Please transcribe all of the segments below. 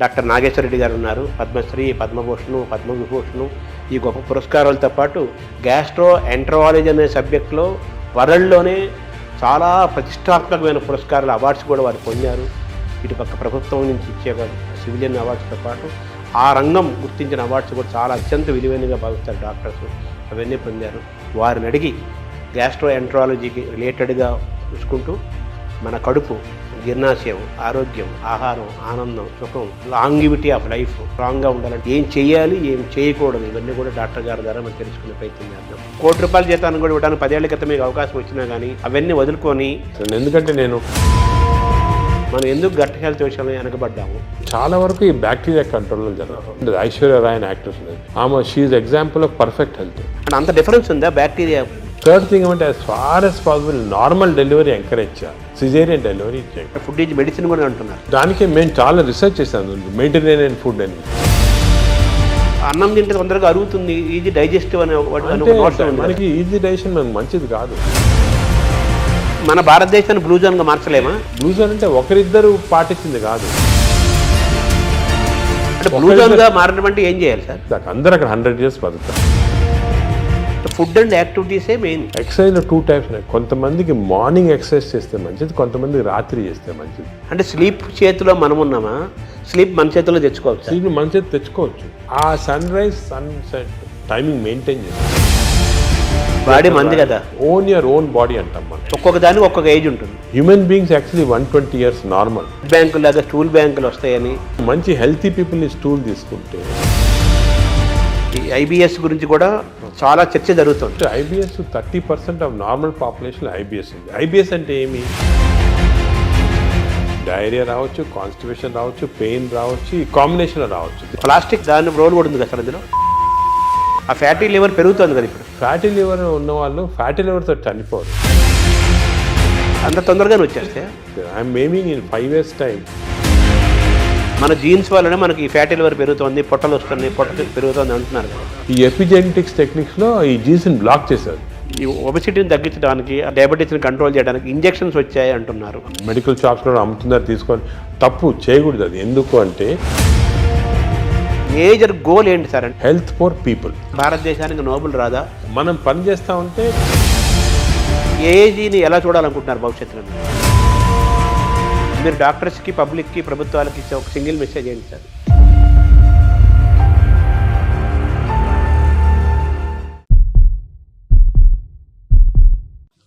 Doctor Nageswara Reddy గారు ఉన్నారు. పద్మశ్రీ, పద్మభూషణ్, పద్మవిభూషణ్ ఈ గొప్ప పురస్కారాలతో పాటు గ్యాస్ట్రో ఎంటరాలజీ అనే సబ్జెక్టులో వరల్డ్లోనే చాలా ప్రతిష్టాత్మకమైన పురస్కారాలు, అవార్డ్స్ కూడా వారు పొందారు. ఇటుపక్క ప్రభుత్వం నుంచి ఇచ్చే సివిలియన్ అవార్డ్స్తో పాటు ఆ రంగం గుర్తించిన అవార్డ్స్ కూడా చాలా అత్యంత విలువైనగా భావిస్తారు డాక్టర్స్. అవన్నీ పొందారు. వారిని అడిగి గ్యాస్ట్రో ఎంటరాలజీకి రిలేటెడ్గా చూసుకుంటూ మన కడుపు, జీర్ణాశయం, ఆరోగ్యం, ఆహారం, ఆనందం, సుఖం, లాంగివిటీ ఆఫ్ లైఫ్ స్ట్రాంగ్గా ఉండాలంటే ఏం చేయాలి, ఏం చేయకూడదు, ఇవన్నీ కూడా డాక్టర్ గారి ద్వారా మనం తెలుసుకునే ప్రయత్నం చేద్దాం. ₹1,00,00,000 జీతాన్ని కూడా ఇవ్వడానికి 10 ఏళ్ల క్రితం మీకు అవకాశం వచ్చినా కానీ అవన్నీ వదులుకొని, ఎందుకంటే మనం ఎందుకు గట్ హెల్త్ విషయంలో వెనకబడ్డాము. చాలా వరకు ఈ బ్యాక్టీరియా కంట్రోల్లో జరుగుతుంది. ఐశ్వర్య రాయ్ అని యాక్ట్రెస్ ఉంది, ఆమె she example of perfect health. అంటే అంత డిఫరెన్స్ ఉందా బ్యాక్టీరియా? థర్డ్ థింగ్ ఏమంటే as far as possible normal delivery encourage చేయాలి, సిజేరియన్ డెలివరీ చేయాలి. ఫుడ్ ఈజ్ మెడిసిన్ కూడా అంటున్నారు. దానికి మేము చాలా రీసెర్చ్ చేశాను, మెడిటరేనియన్ ఫుడ్ అని. అన్నం తింటే తొందరగా అరుగుతుంది, ఈజీ డైజెస్టివ్ అనే మనకి ఈజీ డైజెషన్ మనకు మంచిది కాదు. మన భారతదేశాన్ని బ్లూ జోన్గా మార్చలేమా? బ్లూ జోన్ అంటే ఒకరిద్దరు పాటించింది కాదు. అంటే బ్లూ జోన్గా మారడం అంటే ఏం చేయాలి సార్? అందరూ అక్కడ 100 years బతుకుతారు. ఫుడ్ అండ్ యాక్టివిటీసే మెయిన్. ఎక్సర్సైజ్లో 2 types ఉన్నాయి. కొంతమందికి మార్నింగ్ ఎక్సర్సైజ్ చేస్తే మంచిది, కొంతమందికి రాత్రి చేస్తే మంచిది. అంటే స్లీప్ చేతిలో మనం ఉన్నామా? స్లీప్ మన చేతిలో తెచ్చుకోవచ్చు. స్లీప్ మన చేతి తెచ్చుకోవచ్చు. ఆ sunrise sunset timing maintain చేస్తాం. బాడీ మంది కదా, ఓన్ యువర్ ఓన్ బాడీ అంటాం మనం. ఒక్కొక్క దానికి ఒక్కొక్క ఏజ్ ఉంటుంది. Human beings actually 120 years normal. బ్యాంకులు లాగా స్టూల్ బ్యాంకులు వస్తాయని, మంచి హెల్తీ పీపుల్ని స్టూల్ తీసుకుంటే. ఈ ఐబిఎస్ గురించి కూడా చాలా చర్చ జరుగుతుంది. IBS 30% of normal population IBS ఉంది. ఐబిఎస్ అంటే ఏమి? డైరియా రావచ్చు, కాన్స్టిపేషన్ రావచ్చు, పెయిన్ రావచ్చు, ఈ కాంబినేషన్లో రావచ్చు. ప్లాస్టిక్ దాని రోల్ కూడా ఉంది కదా సార్ అందులో. ఆ ఫ్యాటీ లివర్ పెరుగుతుంది కదా ఇప్పుడు. ఫ్యాటీ లివర్ ఉన్న వాళ్ళు ఫ్యాటీ లివర్తో చనిపోరు అంత తొందరగానే వచ్చేస్తే. I'm aiming in 5 years time. మన జీన్స్ వల్లనే మనకి ఈ ఫ్యాటీ లివర్ పెరుగుతుంది, పొట్టలు వస్తుంది, పొట్ట పెరుగుతుంది అంటున్నారు కదా. ఈ ఎపిజెనెటిక్స్ టెక్నిక్స్లో ఈ జీన్స్ని బ్లాక్ చేశారు. ఈ ఒబెసిటీని తగ్గించడానికి, డయాబెటీస్ని కంట్రోల్ చేయడానికి ఇంజెక్షన్స్ వచ్చాయి అంటున్నారు. మెడికల్ షాప్స్లో అమ్ముతున్నారు, తీసుకొని తప్పు చేయకూడదు. అది ఎందుకు అంటే మేజర్ గోల్ ఏంటి సార్ అంటే హెల్త్ ఫర్ పీపుల్. భారతదేశానికి నోబెల్ రాదా? మనం పని చేస్తూ ఉంటే ఏజీని ఎలా చూడాలనుకుంటున్నారు భవిష్యత్తులో? మీరు డాక్టర్స్కి, పబ్లిక్కి, ప్రభుత్వాలకి ఇచ్చే ఒక సింగిల్ మెసేజ్ ఏంటి సార్?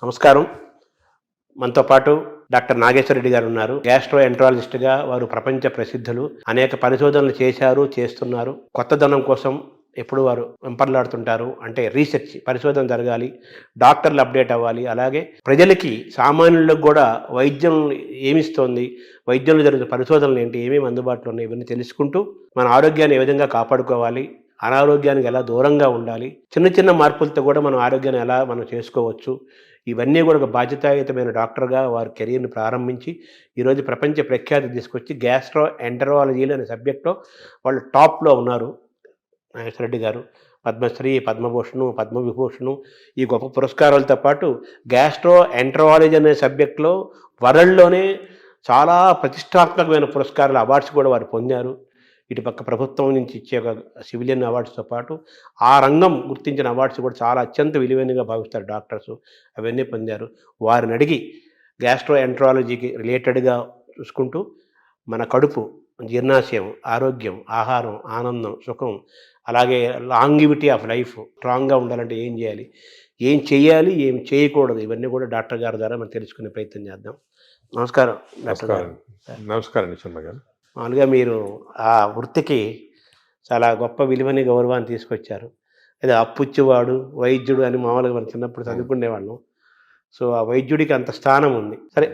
నమస్కారం. మనతో పాటు డాక్టర్ నాగేశ్వర రెడ్డి గారు ఉన్నారు. గ్యాస్ట్రో ఎంటరాలజిస్ట్గా వారు ప్రపంచ ప్రసిద్ధులు. అనేక పరిశోధనలు చేశారు, చేస్తున్నారు. కొత్తదనం కోసం ఎప్పుడు వారు వెంపర్లాడుతుంటారు. అంటే రీసెర్చ్, పరిశోధన జరగాలి, డాక్టర్లు అప్డేట్ అవ్వాలి. అలాగే ప్రజలకి, సామాన్యులకు కూడా వైద్యం ఏమిస్తోంది, వైద్యంలో జరుగుతున్న పరిశోధనలు ఏంటి, ఏమేమి అందుబాటులో ఉన్నాయి, ఇవన్నీ తెలుసుకుంటూ మన ఆరోగ్యాన్ని ఏ విధంగా కాపాడుకోవాలి, అనారోగ్యానికి ఎలా దూరంగా ఉండాలి, చిన్న చిన్న మార్పులతో కూడా మనం ఆరోగ్యాన్ని ఎలా మనం చేసుకోవచ్చు, ఇవన్నీ కూడా ఒక బాధ్యతాయుతమైన డాక్టర్గా వారి కెరీర్ని ప్రారంభించి ఈరోజు ప్రపంచ ప్రఖ్యాతి తీసుకొచ్చి గ్యాస్ట్రో ఎంటరాలజీలు అనే సబ్జెక్ట్లో వాళ్ళు టాప్లో ఉన్నారు. నాగేశ్వర రెడ్డి గారు పద్మశ్రీ, పద్మభూషణ్, పద్మవిభూషణ్ ఈ గొప్ప పురస్కారాలతో పాటు గ్యాస్ట్రో ఎంటరాలజీ అనే సబ్జెక్టులో వరల్డ్లోనే చాలా ప్రతిష్టాత్మకమైన పురస్కారాలు, అవార్డ్స్ కూడా వారు పొందారు. ఇటుపక్క ప్రభుత్వం నుంచి ఇచ్చే సివిలియన్ అవార్డ్స్తో పాటు ఆ రంగం గుర్తించిన అవార్డ్స్ కూడా చాలా అత్యంత విలువైనగా భావిస్తారు డాక్టర్స్. అవన్నీ పొందారు. వారిని అడిగి గ్యాస్ట్రో ఎంటరాలజీకి రిలేటెడ్గా చూసుకుంటూ మన కడుపు, జీర్ణాశయం, ఆరోగ్యం, ఆహారం, ఆనందం, సుఖం, అలాగే లాంగివిటీ ఆఫ్ లైఫ్ స్ట్రాంగ్గా ఉండాలంటే ఏం చేయాలి, ఏం చేయాలి, ఏం చేయకూడదు, ఇవన్నీ కూడా డాక్టర్ గారి ద్వారా మనం తెలుసుకునే ప్రయత్నం చేద్దాం. నమస్కారం డాక్టర్ గారు. నమస్కారం శర్మ గారు. మామూలుగా మీరు ఆ వృత్తికి చాలా గొప్ప విలువని, గౌరవాన్ని తీసుకొచ్చారు. అదే అప్పుచ్చువాడు వైద్యుడు అని మామూలుగా మనం చిన్నప్పుడు చదువుకునేవాళ్ళం. సో ఆ వైద్యుడికి అంత స్థానం ఉంది. సరే,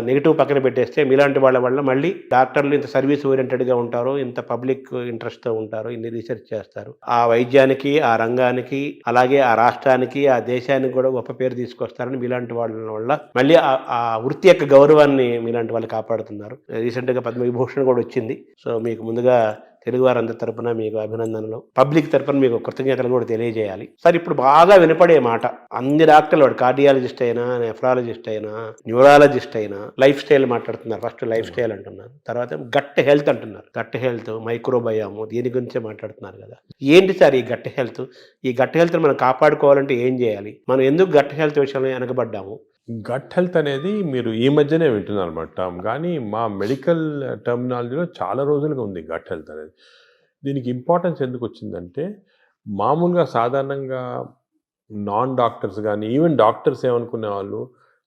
నెగిటివ్ పక్కన పెట్టేస్తే మీలాంటి వాళ్ళ వల్ల మళ్ళీ డాక్టర్లు ఇంత సర్వీస్ ఓరియంటెడ్గా ఉంటారు, ఇంత పబ్లిక్ ఇంట్రెస్ట్తో ఉంటారు, ఇన్ని రీసెర్చ్ చేస్తారు. ఆ వైద్యానికి, ఆ రంగానికి, అలాగే ఆ రాష్ట్రానికి, ఆ దేశానికి కూడా గొప్ప పేరు తీసుకొస్తారని మీలాంటి వాళ్ళ వల్ల మళ్ళీ ఆ వృత్తి యొక్క గౌరవాన్ని మీలాంటి వాళ్ళు కాపాడుతున్నారు. రీసెంట్గా పద్మవిభూషణ్ కూడా వచ్చింది. సో మీకు ముందుగా తెలుగు వారందరి తరపున మీకు అభినందనలు, పబ్లిక్ తరపున మీకు కృతజ్ఞతలు కూడా తెలియజేయాలి. సార్ ఇప్పుడు బాగా వినపడే మాట అన్ని డాక్టర్లు, వాడు కార్డియాలజిస్ట్ అయినా, నెఫ్రాలజిస్ట్ అయినా, న్యూరాలజిస్ట్ అయినా లైఫ్ స్టైల్ మాట్లాడుతున్నారు. ఫస్ట్ లైఫ్ స్టైల్ అంటున్నారు, తర్వాత గట్ హెల్త్ అంటున్నారు. గట్ హెల్త్, మైక్రోబయాము, దీని గురించే మాట్లాడుతున్నారు కదా. ఏంటి సార్ ఈ గట్ హెల్త్? ఈ గట్ హెల్త్ మనం కాపాడుకోవాలంటే ఏం చేయాలి? మనం ఎందుకు గట్ హెల్త్ విషయంలో వెనకబడ్డాము? గట్ హెల్త్ అనేది మీరు ఈ మధ్యనే వింటున్నారు అన్నమాట టర్మ్, కానీ మా మెడికల్ టర్మినాలజీలో చాలా రోజులుగా ఉంది గట్ హెల్త్ అనేది. దీనికి ఇంపార్టెన్స్ ఎందుకు వచ్చిందంటే, మామూలుగా సాధారణంగా నాన్ డాక్టర్స్ కానీ ఈవెన్ డాక్టర్స్ ఏమనుకునే వాళ్ళు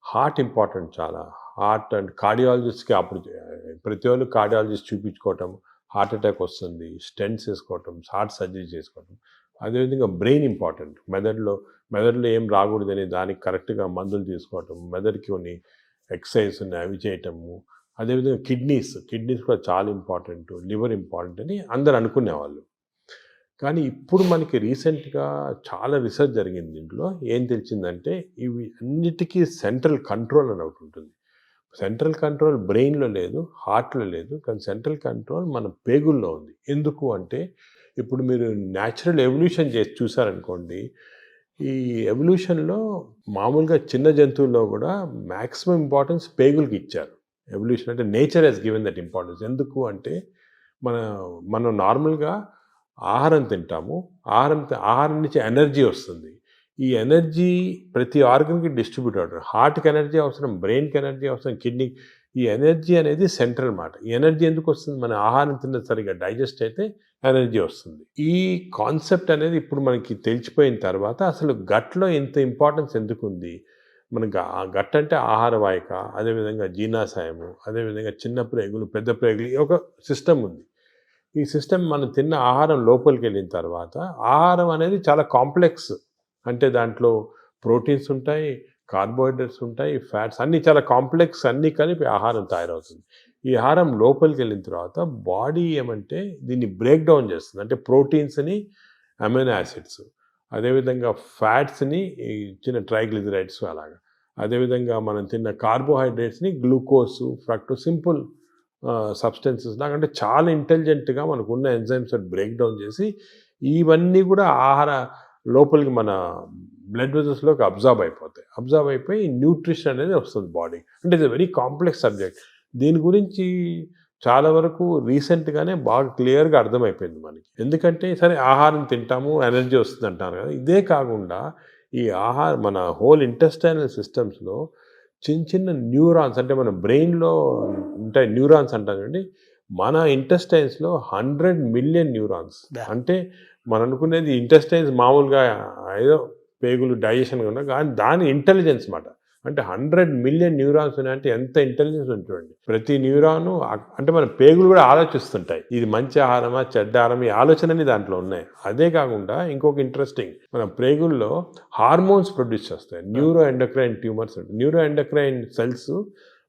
హార్ట్ ఇంపార్టెంట్, చాలా హార్ట్ అండ్ కార్డియాలజిస్ట్కి అప్పుడు ప్రతి వాళ్ళు కార్డియాలజిస్ట్ చూపించుకోవటం, హార్ట్ అటాక్ వస్తుంది, స్టెంట్స్ వేసుకోవటం, హార్ట్ సర్జరీ చేసుకోవటం. అదేవిధంగా బ్రెయిన్ ఇంపార్టెంట్, మెదడులో ఏం రాకూడదని దానికి కరెక్ట్గా మందులు తీసుకోవటం, మెదడుకి కొన్ని ఎక్సర్సైజ్ ఉన్నాయి అవి చేయటము. అదేవిధంగా కిడ్నీస్ కూడా చాలా ఇంపార్టెంట్, లివర్ ఇంపార్టెంట్ అని అందరు అనుకునేవాళ్ళు. కానీ ఇప్పుడు మనకి రీసెంట్గా చాలా రీసెర్చ్ జరిగింది. దీంట్లో ఏం తెలిసిందంటే, ఇవి అన్నిటికీ సెంట్రల్ కంట్రోల్ అని ఒకటి ఉంటుంది. సెంట్రల్ కంట్రోల్ బ్రెయిన్లో లేదు, హార్ట్లో లేదు, కానీ సెంట్రల్ కంట్రోల్ మన పేగుల్లో ఉంది. ఎందుకు అంటే, ఇప్పుడు మీరు న్యాచురల్ ఎవల్యూషన్ చేసి చూసారనుకోండి, ఈ ఎవల్యూషన్లో మామూలుగా చిన్న జంతువుల్లో కూడా మ్యాక్సిమం ఇంపార్టెన్స్ పేగులకి ఇచ్చారు. ఎవల్యూషన్ అంటే nature has given that importance. ఎందుకు అంటే, మనం నార్మల్గా ఆహారం తింటాము, ఆహారం నుంచి ఎనర్జీ వస్తుంది. ఈ ఎనర్జీ ప్రతి ఆర్గన్కి డిస్ట్రిబ్యూట్ అవుతుంది. హార్ట్కి ఎనర్జీ అవసరం, బ్రెయిన్కి ఎనర్జీ అవసరం, కిడ్నీ. ఈ ఎనర్జీ అనేది సెంట్రల్ మాట. ఈ ఎనర్జీ ఎందుకు వస్తుంది? మన ఆహారం తిన్న సరిగా డైజెస్ట్ అయితే ఎనర్జీ వస్తుంది. ఈ కాన్సెప్ట్ అనేది ఇప్పుడు మనకి తెలిసిపోయిన తర్వాత అసలు గట్లో ఇంత ఇంపార్టెన్స్ ఎందుకు ఉంది? మనకు ఆ గట్ అంటే ఆహార వాహిక, అదేవిధంగా జీర్ణాశయము, అదేవిధంగా చిన్న ప్రేగులు, పెద్ద ప్రేగులు, ఒక సిస్టమ్ ఉంది. ఈ సిస్టమ్ మనం తిన్న ఆహారం లోపలికి వెళ్ళిన తర్వాత, ఆహారం అనేది చాలా కాంప్లెక్స్. అంటే దాంట్లో ప్రోటీన్స్ ఉంటాయి, కార్బోహైడ్రేట్స్ ఉంటాయి, ఫ్యాట్స్, అన్నీ చాలా కాంప్లెక్స్, అన్నీ కలిపి ఆహారం తయారవుతుంది. ఈ ఆహారం లోపలికి వెళ్ళిన తర్వాత బాడీ ఏమంటే దీన్ని బ్రేక్ డౌన్ చేస్తుంది. అంటే ప్రోటీన్స్ని అమైనో యాసిడ్స్, అదేవిధంగా ఫ్యాట్స్ని చిన్న ట్రైగ్లిజరైడ్స్ అలాగా, అదేవిధంగా మనం తిన్న కార్బోహైడ్రేట్స్ని గ్లూకోజ్, ఫ్రక్టోజ్, సింపుల్ సబ్స్టెన్సెస్ లాగా, అంటే చాలా ఇంటెలిజెంట్గా మనకు ఉన్న ఎంజైమ్స్ బ్రేక్ డౌన్ చేసి ఇవన్నీ కూడా ఆహార లోపలికి మన బ్లడ్ వెజల్స్లోకి అబ్జర్వ్ అయిపోయి న్యూట్రిషన్ అనేది వస్తుంది బాడీ. అంటే ఇది వెరీ కాంప్లెక్స్ సబ్జెక్ట్. దీని గురించి చాలా వరకు రీసెంట్గానే బాగా క్లియర్గా అర్థమైపోయింది మనకి. ఎందుకంటే సరే ఆహారం తింటాము, ఎనర్జీ వస్తుంది అంటారు కదా, ఇదే కాకుండా ఈ మన హోల్ ఇంటెస్టైనల్ సిస్టమ్స్లో చిన్న న్యూరాన్స్, అంటే మన బ్రెయిన్లో ఉంటాయి న్యూరాన్స్ అంటారు అండి. మన ఇంటెస్టైన్స్లో 100 మిలియన్ న్యూరాన్స్. అంటే మనం అనుకునేది ఇంటెస్టైన్స్ మామూలుగా ఏదో పేగులు డైజెషన్ ఉన్నా, కానీ దాని ఇంటెలిజెన్స్ మాట. అంటే 100 మిలియన్ న్యూరాన్స్ ఉన్నాయంటే ఎంత ఇంటెలిజెన్స్ ఉంటుందండి. ప్రతి న్యూరాను అంటే మన పేగులు కూడా ఆలోచిస్తుంటాయి, ఇది మంచి ఆహారమా చెడ్డ ఆహారం, ఈ ఆలోచనని దాంట్లో ఉన్నాయి. అదే కాకుండా ఇంకొక ఇంట్రెస్టింగ్, మన పేగుల్లో హార్మోన్స్ ప్రొడ్యూస్ చేస్తాయి, neuro endocrine tumours. Neuro endocrine cells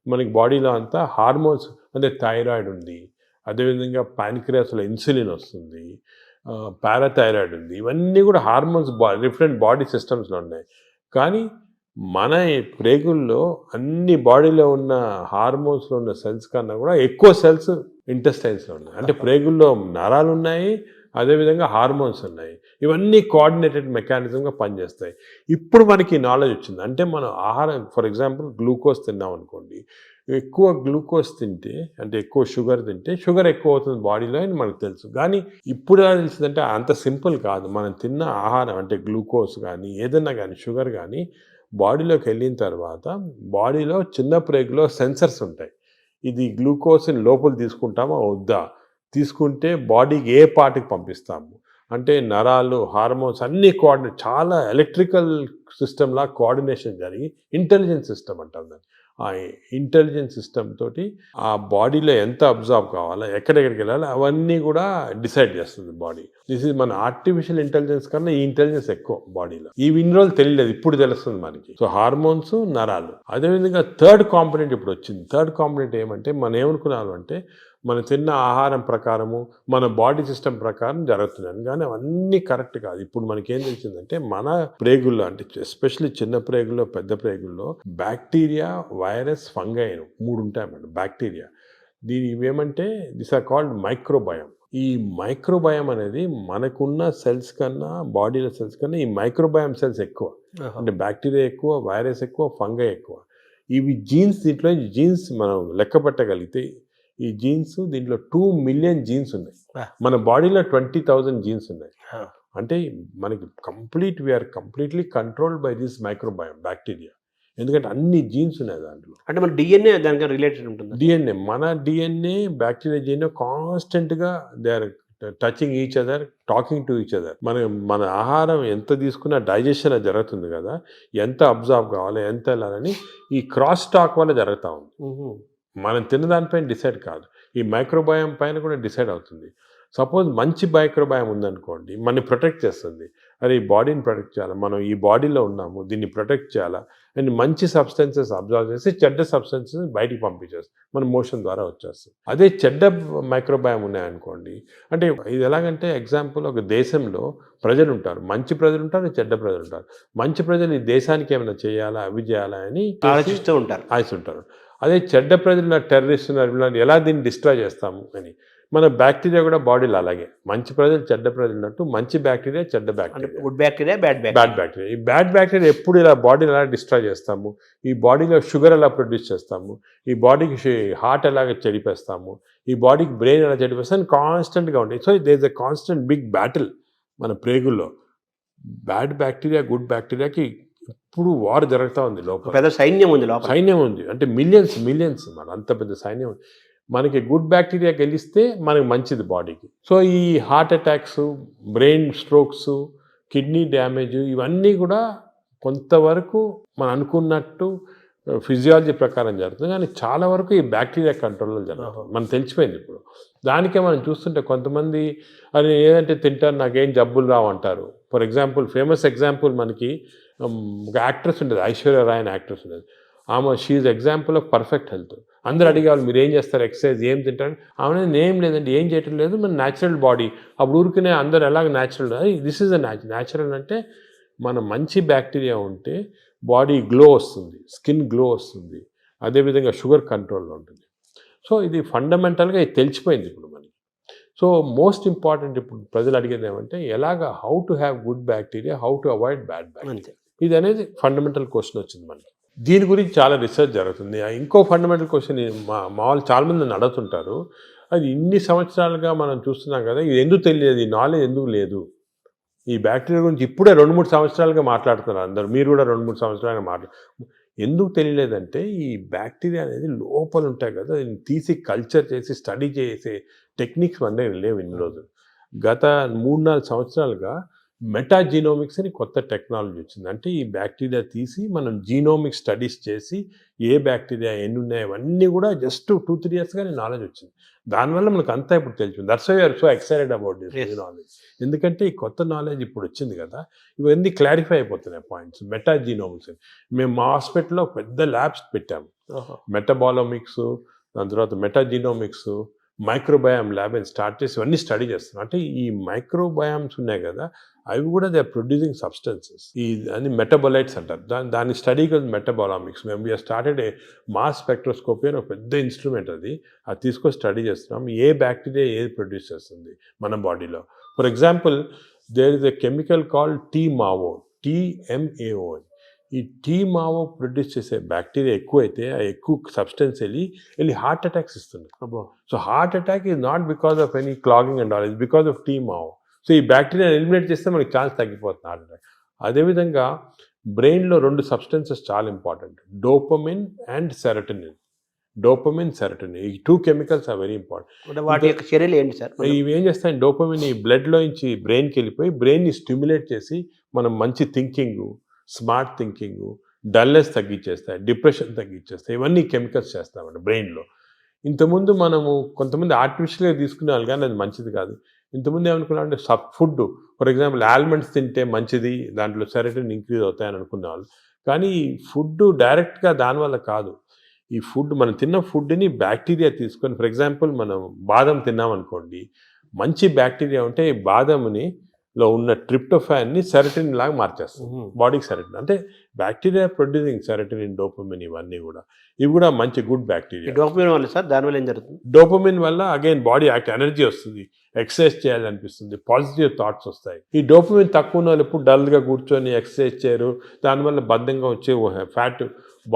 మనకి బాడీలో అంతా హార్మోన్స్, అంటే థైరాయిడ్ ఉంది, అదేవిధంగా ప్యాన్క్రియాస్లో ఇన్సులిన్ వస్తుంది, పారాథైరాయిడ్ ఉంది. ఇవన్నీ కూడా హార్మోన్స్ డిఫరెంట్ బాడీ సిస్టమ్స్లో ఉన్నాయి. కానీ మన ప్రేగుల్లో అన్ని బాడీలో ఉన్న హార్మోన్స్లో ఉన్న సెల్స్ కన్నా కూడా ఎక్కువ సెల్స్ ఇంటెస్టైన్స్లో ఉన్నాయి. అంటే ప్రేగుల్లో నరాలు ఉన్నాయి, అదేవిధంగా హార్మోన్స్ ఉన్నాయి. ఇవన్నీ కోఆర్డినేటెడ్ మెకానిజంగా పనిచేస్తాయి. ఇప్పుడు మనకి నాలెడ్జ్ వచ్చింది. అంటే మనం ఆహారం, ఫర్ ఎగ్జాంపుల్ గ్లూకోజ్ తిన్నాం అనుకోండి, ఎక్కువ గ్లూకోజ్ తింటే, అంటే ఎక్కువ షుగర్ తింటే షుగర్ ఎక్కువ అవుతుంది బాడీలో అని మనకు తెలుసు. కానీ ఇప్పుడు ఎలా తెలిసిందంటే అంత సింపుల్ కాదు. మనం తిన్న ఆహారం అంటే గ్లూకోజ్ కానీ ఏదన్నా కానీ షుగర్ కానీ బాడీలోకి వెళ్ళిన తర్వాత బాడీలో చిన్న ప్రేగులో సెన్సర్స్ ఉంటాయి. ఇది గ్లూకోజ్ని లోపల తీసుకుంటామా వద్దా, తీసుకుంటే బాడీకి ఏ పార్ట్కి పంపిస్తాము, అంటే నరాలు, హార్మోన్స్ అన్నీ కోఆర్డినేట్, చాలా ఎలక్ట్రికల్ సిస్టమ్లా కోఆర్డినేషన్ జరిగి ఇంటెలిజెన్స్ సిస్టమ్ అంటాం దాన్ని. ఆ ఇంటెలిజెన్స్ సిస్టమ్ తోటి ఆ బాడీలో ఎంత అబ్జర్వ్ కావాలా, ఎక్కడెక్కడికి వెళ్ళాలి, అవన్నీ కూడా డిసైడ్ చేస్తుంది బాడీ. దిస్ ఈజ్ మన ఆర్టిఫిషియల్ ఇంటెలిజెన్స్ కన్నా ఈ ఇంటెలిజెన్స్ ఎక్కువ బాడీలో. ఇన్ని రోజులు తెలియలేదు, ఇప్పుడు తెలుస్తుంది మనకి. సో హార్మోన్స్, నరాలు. అదేవిధంగా థర్డ్ కాంపోనెంట్ ఇప్పుడు వచ్చింది. థర్డ్ కాంపోనెంట్ ఏమంటే, మనం ఏమనుకున్నాము అంటే మనం తిన్న ఆహారం ప్రకారము మన బాడీ సిస్టమ్ ప్రకారం జరుగుతున్నాయి, కానీ అవన్నీ కరెక్ట్ కాదు. ఇప్పుడు మనకేం తెలిసిందంటే మన ప్రేగుల్లో, అంటే ఎస్పెషల్లీ చిన్న ప్రేగుల్లో, పెద్ద ప్రేగుల్లో బ్యాక్టీరియా, వైరస్, ఫంగై 3 ఉంటాయి అన్నమాట. బ్యాక్టీరియా, ఇవేమంటే దిస్ ఆర్ కాల్డ్ మైక్రోబయోమ్. ఈ మైక్రోబయామ్ అనేది మనకున్న సెల్స్ కన్నా, బాడీలో సెల్స్ కన్నా ఈ మైక్రోబయామ్ సెల్స్ ఎక్కువ. అంటే బ్యాక్టీరియా ఎక్కువ, వైరస్ ఎక్కువ, ఫంగై ఎక్కువ. ఇవి దీంట్లో జీన్స్ మనం లెక్క పెట్టగలిగితే ఈ జీన్స్ దీంట్లో 2 మిలియన్ జీన్స్ ఉన్నాయి. మన బాడీలో 20,000 జీన్స్ ఉన్నాయి. అంటే మనకి we are completely controlled by this microbiome bacteria. ఎందుకంటే అన్ని జీన్స్ ఉన్నాయి దాంట్లో. అంటే మన డిఎన్ఏ దానికి రిలేటెడ్ ఉంటుంది. డిఎన్ఏ మన డిఎన్ఏ బ్యాక్టీరియా డిఎన్ఏ కాన్స్టెంట్గా they are touching each other, talking to each other. మన ఆహారం ఎంత తీసుకున్నా డైజెషన్ జరుగుతుంది కదా, ఎంత అబ్జర్వ్ కావాలి, ఎంత వెళ్ళాలని ఈ క్రాస్ టాక్ వల్ల జరుగుతూ ఉంది. మనం తిన్నదానిపైన డిసైడ్ కాదు, ఈ మైక్రోబయామ్ పైన కూడా డిసైడ్ అవుతుంది. సపోజ్ మంచి మైక్రోబయామ్ ఉందనుకోండి, మనని ప్రొటెక్ట్ చేస్తుంది. అరే ఈ బాడీని ప్రొటెక్ట్ చేయాలి, మనం ఈ బాడీలో ఉన్నాము, దీన్ని ప్రొటెక్ట్ చేయాలా అండ్ మంచి సబ్స్టెన్సెస్ అబ్జర్వ్ చేసి చెడ్డ సబ్స్టెన్సెస్ బయటికి పంపించేస్తుంది, మన మోషన్ ద్వారా వచ్చేస్తుంది. అదే చెడ్డ మైక్రోబయామ్ ఉన్నాయనుకోండి, అంటే ఇది ఎలాగంటే ఎగ్జాంపుల్ ఒక దేశంలో ప్రజలు ఉంటారు, మంచి ప్రజలు ఉంటారు, చెడ్డ ప్రజలు ఉంటారు. మంచి ప్రజలు ఈ దేశానికి ఏమైనా చేయాలా, అవి చేయాలా అని ఆలోచిస్తూ ఉంటారు. అదే చెడ్డ ప్రజలు టెర్రరిస్ట్ ఎలా దీన్ని డిస్ట్రాయ్ చేస్తాము అని. మన బ్యాక్టీరియా కూడా బాడీలో అలాగే మంచి ప్రజలు చెడ్డ ప్రజలు ఉన్నట్టు మంచి బ్యాక్టీరియా చెడ్డ bacteria, good bacteria bad bacteria. ఈ బ్యాడ్ బ్యాక్టీరియా ఎప్పుడు ఇలా బాడీని ఎలా డిస్ట్రాయ్ చేస్తాము, ఈ బాడీలో షుగర్ ఎలా ప్రొడ్యూస్ చేస్తాము, ఈ బాడీకి హార్ట్ ఎలాగ చెడిపేస్తాము, ఈ బాడీకి బ్రెయిన్ ఎలా చెడిపేస్తాము కాన్స్టెంట్గా ఉంటాయి. So there is a constant big battle మన ప్రేగుల్లో. బ్యాడ్ బ్యాక్టీరియా గుడ్ బ్యాక్టీరియాకి ఇప్పుడు వార్ జరుగుతూ ఉంది లోపల. పెద్ద సైన్యం ఉంది, అంటే మిలియన్స్ మన అంత పెద్ద సైన్యం ఉంది. మనకి గుడ్ బ్యాక్టీరియా గెలిస్తే మనకి మంచిది బాడీకి. సో ఈ heart attacks, brain strokes, kidney damage ఇవన్నీ కూడా కొంతవరకు మనం అనుకున్నట్టు ఫిజియాలజీ ప్రకారం జరుగుతుంది, కానీ చాలా వరకు ఈ బ్యాక్టీరియా కంట్రోల్లో జరుగుతుంది. మనకు తెలిసిపోయింది ఇప్పుడు. దానికే మనం చూస్తుంటే కొంతమంది అది ఏదంటే తింటారు నాకేం జబ్బులు రావంటారు. ఫర్ ఎగ్జాంపుల్ ఫేమస్ ఎగ్జాంపుల్ మనకి ఒక యాక్ట్రెస్ ఉండేది, ఐశ్వర్య రాయ్ అని యాక్ట్రెస్ ఉండేది. ఆమె she example of perfect health. అందరూ అడిగేవాళ్ళు మీరు ఏం చేస్తారు, ఎక్సర్సైజ్ ఏం తింటారు, ఆమె ఏం లేదండి, ఏం చేయటం లేదు, మన న్యాచురల్ బాడీ. అప్పుడు ఊరికనే అందరు ఎలాగ natural, this is a natural. అంటే మన మంచి బ్యాక్టీరియా ఉంటే బాడీ గ్లో వస్తుంది, స్కిన్ గ్లో వస్తుంది, అదేవిధంగా షుగర్ కంట్రోల్లో ఉంటుంది. సో ఇది ఫండమెంటల్గా ఇది తెలిసిపోయింది ఇప్పుడు మనకి. సో మోస్ట్ ఇంపార్టెంట్ ఇప్పుడు ప్రజలు అడిగేది ఏమంటే ఎలాగ how to have good bacteria, how to avoid bad bacteria, ఇది అనేది ఫండమెంటల్ క్వశ్చన్ వచ్చింది మనకి. దీని గురించి చాలా రీసెర్చ్ జరుగుతుంది. ఇంకో ఫండమెంటల్ క్వశ్చన్ మా వాళ్ళు చాలామంది నన్ను అడుగుతుంటారు, అది ఇన్ని సంవత్సరాలుగా మనం చూస్తున్నాం కదా, ఇది ఎందుకు తెలియదు, ఈ నాలెడ్జ్ ఎందుకు లేదు, ఈ బ్యాక్టీరియా గురించి ఇప్పుడే 2-3 సంవత్సరాలుగా మాట్లాడుతున్నారు అందరూ, మీరు కూడా 2-3 సంవత్సరాలుగా ఎందుకు తెలియలేదంటే ఈ బ్యాక్టీరియా అనేది లోపల ఉంటాయి కదా, దీన్ని తీసి కల్చర్ చేసి స్టడీ చేసే టెక్నిక్స్ మన దగ్గర లేవు ఇన్ని రోజులు. గత 3-4 సంవత్సరాలుగా మెటాజీనోమిక్స్ అని కొత్త టెక్నాలజీ వచ్చింది. అంటే ఈ బ్యాక్టీరియా తీసి మనం జీనోమిక్ స్టడీస్ చేసి ఏ బ్యాక్టీరియా ఎన్ని ఉన్నాయి అవన్నీ కూడా జస్ట్ 2-3 ఇయర్స్గానే నాలెడ్జ్ వచ్చింది. దానివల్ల మనకు అంతా ఇప్పుడు తెలిసింది. That's why are so excited about this knowledge. ఎందుకంటే ఈ కొత్త నాలెడ్జ్ ఇప్పుడు వచ్చింది కదా, ఇవన్నీ క్లారిఫై అయిపోతున్నాయి పాయింట్స్. మెటాజీనోమిక్స్ మేము మా హాస్పిటల్లో పెద్ద ల్యాబ్స్ పెట్టాము, మెటబాలోమిక్స్, దాని తర్వాత మెటాజీనోమిక్స్, మైక్రోబయామ్ ల్యాబ్ అని స్టార్ట్ చేసి ఇవన్నీ స్టడీ చేస్తున్నాం. అంటే ఈ మైక్రోబయామ్స్ ఉన్నాయి కదా, అవి కూడా దే ఆర్ ప్రొడ్యూసింగ్ సబ్స్టెన్సెస్, ఈ అన్ని మెటబోలైట్స్ అంటారు. దాని స్టడీ కదా మెటబాలామిక్స్. మేము we are started a mass spectroscopy అని ఒక పెద్ద ఇన్స్ట్రుమెంట్, అది తీసుకొని స్టడీ చేస్తున్నాం ఏ బ్యాక్టీరియా ఏది ప్రొడ్యూస్ చేస్తుంది మన బాడీలో. For example there is a chemical called TMAO, TMAO. ఈ TMAO ప్రొడ్యూస్ చేసే బ్యాక్టీరియా ఎక్కువైతే ఆ ఎక్కువ సబ్స్టెన్స్ వెళ్ళి హార్ట్ అటాక్స్ ఇస్తుంది. So heart attack is not because of any clogging and all, is because of TMAO. So ఈ bacteria eliminate చేస్తే మనకి ఛాన్స్ తగ్గిపోతుంది హార్ట్ అటాక్. అదేవిధంగా బ్రెయిన్లో 2 సబ్స్టెన్సెస్ చాలా important, dopamine and serotonin. Dopamine, serotonin, ఈ 2 కెమికల్స్ ఆర్ వెరీ ఇంపార్టెంట్. వాటి యొక్క చర్యలు ఏంటి సార్? ఇవి ఏం చేస్తాయి, డోపమిన్ ఈ బ్లడ్లో నుంచి బ్రెయిన్కి వెళ్ళిపోయి బ్రెయిన్ని స్టిమ్యులేట్ చేసి మనం మంచి థింకింగ్, స్మార్ట్ థింకింగ్, డల్నెస్ తగ్గించేస్తాయి, డిప్రెషన్ తగ్గించేస్తాయి. ఇవన్నీ కెమికల్స్ చేస్తామండి బ్రెయిన్లో. ఇంతకుముందు మనము కొంతమంది ఆర్టిఫిషియల్గా తీసుకునే వాళ్ళు, కానీ అది మంచిది కాదు. ఇంతకుముందు ఏమనుకున్నాం అంటే ఫుడ్, ఫర్ ఎగ్జాంపుల్ ఆల్మండ్స్ తింటే మంచిది, దాంట్లో సెరటోనిన్ ఇంక్రీజ్ అవుతాయని అనుకునేవాళ్ళు. కానీ ఫుడ్ డైరెక్ట్గా దానివల్ల కాదు. ఈ ఫుడ్ మనం తిన్న ఫుడ్ని బ్యాక్టీరియా తీసుకొని, ఫర్ ఎగ్జాంపుల్ మనం బాదం తిన్నామనుకోండి, మంచి బ్యాక్టీరియా ఉంటే ఈ బాదంని లో ఉన్న ట్రిప్టోఫాన్ని సెరటిన్ లాగా మార్చేస్తుంది బాడీకి. సెరటిన్ అంటే బ్యాక్టీరియా ప్రొడ్యూసింగ్ సెరటిన్, డోపమిన్, ఇవన్నీ కూడా ఇవి కూడా మంచి గుడ్ ఈ బ్యాక్టీరియా. డోపమిన్ వల్ల సార్ దానివల్ల ఏం జరుగుతుంది? డోపమిన్ వల్ల అగైన్ బాడీ యాక్ట్, ఎనర్జీ వస్తుంది, ఎక్సర్సైజ్ చేయాలనిపిస్తుంది, పాజిటివ్ థాట్స్ వస్తాయి. ఈ డోపమిన్ తక్కువ ఉన్న వాళ్ళు ఎప్పుడు డల్గా కూర్చొని ఎక్సర్సైజ్ చేయరు, దానివల్ల బద్ధంగా వచ్చే ఫ్యాట్,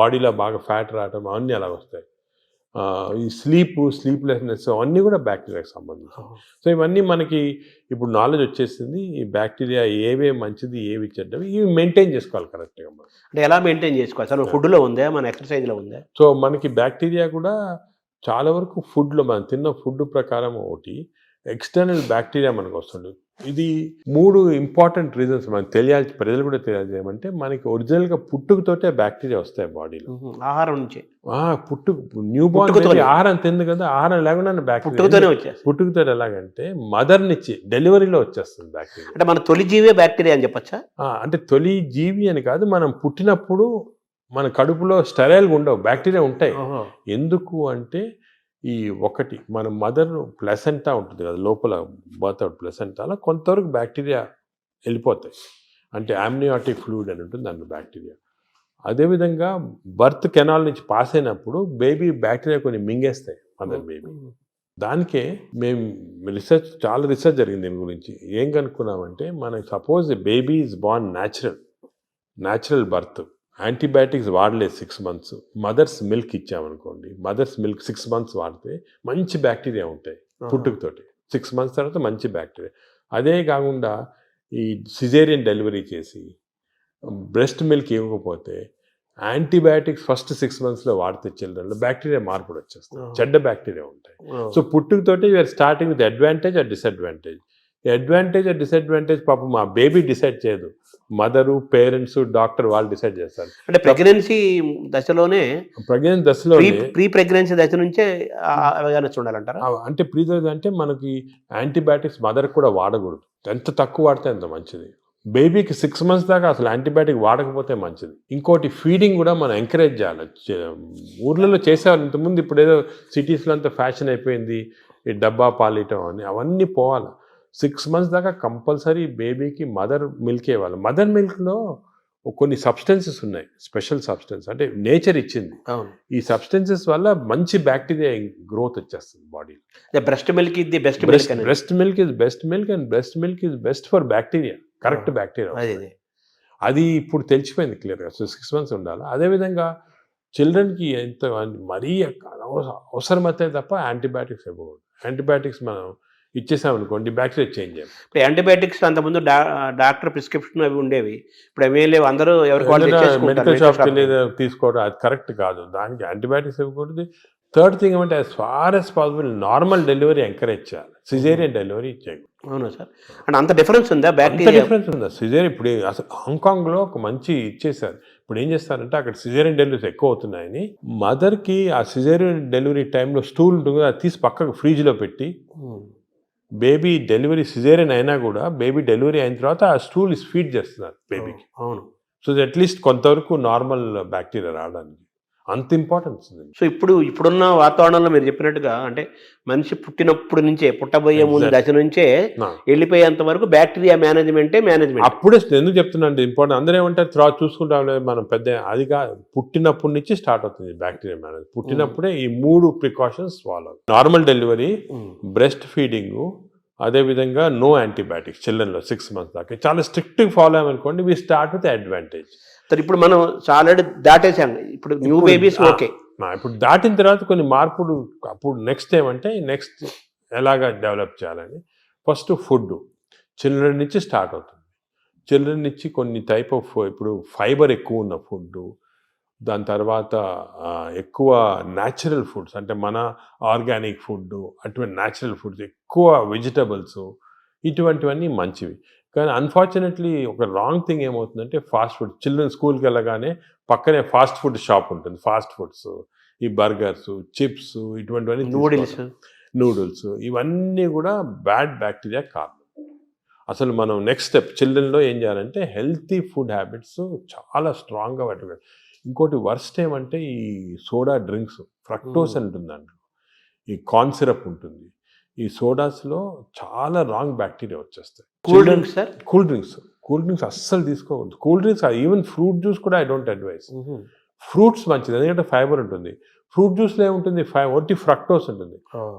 బాడీలో బాగా ఫ్యాట్ రావడం అవన్నీ అలా వస్తాయి. ఈ స్లీప్లెస్నెస్ అవన్నీ కూడా బ్యాక్టీరియాకి సంబంధించి. సో ఇవన్నీ మనకి ఇప్పుడు నాలెడ్జ్ వచ్చేసింది. ఈ బ్యాక్టీరియా ఏవే మంచిది, ఏవి చెడ్డవి, ఇవి మెయింటైన్ చేసుకోవాలి కరెక్ట్గా మనం. అంటే ఎలా మెయింటైన్ చేసుకోవాలి సార్? ఫుడ్లో ఉందా, మన ఎక్సర్సైజ్లో ఉందా? సో మనకి బ్యాక్టీరియా కూడా చాలా వరకు ఫుడ్లో, మనం తిన్న ఫుడ్ ప్రకారం ఒకటి, ఎక్స్టర్నల్ బ్యాక్టీరియా మనకు వస్తుంది. ఇది 3 ఇంపార్టెంట్ రీజన్స్ మనకు తెలియాలి, ప్రజలు కూడా తెలియజేయమంటే, మనకి ఒరిజినల్గా పుట్టుకతోటే బ్యాక్టీరియా వస్తాయి బాడీలో. ఆహారం నుంచి న్యూ బార్న్ ఆహారం తింది కదా, ఆహారం లేకుండా పుట్టుకతోనే వచ్చేస్తుంది. పుట్టుకతో ఎలాగంటే మదర్ నుంచి డెలివరీలో వచ్చేస్తుంది బ్యాక్టీరియా. అంటే మన తొలి జీవే బ్యాక్టీరియా అని చెప్పచ్చా? అంటే తొలి జీవి అని కాదు, మనం పుట్టినప్పుడు మన కడుపులో స్టెరైల్గా ఉండవు, బ్యాక్టీరియా ఉంటాయి. ఎందుకు అంటే ఈ ఒకటి మన మదర్ ప్లసెంటా ఉంటుంది కదా లోపల, బర్త్ అవుట్ ప్లసెంటాలో కొంతవరకు బ్యాక్టీరియా వెళ్ళిపోతాయి. అంటే ఆమ్నియాటిక్ ఫ్లూయిడ్ అని ఉంటుంది దాంట్లో బ్యాక్టీరియా. అదేవిధంగా బర్త్ కెనాల్ నుంచి పాస్ అయినప్పుడు బేబీ బ్యాక్టీరియా కొన్ని మింగేస్తాయి మదర్ బేబీ. దానికే మేము చాలా రీసెర్చ్ జరిగింది దీని గురించి. ఏం కనుక్కున్నామంటే, మనకి suppose baby is born natural birth, antibiotics వాడలేదు 6 months, మదర్స్ మిల్క్ ఇచ్చామనుకోండి, మదర్స్ మిల్క్ 6 months వాడితే మంచి బ్యాక్టీరియా ఉంటాయి పుట్టుకతోటి. 6 months తర్వాత మంచి బ్యాక్టీరియా. అదే కాకుండా ఈ సిజేరియన్ డెలివరీ చేసి బ్రెస్ట్ మిల్క్ ఇవ్వకపోతే యాంటీబయాటిక్స్ ఫస్ట్ 6 monthsలో వాడితే చిల్డ్రన్లో బ్యాక్టీరియా మార్పులు వచ్చేస్తాయి, చెడ్డ బ్యాక్టీరియా ఉంటాయి. సో పుట్టుకతోటి we are starting with advantage or disadvantage. Advantage or disadvantage పాపం మా బేబీ డిసైడ్ చేయదు, మదరు, పేరెంట్స్, డాక్టర్ వాళ్ళు డిసైడ్ చేస్తారు. అంటే ప్రెగ్నెన్సీ దశలోనే, ప్రీ ప్రెగ్నెన్సీ దశ నుంచే అవేర్నెస్ ఉండాలంటారా? అంటే అంటే మనకి యాంటీబయాటిక్స్ మదర్ కూడా వాడకూడదు, ఎంత తక్కువ వాడితే అంత మంచిది. బేబీకి 6 months దాకా అసలు యాంటీబయాటిక్ వాడకపోతే మంచిది. ఇంకోటి ఫీడింగ్ కూడా మనం ఎంకరేజ్ చేయాలి. ఊర్లలో చేసేవాళ్ళు ఇంతకుముందు, ఇప్పుడు ఏదో సిటీస్లో అంతా ఫ్యాషన్ అయిపోయింది ఈ డబ్బా పాలియటం అని, అవన్నీ పోవాలి. 6 months దాకా కంపల్సరీ బేబీకి మదర్ మిల్క్ ఇవ్వాలి. మదర్ మిల్క్లో కొన్ని సబ్స్టెన్సెస్ ఉన్నాయి, స్పెషల్ సబ్స్టెన్స్, అంటే నేచర్ ఇచ్చింది. ఈ సబ్స్టెన్సెస్ వల్ల మంచి బ్యాక్టీరియా గ్రోత్ వచ్చేస్తుంది బాడీలో. బ్రెస్ట్ మిల్క్ ఇది best breast milk is best milk, and breast milk is best for bacteria, correct bacteria. అది ఇప్పుడు తెలిసిపోయింది క్లియర్గా. సో 6 months ఉండాలి. అదేవిధంగా చిల్డ్రన్కి ఎంత మరీ అవసరమైతే తప్ప యాంటీబయాటిక్స్ ఇవ్వకూడదు. యాంటీబయాటిక్స్ మనం ఇచ్చేసామనుకోండి బ్యాక్టీరియా చేంజ్ అయ్యాం. ఇప్పుడు యాంటీబయాటిక్స్ అంతకుముందు డాక్టర్ ప్రిస్క్రిప్షన్ అవి ఉండేవి, ఇప్పుడు అవి లేవు, అందరూ మెడికల్ షాప్కి వెళ్ళి తీసుకోవడం అది కరెక్ట్ కాదు. దానికి యాంటీబయాటిక్స్ ఇవ్వకూడదు. థర్డ్ థింగ్ ఏమంటే, as far as possible normal delivery encourage చేయాలి, సిజేరియన్ డెలివరీ చేయకూడదు. అవునా సార్? అంటే అంత డిఫరెన్స్ ఉందా? బ్యాక్టీరియా డిఫరెన్స్ ఉందా? సిజేరియన్ ఇప్పుడు అసలు హాంకాంగ్లో ఒక మంచి ఇచ్చేసారు. ఇప్పుడు ఏం చేస్తారంటే, అక్కడ సిజేరియన్ డెలివరీస్ ఎక్కువ అవుతున్నాయని మదర్కి ఆ సిజేరియన్ డెలివరీ టైంలో స్టూల్ ఉంటుంది, అది తీసి పక్కకు ఫ్రిడ్జ్లో పెట్టి, బేబీ డెలివరీ సిజేరియన్ అయినా కూడా బేబీ డెలివరీ అయిన తర్వాత ఆ స్టూల్ ఫీడ్ చేస్తున్నారు బేబీకి. అవును. సో అట్లీస్ట్ కొంతవరకు నార్మల్ బ్యాక్టీరియా రావడానికి అంత ఇంపార్టెన్స్ ఉంది. సో ఇప్పుడున్న వాతావరణంలో మీరు చెప్పినట్టుగా, అంటే మనిషి పుట్టినప్పుడు నుంచే, పుట్టబోయే ముందు దశ నుంచే వెళ్ళిపోయేంత వరకు బ్యాక్టీరియా మేనేజ్మెంట్. అప్పుడే ఎందుకు చెప్తున్నాను ఇంపార్టెంట్, అందరూ ఏమంటారు తర్వాత చూసుకుంటాం మనం, పెద్ద అది కాదు, పుట్టినప్పటి నుంచి స్టార్ట్ అవుతుంది బ్యాక్టీరియా మేనేజ్. పుట్టినప్పుడే ఈ 3 precautions follow: normal delivery, breast feeding, అదేవిధంగా నో యాంటీబయాటిక్స్ చిల్డ్రన్లో 6 months దాకా. చాలా స్ట్రిక్ట్గా ఫాలో అయ్యామనుకోండి, వీ స్టార్ట్ విత్ అడ్వాంటేజ్. ఇప్పుడు మనం ఆల్రెడీ దాటేసాం, ఇప్పుడు న్యూ బేబీస్ ఓకే. ఇప్పుడు దాటిన తర్వాత కొన్ని మార్పులు, అప్పుడు నెక్స్ట్ ఏమంటే, నెక్స్ట్ ఎలాగా డెవలప్ చేయాలని, ఫస్ట్ ఫుడ్ చిల్డ్రన్ నుంచి స్టార్ట్ అవుతుంది. చిల్డ్రన్ నుంచి కొన్ని టైప్ ఆఫ్, ఇప్పుడు ఫైబర్ ఎక్కువ ఉన్న ఫుడ్, దాని తర్వాత ఎక్కువ న్యాచురల్ ఫుడ్స్, అంటే మన ఆర్గానిక్ ఫుడ్, అటువంటి న్యాచురల్ ఫుడ్స్, ఎక్కువ వెజిటబుల్స్, ఇటువంటివన్నీ మంచివి. కానీ అన్ఫార్చునేట్లీ ఒక రాంగ్ థింగ్ ఏమవుతుందంటే, ఫాస్ట్ ఫుడ్. చిల్డ్రన్ స్కూల్కి వెళ్ళగానే పక్కనే ఫాస్ట్ ఫుడ్ షాప్ ఉంటుంది, ఫాస్ట్ ఫుడ్స్, ఈ బర్గర్స్, చిప్స్, ఇటువంటివన్నీ, నూడిల్స్, ఇవన్నీ కూడా బ్యాడ్ బ్యాక్టీరియా కారణం. అసలు మనం నెక్స్ట్ స్టెప్ చిల్డ్రన్లో ఏం చేయాలంటే, హెల్తీ ఫుడ్ హ్యాబిట్స్ చాలా స్ట్రాంగ్గా పట్టుకోవాలి. ఇంకోటి వర్స్ట్ ఏమంటే, ఈ సోడా డ్రింక్స్, ఫ్రక్టోస్ ఉంటుందండి, ఈ కార్న్ సిరప్ ఉంటుంది, ఈ సోడాస్లో చాలా రాంగ్ బ్యాక్టీరియా వచ్చేస్తాయి. Cool drinks sir? Cool drinks అస్సలు తీసుకోకూడదు. Cool drinks even fruit juice కూడా ఐ డోంట్ అడ్వైస్. ఫ్రూట్స్ మంచిది, ఎందుకంటే ఫైబర్ ఉంటుంది. ఫ్రూట్ జ్యూస్లో ఏముంటుంది, ఒట్టి ఫ్రక్టోస్ ఉంటుంది.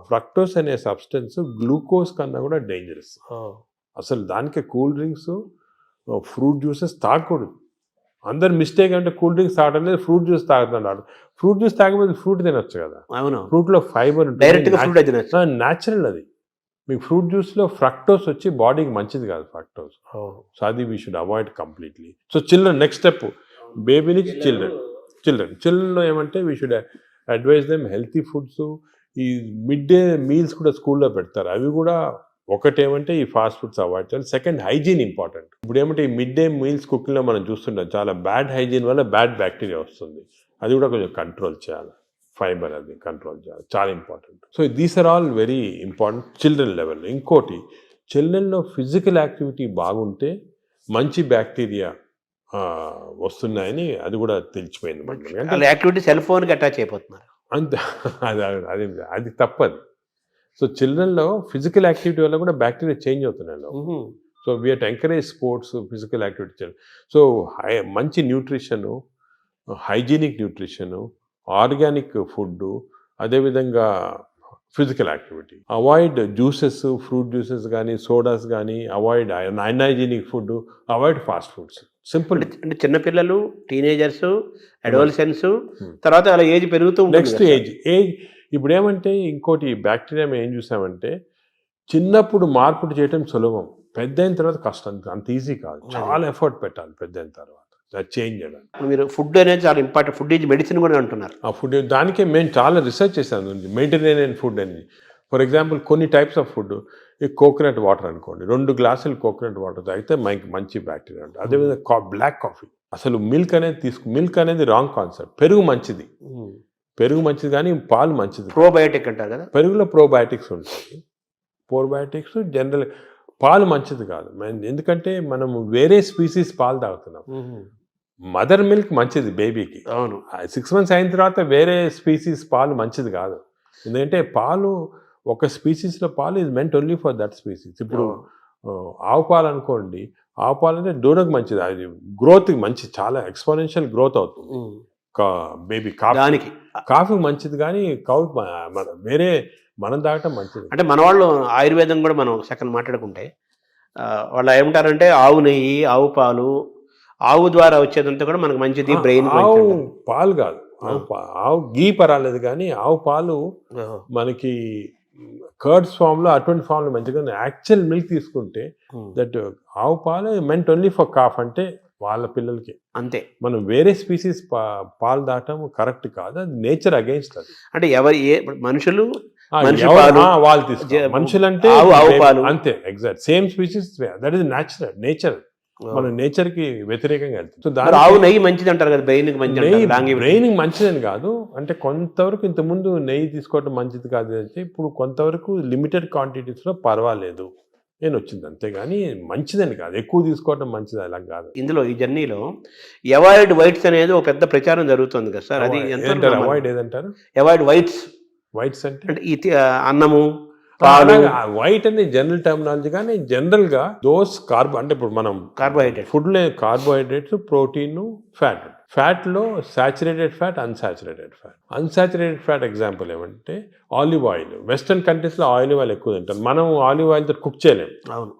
ఫ్రక్టోస్ అనే సబ్స్టెన్స్ గ్లూకోజ్ కన్నా కూడా డేంజరస్. అసలు దానికి కూల్ డ్రింక్స్, ఫ్రూట్ జ్యూసెస్ తాగకూడదు. అందరు మిస్టేక్ అంటే కూల్ డ్రింక్స్ తాగడం లేదు, ఫ్రూట్ జ్యూస్ తాగుతున్నాడు. ఫ్రూట్ జ్యూస్ తాగకపోతే ఫ్రూట్ తినొచ్చు కదా. అవును, ఫ్రూట్లో ఫైబర్ ఉంటుంది, న్యాచురల్ అది. మీకు ఫ్రూట్ జ్యూస్లో ఫ్రక్టోస్ వచ్చి బాడీకి మంచిది కాదు ఫ్రక్టోస్. సో అది we should avoid completely. So children, next step baby నుంచి చిల్డ్రన్లో ఏమంటే we should advise them healthy foods. ఈ మిడ్ డే మీల్స్ కూడా స్కూల్లో పెడతారు, అవి కూడా ఒకటేమంటే ఈ ఫాస్ట్ ఫుడ్స్ అవాయిడ్ చేయాలి. Second, hygiene important. ఇప్పుడు ఏమంటే ఈ మిడ్ డే మీల్స్ కుకింగ్లో మనం చూస్తుంటాం, చాలా బ్యాడ్ హైజీన్ వల్ల బ్యాడ్ బ్యాక్టీరియా వస్తుంది. అది కూడా కొంచెం కంట్రోల్ చేయాలి. ఫైబర్ అది కంట్రోల్ చేయాలి, చాలా important. So these are all very important children level. ఇంకోటి, చిల్డ్రన్లో ఫిజికల్ యాక్టివిటీ బాగుంటే మంచి బ్యాక్టీరియా వస్తున్నాయని అది కూడా తెలిసిపోయింది. యాక్టివిటీ సెల్ ఫోన్కి అటాచ్ అయిపోతున్నారు అంతే. అది తప్పది. సో చిల్డ్రన్లో ఫిజికల్ యాక్టివిటీ వల్ల కూడా బ్యాక్టీరియా చేంజ్ అవుతున్నాయి. So we have to encourage sports, physical activity. So మంచి nutrition, hygienic nutrition, organic food, అదేవిధంగా physical activity. Avoid juices, fruit juices కానీ, సోడాస్ కానీ, avoid unhygienic food, avoid fast foods. Simple. అంటే చిన్నపిల్లలు, teenagers, adolescence, తర్వాత అలా age పెరుగుతూ next age ఇప్పుడు ఏమంటే ఇంకోటి బ్యాక్టీరియా మేము ఏం చూసామంటే, చిన్నప్పుడు మార్పులు చేయటం సులభం, పెద్ద అయిన తర్వాత కష్టం, అంత ఈజీ కాదు, చాలా ఎఫర్ట్ పెట్టాలి పెద్ద అయిన తర్వాత చేంజ్ చేయడానికి. మీరు ఫుడ్ అనేది చాలా ఇంపార్టెంట్, ఫుడ్ ఈజ్ మెడిసిన్ కూడా అంటున్నారు. ఆ ఫుడ్ దానికే మేము చాలా రీసెర్చ్ చేశాను, మెడిటరేనియన్ ఫుడ్ అనేది. ఫర్ ఎగ్జాంపుల్ కొన్ని టైప్స్ ఆఫ్ ఫుడ్, ఈ కోకోనట్ వాటర్ అనుకోండి, 2 గ్లాసులు కోకోనట్ వాటర్ తాగితే మంచి బ్యాక్టీరియా ఉంటుంది. అదేవిధంగా బ్లాక్ కాఫీ, అసలు మిల్క్ అనేది రాంగ్ కాన్సెప్ట్. పెరుగు మంచిది కానీ పాలు మంచిది. ప్రోబయోటిక్ అంటారు కదా, పెరుగులో ప్రోబయోటిక్స్ ఉంటాయి. ప్రోబయోటిక్స్ జనరల్, పాలు మంచిది కాదు. ఎందుకంటే మనం వేరే స్పీసీస్ పాలు తాగుతున్నాం. మదర్ మిల్క్ మంచిది బేబీకి. అవును, 6 months అయిన తర్వాత వేరే స్పీసీస్ పాలు మంచిది కాదు. ఎందుకంటే పాలు, ఒక స్పీసీస్లో పాలు is meant only for that species. ఇప్పుడు ఆవు పాలు అనుకోండి, ఆవు పాలు అంటే దూడకు మంచిది, అది గ్రోత్కి మంచిది, చాలా ఎక్స్పోనెన్షియల్ గ్రోత్ అవుతుంది బేబీ. కాఫీ మంచిది కానీ వేరే మనం తాగటం మంచిది. అంటే మన వాళ్ళు ఆయుర్వేదం కూడా మనం సెకండ్ మాట్లాడుకుంటే వాళ్ళు ఏమంటారంటే ఆవు నెయ్యి, ఆవు పాలు, ఆవు ద్వారా వచ్చేదంతా కూడా మనకు మంచిది, బ్రెయిన్. ఆవు పాలు కాదు, ఆవు గీ పర్వాలేదు కానీ ఆవు పాలు మనకి కర్డ్స్ ఫామ్లో, అటువంటి ఫామ్లో మంచిగా. యాక్చువల్ మిల్క్ తీసుకుంటే దట్ ఆవు పాలు మెంట్ ఓన్లీ ఫర్ కాఫ్, అంటే వాళ్ళ పిల్లలకి అంతే. మనం వేరే స్పీసీస్ పాలు దాటం కరెక్ట్ కాదు, అది నేచర్ అగైన్స్ట్. అది అంటే మనుషులు వాళ్ళు తీసుకోవాలి, మనుషులంటే అంతే, exact same species, that is nature. మన నేచర్ కి వ్యతిరేకంగా వెళ్తుంది. ఆవు నెయ్యి మంచిది అంటారు కదా, బ్రెయిన్ మంచిదని కాదు, అంటే కొంతవరకు ఇంతకుముందు నెయ్యి తీసుకోవడం మంచిది కాదు అంటే, ఇప్పుడు కొంతవరకు లిమిటెడ్ క్వాంటిటీస్ లో పర్వాలేదు నేను వచ్చింది, అంతేగాని మంచిదని కాదు, ఎక్కువ తీసుకోవడం మంచిది అలా కాదు. ఇందులో ఈ జర్నీలో అవాయిడ్ వైట్స్ అనేది ఒక పెద్ద ప్రచారం జరుగుతుంది కదా సార్, అది అవాయిడ్ ఏదంటారు? అవాయిడ్ వైట్స్ అంటే అన్నము, వైట్ అనే జనరల్ టర్మినాలజీ, కానీ జనరల్ గా దోస్ అంటే ఇప్పుడు మనం ఫుడ్ లో కార్బోహైడ్రేట్స్, ప్రోటీన్, ఫ్యాట్ లో saturated fat, unsaturated fat example ఏమంటే ఆలివ్ ఆయిల్. వెస్టర్న్ కంట్రీస్ లో ఆలివ్ ఆయిల్ ఎక్కువ తింటాం, మనం ఆలివ్ ఆయిల్ తో కుక్ చేయలేము.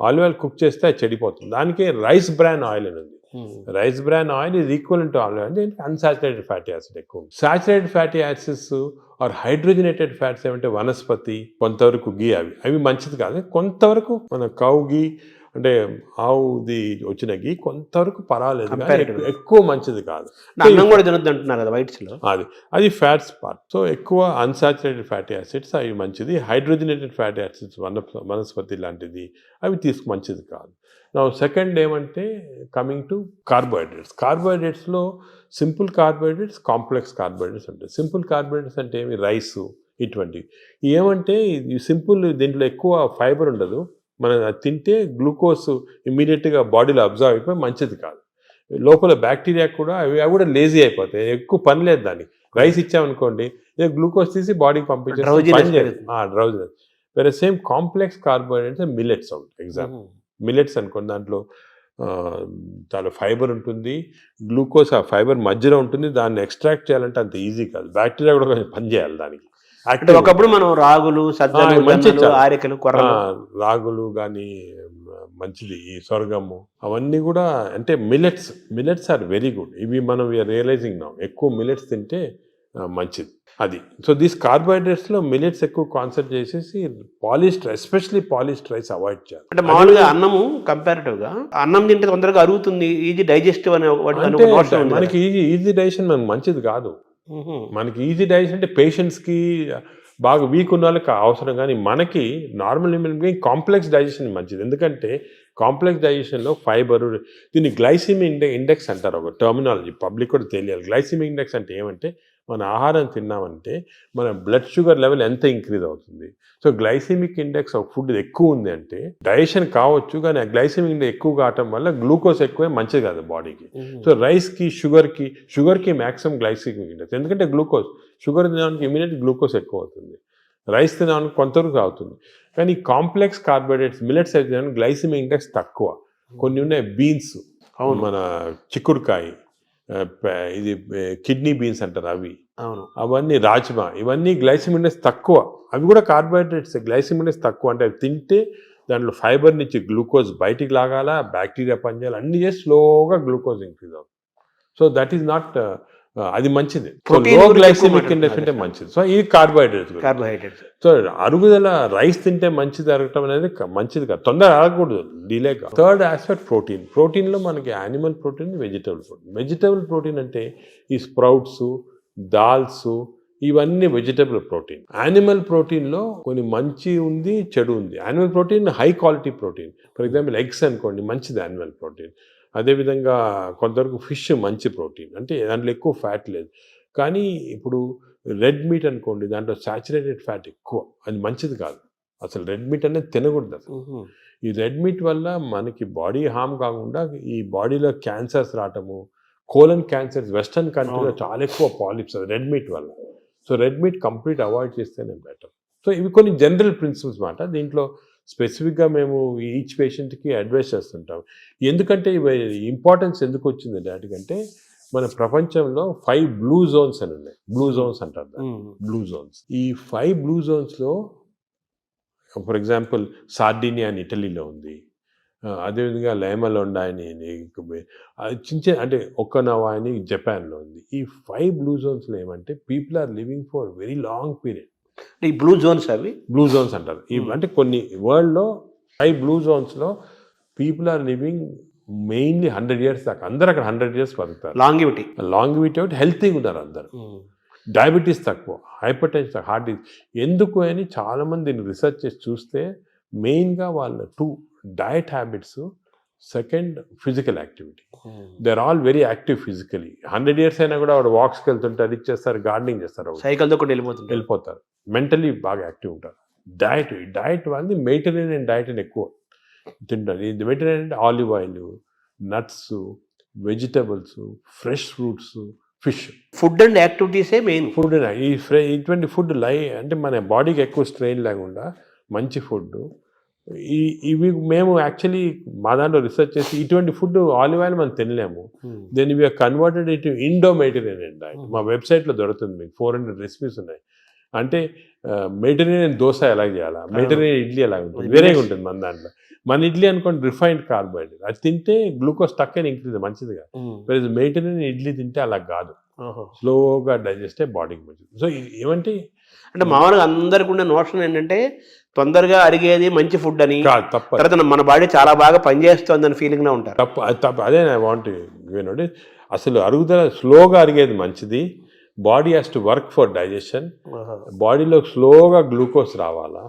ఆలివ్ ఆయిల్ కుక్ చేస్తే అది చెడిపోతుంది. దానికి రైస్ బ్రాన్ ఆయిల్ అని ఉంది. Rice bran oil is equal to olive oil. దీనికి అన్సాచురేటెడ్ ఫ్యాటీ యాసిడ్ ఎక్కువ. Saturated fatty acids are hydrogenated fats ఏమంటే వనస్పతి, కొంతవరకు గీ, అవి మంచిది కాదు. కొంతవరకు మన కౌ గీ అంటే ఆవుది వచ్చిన గీ కొంతవరకు పర్వాలేదు, ఎక్కువ మంచిది కాదు. అది ఫ్యాట్స్ పార్ట్. సో ఎక్కువ అన్సాచురేటెడ్ ఫ్యాటీ యాసిడ్స్ అవి మంచిది. హైడ్రోజనేటెడ్ ఫ్యాటీ యాసిడ్స్ వనస్పతి లాంటిది అవి మంచిది కాదు. నా సెకండ్ ఏమంటే కమింగ్ టు కార్బోహైడ్రేట్స్లో సింపుల్ కార్బోహైడ్రేట్స్, కాంప్లెక్స్ కార్బోహైడ్రేట్స్ ఉంటాయి. సింపుల్ కార్బోహైడ్రేట్స్ అంటే ఏమి, రైసు ఇటువంటివి. ఏమంటే ఈ సింపుల్, దీంట్లో ఎక్కువ ఫైబర్ ఉండదు, మనం తింటే గ్లూకోజ్ ఇమ్మీడియట్గా బాడీలో అబ్జర్వ్ అయిపోయి మంచిది కాదు. లోపల బ్యాక్టీరియా కూడా అవి కూడా లేజీ అయిపోతాయి, ఎక్కువ పని లేదు దానికి. రైస్ ఇచ్చామనుకోండి, గ్లూకోజ్ తీసి బాడీకి పంపించేసి డ్రౌజినెస్. వేరే సేమ్ కాంప్లెక్స్ కార్బోహైడ్రేట్స్ మిల్లెట్స్ ఉంటాయి. ఎగ్జాంపుల్ మిల్లెట్స్ అనుకోండి, దాంట్లో చాలా ఫైబర్ ఉంటుంది, గ్లూకోజ్ ఆ ఫైబర్ మధ్యలో ఉంటుంది. దాన్ని ఎక్స్ట్రాక్ట్ చేయాలంటే అంత ఈజీ కాదు, బ్యాక్టీరియా కూడా కొంచెం పనిచేయాలి దానికి. అంటే ఒకప్పుడు మనం రాగులు, సజ్జలు, మంచి జొన్నలు, ఆరికలు, కొర్రలు, రాగులు కానీ మంచిది, ఈ సొరగము అవన్నీ కూడా అంటే మిల్లెట్స్ ఆర్ వెరీ గుడ్. ఇవి మనం రియలైజింగ్ నా ఎక్కువ మిల్లెట్స్ తింటే మంచిది అది. సో దీస్ కార్బోహైడ్రేట్స్లో మిల్లెట్స్ ఎక్కువ కాన్సన్ట్రేట్ చేసేసి polished, especially polished rice avoid చేయాలి. అంటే మామూలుగా అన్నము కంపారిటివ్ గా అన్నం తింటే తొందరగా అరుగుతుంది, ఈజీ డైజెస్టివ్ అనే మనకి ఈజీ డైజెషన్ మనకు మంచిది కాదు. మనకి ఈజీ డైజెషన్ అంటే పేషెంట్స్కి బాగా వీక్ ఉన్న వాళ్ళకి అవసరం, కానీ మనకి normal human being complex digestion మంచిది. ఎందుకంటే కాంప్లెక్స్ డైజెషన్లో ఫైబర్, దీన్ని గ్లైసిమిక్ ఇండెక్స్ అంటారు, ఒక టర్మినాలజీ పబ్లిక్ కూడా తెలియాలి. గ్లైసిమిక్ ఇండెక్స్ అంటే ఏమంటే మన ఆహారం తిన్నామంటే మన బ్లడ్ షుగర్ లెవెల్ ఎంత ఇంక్రీజ్ అవుతుంది. So glycemic index of food ఎక్కువ ఉంది అంటే డైజెషన్ కావచ్చు, కానీ ఆ గ్లైసిమిక్ ఇండెక్స్ ఎక్కువ కావటం వల్ల గ్లూకోజ్ ఎక్కువే మంచిది కాదు బాడీకి. సో రైస్కి, షుగర్కి మ్యాక్సిమం గ్లైసిమిక్ ఇండెక్స్, ఎందుకంటే గ్లూకోజ్, షుగర్ తినడానికి ఇమీడియట్ గ్లూకోజ్ ఎక్కువ అవుతుంది, రైస్ తినడానికి కొంతవరకు అవుతుంది. కానీ కాంప్లెక్స్ కార్బోహైడ్రేట్స్ మిల్లెట్స్ అయితే గ్లైసిమిక్ ఇండెక్స్ తక్కువ. కొన్ని ఉన్నాయి బీన్స్, మన చిక్కుడుకాయ, ఇది కిడ్నీ బీన్స్ అంటారు అవి, అవన్నీ రాజ్మా, ఇవన్నీ గ్లైసిమిక్ ఇండెక్స్ తక్కువ. అవి కూడా కార్బోహైడ్రేట్స్, గ్లైసిమిక్ ఇండెక్స్ తక్కువ. అంటే అవి తింటే దాంట్లో ఫైబర్ నుంచి గ్లూకోజ్ బయటికి లాగాల, బ్యాక్టీరియా పనిచేయాలి, అన్ని చేసి స్లోగా గ్లూకోజ్ ఇంక్రీజ్ అవుతుంది. సో దట్ ఈస్ నాట్, అది మంచిది. లో గ్లైసిమిక్ ఇండెక్స్ అంటే మంచిది. సో ఇది కార్బోహైడ్రేట్స్. సో అరుగుదల రైస్ తింటే మంచిది అరగటం అనేది మంచిది కాదు, తొందర అరగకూడదు, డిలే కాదు. థర్డ్ ఆస్పెక్ట్ ప్రోటీన్లో మనకి యానిమల్ ప్రోటీన్, వెజిటబుల్ ప్రోటీన్ అంటే ఈ స్ప్రౌట్స్, దాల్స్, ఇవన్నీ వెజిటబుల్ ప్రోటీన్. యానిమల్ ప్రోటీన్లో కొన్ని మంచి ఉంది, చెడు ఉంది. Animal protein high quality protein, for example eggs అనుకోండి, మంచిది యానిమల్ ప్రోటీన్. అదేవిధంగా కొంతవరకు ఫిష్ మంచి ప్రోటీన్, అంటే దాంట్లో ఎక్కువ ఫ్యాట్ లేదు. కానీ ఇప్పుడు రెడ్ మీట్ అనుకోండి, దాంట్లో సాచురేటెడ్ ఫ్యాట్ ఎక్కువ, అది మంచిది కాదు. అసలు రెడ్ మీట్ అనేది తినకూడదు అసలు. ఈ రెడ్ మీట్ వల్ల మనకి బాడీ హార్మ్ కాకుండా ఈ బాడీలో క్యాన్సర్స్ రావటము, కోలన్ క్యాన్సర్స్ వెస్టర్న్ కంట్రీలో చాలా ఎక్కువ పాలిప్స్ అది రెడ్ మీట్ వల్ల. So red meat complete avoid చేస్తేనే బెటర్. సో ఇవి కొన్ని జనరల్ ప్రిన్సిపల్స్ మాట. దీంట్లో స్పెసిఫిక్గా మేము ఈచ్ పేషెంట్కి అడ్వైస్ చేస్తుంటాం. ఎందుకంటే ఇవి ఇంపార్టెన్స్ ఎందుకు వచ్చిందంటే వాటికంటే మన ప్రపంచంలో 5 బ్లూ జోన్స్ అని ఉన్నాయి. బ్లూ జోన్స్ అంటారు దాన్ని, బ్లూ జోన్స్. ఈ 5 బ్లూ జోన్స్లో ఫర్ ఎగ్జాంపుల్ సార్డినియా అని ఇటలీలో ఉంది, అదేవిధంగా లైమలోండా అని చిన్న అంటే ఒక్కనవా అని జపాన్లో ఉంది. ఈ 5 బ్లూ జోన్స్లో ఏమంటే people are living for very long period. ఈ బ్లూ జోన్స్, అవి బ్లూ జోన్స్ అంటారు. అంటే కొన్ని వరల్డ్లో 5 బ్లూ జోన్స్లో people are living mainly 100 years దాకా. అందరు అక్కడ 100 years బతుకుతారు. లాంగివిటీ ఒకటి, హెల్తీగా ఉన్నారు అందరు. డయాబెటీస్ తక్కువ, హైపర్ టెన్షన్, హార్ట్ డిసీజ్. ఎందుకు అని చాలామంది దీన్ని రీసెర్చ్ చేసి చూస్తే మెయిన్గా వాళ్ళ 2 diet habits, second physical activity. They are all very active physically. 100 years అయినా కూడా వాడు వాక్స్కి వెళ్తుంటారు, ఇది చేస్తారు, గార్డెనింగ్ చేస్తారు, సైకిల్తో కూడా వెళ్ళిపోతారు. మెంటలీ బాగా యాక్టివ్ ఉంటారు. డయట్ వాళ్ళది మెడిటరేనియన్ డయట్ అని ఎక్కువ తింటారు. ఇది మెడిటరేనియన్ అంటే olive oil, nuts, vegetables, fresh fruits, fish. Food and యాక్టివిటీసే మెయిన్. ఫుడ్ ఇటువంటి ఫుడ్ అంటే మన బాడీకి ఎక్కువ స్ట్రెయిన్ లేకుండా మంచి ఫుడ్. ఇవి మేము యాక్చువల్లీ మా దాంట్లో రీసెర్చ్ చేసి ఇటువంటి ఫుడ్ ఆలివ్ ఆయిల్ మనం తినలేము. దెన్ ఇవి కన్వర్టెడ్ ఇటు ఇండో మెడిటరేనియన్ డయట్. మా వెబ్సైట్లో దొరుకుతుంది, మీకు 400 రెసిపీస్ ఉన్నాయి. అంటే మెడిటరేనియన్ దోశ ఎలా చేయాలా, మెడిటరేనియన్ ఇడ్లీ ఎలా ఉంటుంది, వేరేగా ఉంటుంది మన దాంట్లో. మన ఇడ్లీ అనుకోండి రిఫైన్డ్ కార్బోహైడ్రేట్, అది తింటే గ్లూకోజ్ తక్కువ ఇంక్రీజ్ మంచిది కాదు. మెడిటరేనియన్ ఇడ్లీ తింటే అలా కాదు, స్లోగా డైజెస్ట్ అయ్యి బాడీకి మంచిది. సో ఏమంటే అంటే మామూలుగా అందరికి ఉన్న నోషన్ ఏంటంటే తొందరగా అరిగేది మంచి ఫుడ్ అని, తర్వాత మన బాడీ చాలా బాగా పనిచేస్తుంది అని ఫీలింగ్లో ఉంటారు. తప్పు. అదే నా వాంట్ వినండి, అసలు అరుగుదల స్లోగా అరిగేది మంచిది. Body has to work for digestion. బాడీలో స్లోగా గ్లూకోజ్ రావాలా.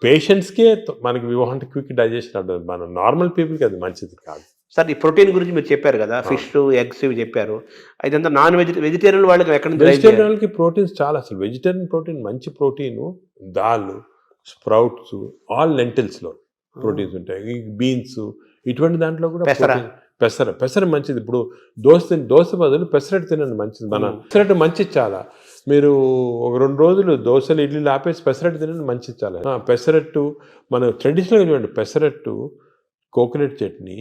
పేషెంట్స్కే మనకి వి వాంట్ క్విక్ డైజెషన్ ఉంటుంది, మన నార్మల్ పీపుల్కి అది మంచిది కాదు. సార్, ఈ ప్రోటీన్ గురించి మీరు చెప్పారు కదా, ఫిష్, ఎగ్స్ ఇవి చెప్పారు. అయితే నాన్ వెజిటేరియన్ వాళ్ళకి ఎక్కడ నుంచి? వెజిటేరియన్ వాళ్ళకి ప్రోటీన్స్ చాలా, అసలు వెజిటేరియన్ ప్రోటీన్ మంచి ప్రోటీను, దాల్, స్ప్రౌట్స్, ఆల్ లెంటిల్స్లో ప్రోటీన్స్ ఉంటాయి. ఈ బీన్స్, ఇటువంటి దాంట్లో కూడా పెసర మంచిది. ఇప్పుడు దోశ బదులు పెసరట్టు తినండి, మంచిది. మన పెసరట్టు మంచిది చాలా. మీరు ఒక 2 రోజులు దోశలు ఇడ్లీలు ఆపేసి పెసరట్టు తినండి, మంచిది చాలా. పెసరట్టు మన ట్రెడిషనల్గా చూడండి, పెసరట్టు, కోకోనట్ చట్నీ,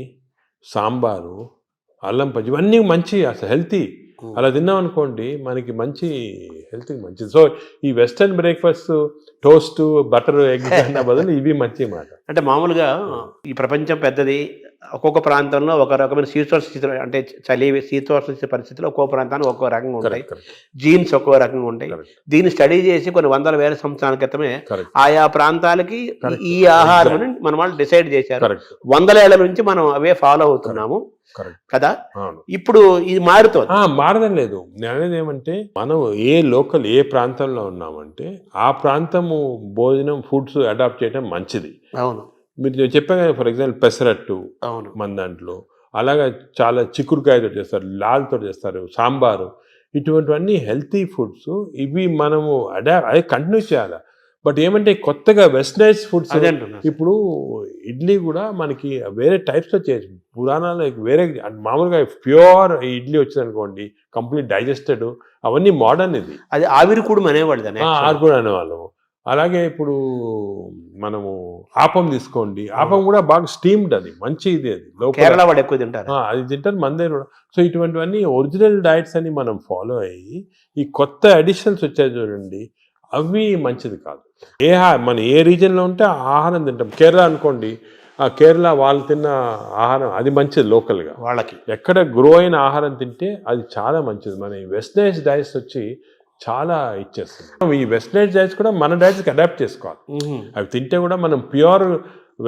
సాంబారు, అల్లం పచ్చి, ఇవన్నీ మంచి అసలు హెల్తీ. అలా తిన్నాం అనుకోండి మనకి మంచి హెల్త్కి మంచిది. సో ఈ western breakfast toast butter egg అన్న బదులు ఇవి మంచి మాట. అంటే మామూలుగా ఈ ప్రపంచం పెద్దది, ఒక్కొక్క ప్రాంతంలో ఒక రకమైన శీతోష్ణ స్థితి, అంటే చలి శీతోష్ణ పరిస్థితుల్లో ఒక్కో ప్రాంతానికి ఒక్కో రకంగా ఉంటాయి, జీన్స్ ఒక్కో రకంగా ఉంటాయి. దీన్ని స్టడీ చేసి కొన్ని వందల వేల సంవత్సరాల క్రితమే ఆయా ప్రాంతాలకి ఈ ఆహారం మన వాళ్ళు డిసైడ్ చేశారు. వందల ఏళ్ల నుంచి మనం అవే ఫాలో అవుతున్నాము కదా. ఇప్పుడు ఇది మారడం లేదు. నేను అనేది ఏమంటే మనం ఏ ప్రాంతంలో ఉన్నామంటే ఆ ప్రాంతము భోజనం ఫుడ్స్ అడాప్ట్ చేయడం మంచిది. అవును, మీరు చెప్పాను కదా, ఫర్ ఎగ్జాంపుల్ పెసరట్టు మన దాంట్లో, అలాగా చాలా చిక్కుడుకాయతో చేస్తారు, లాల్తో చేస్తారు, సాంబారు, ఇటువంటివన్నీ హెల్తీ ఫుడ్స్. ఇవి మనము అదే కంటిన్యూ చేయాలి. బట్ ఏమంటే కొత్తగా వెస్టర్నైజ్ ఫుడ్స్, ఇప్పుడు ఇడ్లీ కూడా మనకి వేరే టైప్స్లో చేయొచ్చు. పురాణాలు వేరే మామూలుగా ప్యూర్ ఇడ్లీ వచ్చింది అనుకోండి, కంప్లీట్ డైజెస్టెడ్, అవన్నీ మోడర్న్. ఇది అది ఆవిరికూడు అనేవాళ్ళు, ఆవిరికూడు అనేవాళ్ళము. అలాగే ఇప్పుడు మనము ఆపం తీసుకోండి, ఆపం కూడా బాగా స్టీమ్డ్, అది మంచి ఇది, అది కేరళ వాడు ఎక్కువ తింటారు, అది తింటారు మన దగ్గర కూడా. సో ఇటువంటివన్నీ ఒరిజినల్ డైట్స్ అని మనం ఫాలో అయ్యి ఈ కొత్త అడిషన్స్ వచ్చాయి చూడండి, అవి మంచిది కాదు. మన ఏ రీజన్లో ఉంటే ఆ ఆహారం తింటాం. కేరళ అనుకోండి, ఆ కేరళ వాళ్ళు తిన్న ఆహారం అది మంచిది, లోకల్గా వాళ్ళకి ఎక్కడ గ్రో అయిన ఆహారం తింటే అది చాలా మంచిది. మన ఈ వెస్టర్నైజ్ డైట్స్ వచ్చి చాలా ఇచ్చేస్తుంది. ఈ వెస్టర్నైజ్ డైట్స్ కూడా మన డైట్స్కి అడాప్ట్ చేసుకోవాలి. అవి తింటే కూడా మనం ప్యూర్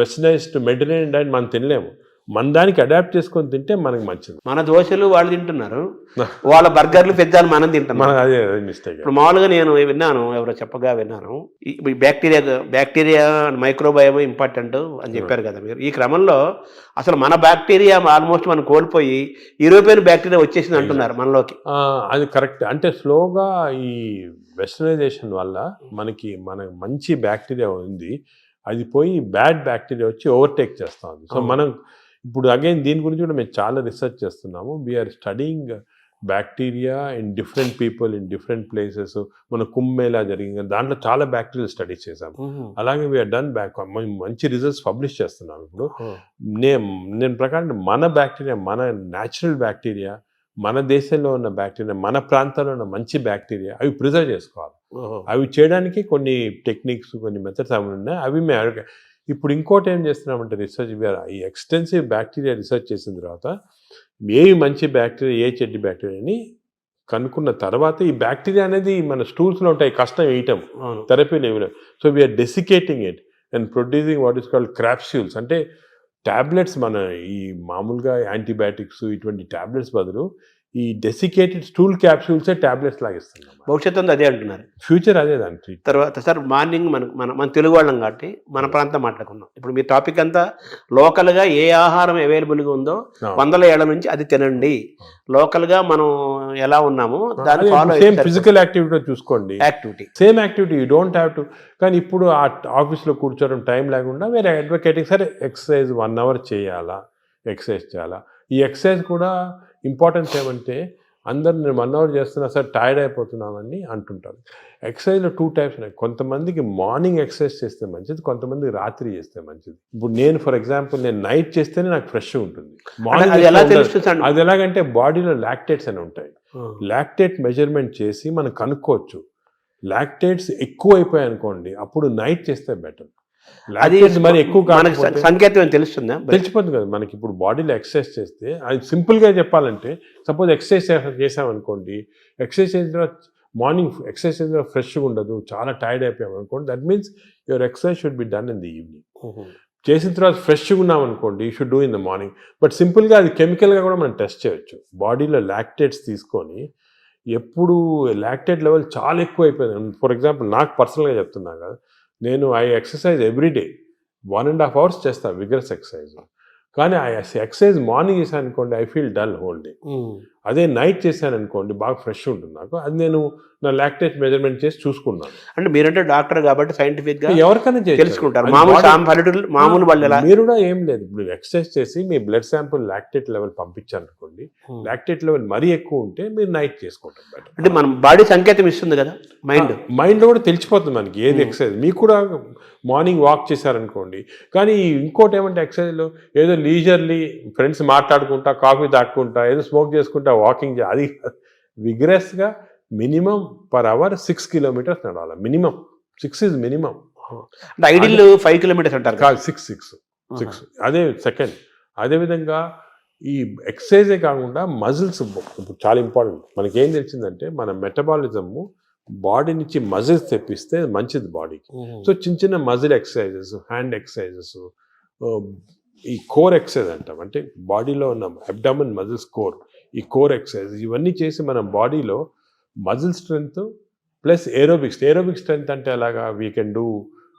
వెస్టర్నైజ్డ్ మెడిటరేనియన్ డైట్ మనం తినలేము. మన దానికి అడాప్ట్ చేసుకొని తింటే మనకి మంచిది. మన దోశలు వాళ్ళు తింటున్నారు, వాళ్ళ బర్గర్లు పిజ్జాలు మనం తింటున్నాం. అదే మిస్టేక్. ఇప్పుడు మామూలుగా నేను విన్నాను, ఎవరో చెప్పగా విన్నాను, ఈ బ్యాక్టీరియా మైక్రోబయోమ్ ఇంపార్టెంట్ అని చెప్పారు కదా మీరు. ఈ క్రమంలో అసలు మన బ్యాక్టీరియా ఆల్మోస్ట్ మనం కోల్పోయి యూరోపియన్ బ్యాక్టీరియా వచ్చేసింది అంటున్నారు మనలోకి. అది కరెక్ట్. అంటే స్లోగా ఈ వెస్టర్నైజేషన్ వల్ల మనకి మంచి బ్యాక్టీరియా ఉంది, అది పోయి బ్యాడ్ బ్యాక్టీరియా వచ్చి ఓవర్టేక్ చేస్తూ ఉంది. సో మనం ఇప్పుడు అగైన్ దీని గురించి కూడా మేము చాలా రీసెర్చ్ చేస్తున్నాము. We are studying bacteria in different people in different places. మన కుంభమేళా జరిగింది, దాంట్లో చాలా బ్యాక్టీరియల్ స్టడీస్ చేసాము. అలాగే వీఆర్ డన్ మంచి రిజల్ట్స్ పబ్లిష్ చేస్తున్నాం. ఇప్పుడు నేను ప్రకారం మన బ్యాక్టీరియా, మన న్యాచురల్ బ్యాక్టీరియా, మన దేశంలో ఉన్న బ్యాక్టీరియా, మన ప్రాంతాల్లో ఉన్న మంచి బ్యాక్టీరియా, అవి ప్రిజర్వ్ చేసుకోవాలి. అవి చేయడానికి కొన్ని టెక్నిక్స్, కొన్ని మెథడ్స్ అవి ఉన్నాయి. అవి మేము ఇప్పుడు ఇంకోటి ఏం చేస్తున్నామంటే రీసెర్చ్, ఈ ఎక్స్టెన్సివ్ బ్యాక్టీరియా రీసెర్చ్ చేసిన తర్వాత ఏవి మంచి బ్యాక్టీరియా, ఏ చెడ్డ బ్యాక్టీరియా అని కనుక్కున్న తర్వాత ఈ బ్యాక్టీరియా అనేది మన స్టూల్స్లో ఉంటాయి, కష్టం వేయటం, థెరపీలు ఇవ్వడం. So we are desiccating it and producing what is called capsules. అంటే ట్యాబ్లెట్స్, మన ఈ మామూలుగా యాంటీబయాటిక్స్ ఇటువంటి ట్యాబ్లెట్స్ బదులు ఈ డెసికేటెడ్ స్టూల్ క్యాప్సూల్సే ట్యాబ్లెట్స్ లాగిస్తున్నాం. భవిష్యత్తు అదే అంటున్నారు, ఫ్యూచర్ అదే దాని తర్వాత. సార్ మార్నింగ్ మన తెలుగు వాళ్ళం కాబట్టి మన ప్రాంతం మాట్లాడుకున్నాం. ఇప్పుడు మీ టాపిక్ అంతా లోకల్గా ఏ ఆహారం అవైలబుల్గా ఉందో 100 ఏళ్ల నుంచి అది తినండి. లోకల్గా మనం ఎలా ఉన్నామో దాన్ని ఫాలో సేమ్ ఫిజికల్ యాక్టివిటీ చూసుకోండి, same activity you don't have to. కానీ ఇప్పుడు ఆ ఆఫీస్లో కూర్చోవడం టైం లేకుండా వేరే అడ్వకేటింగ్, సరే ఎక్సర్సైజ్ 1 అవర్ చేయాలా, ఎక్సర్సైజ్ చేయాలా. ఈ ఎక్సర్సైజ్ కూడా ఇంపార్టెన్స్ ఏమంటే అందరు నేను 1 అవర్ చేస్తున్నా సార్ టైర్డ్ అయిపోతున్నామని అంటుంటారు. ఎక్సర్సైజ్లో 2 టైప్స్ ఉన్నాయి. కొంతమందికి మార్నింగ్ ఎక్సర్సైజ్ చేస్తే మంచిది, కొంతమందికి రాత్రి చేస్తే మంచిది. ఇప్పుడు నేను ఫర్ ఎగ్జాంపుల్ నేను నైట్ చేస్తేనే నాకు ఫ్రెష్గా ఉంటుంది. మార్నింగ్ అది ఎలాగంటే బాడీలో లాక్టేట్స్ అని ఉంటాయి. లాక్టేట్ మెజర్మెంట్ చేసి మనం కనుక్కోవచ్చు. లాక్టేట్స్ ఎక్కువ అయిపోయాయి అనుకోండి, అప్పుడు నైట్ చేస్తే బెటర్. అది మరి ఎక్కువ సంకేతం తెలుస్తుందా? తెలిసిపోతుంది కదా మనకి. ఇప్పుడు బాడీలో ఎక్సర్సైజ్ చేస్తే, అది సింపుల్గా చెప్పాలంటే, సపోజ్ ఎక్సర్సైజ్ చేసామనుకోండి, ఎక్సర్సైజ్ చేసిన తర్వాత మార్నింగ్ ఎక్సర్సైజ్ చేసిన తర్వాత ఫ్రెష్గా ఉండదు, చాలా టైర్డ్ అయిపోయాం అనుకోండి, that means your exercise should be done in the evening. చేసిన తర్వాత ఫ్రెష్గా ఉన్నాం అనుకోండి, you should do in the morning. But సింపుల్గా అది కెమికల్గా కూడా మనం టెస్ట్ చేయొచ్చు. బాడీలో లాక్టేట్స్ తీసుకొని, ఎప్పుడు లాక్టేట్ లెవెల్ చాలా ఎక్కువ అయిపోయింది, ఫర్ ఎగ్జాంపుల్ నాకు పర్సనల్గా చెప్తున్నా కదా, నేను ఎక్సర్సైజ్ ఎవ్రీడే 1.5 hours చేస్తాను విగరస్ ఎక్సర్సైజ్. కానీ ఎక్సర్సైజ్ మార్నింగ్ చేశాను అనుకోండి, I feel dull whole day. అదే నైట్ చేశాను అనుకోండి బాగా ఫ్రెష్ ఉంటుంది నాకు. అది నేను నా లాక్టేట్ మెజర్మెంట్ చేసి చూసుకున్నాను. అంటే మీరంటే డాక్టర్ కాబట్టి సైంటిఫిక్ గా ఎవరికైనా తెలుసుకుంటారు. మామూలు వాళ్ళు ఎలా మీరు కూడా ఏం లేదు, ఇప్పుడు ఎక్సర్సైజ్ చేసి మీ బ్లడ్ శాంపుల్ లాక్టేట్ లెవెల్ పంపించారనుకోండి, లాక్టేట్ లెవెల్ మరీ ఎక్కువ ఉంటే మీరు నైట్ చేసుకుంటారు బెటర్. అంటే మనం బాడీ సంకేతం ఇస్తుంది కదా మైండ్ లో కూడా తెలిసిపోతుంది మనకి ఏది ఎక్సర్సైజ్. మీకు కూడా మార్నింగ్ వాక్ చేశారనుకోండి, కానీ ఇంకోటి ఏమంటే ఎక్సర్సైజ్లో ఏదో లీజర్లీ ఫ్రెండ్స్ మాట్లాడుకుంటా కాఫీ తాక్కుంటా ఏదో స్మోక్ చేసుకుంటా వాకింగ్ అది విగ్రెస్గా మినిమం పర్ అవర్ 6 kilometers నడవాలి. Minimum 6 is minimum. అంటే ఐడియల్ 5 kilometers అంటారు కాదు, 6 అదే సెకండ్. అదేవిధంగా ఈ ఎక్సర్సైజే కాకుండా మజిల్స్ చాలా ఇంపార్టెంట్. మనకేం తెలిసిందంటే మన మెటబాలిజము బాడీ నుంచి మజిల్స్ తెప్పిస్తే మంచిది బాడీకి. సో చిన్న చిన్న మజిల్ ఎక్సర్సైజెస్, హ్యాండ్ ఎక్సర్సైజెస్, ఈ కోర్ ఎక్సర్సైజ్ అంటాం, అంటే బాడీలో ఉన్న అబ్డామిన్ మజిల్స్ కోర్, ఈ కోర్ ఎక్సర్సైజ్ ఇవన్నీ చేసి మన బాడీలో muscle strength plus aerobic strength అంటే అలాగా వీ కెన్ డూ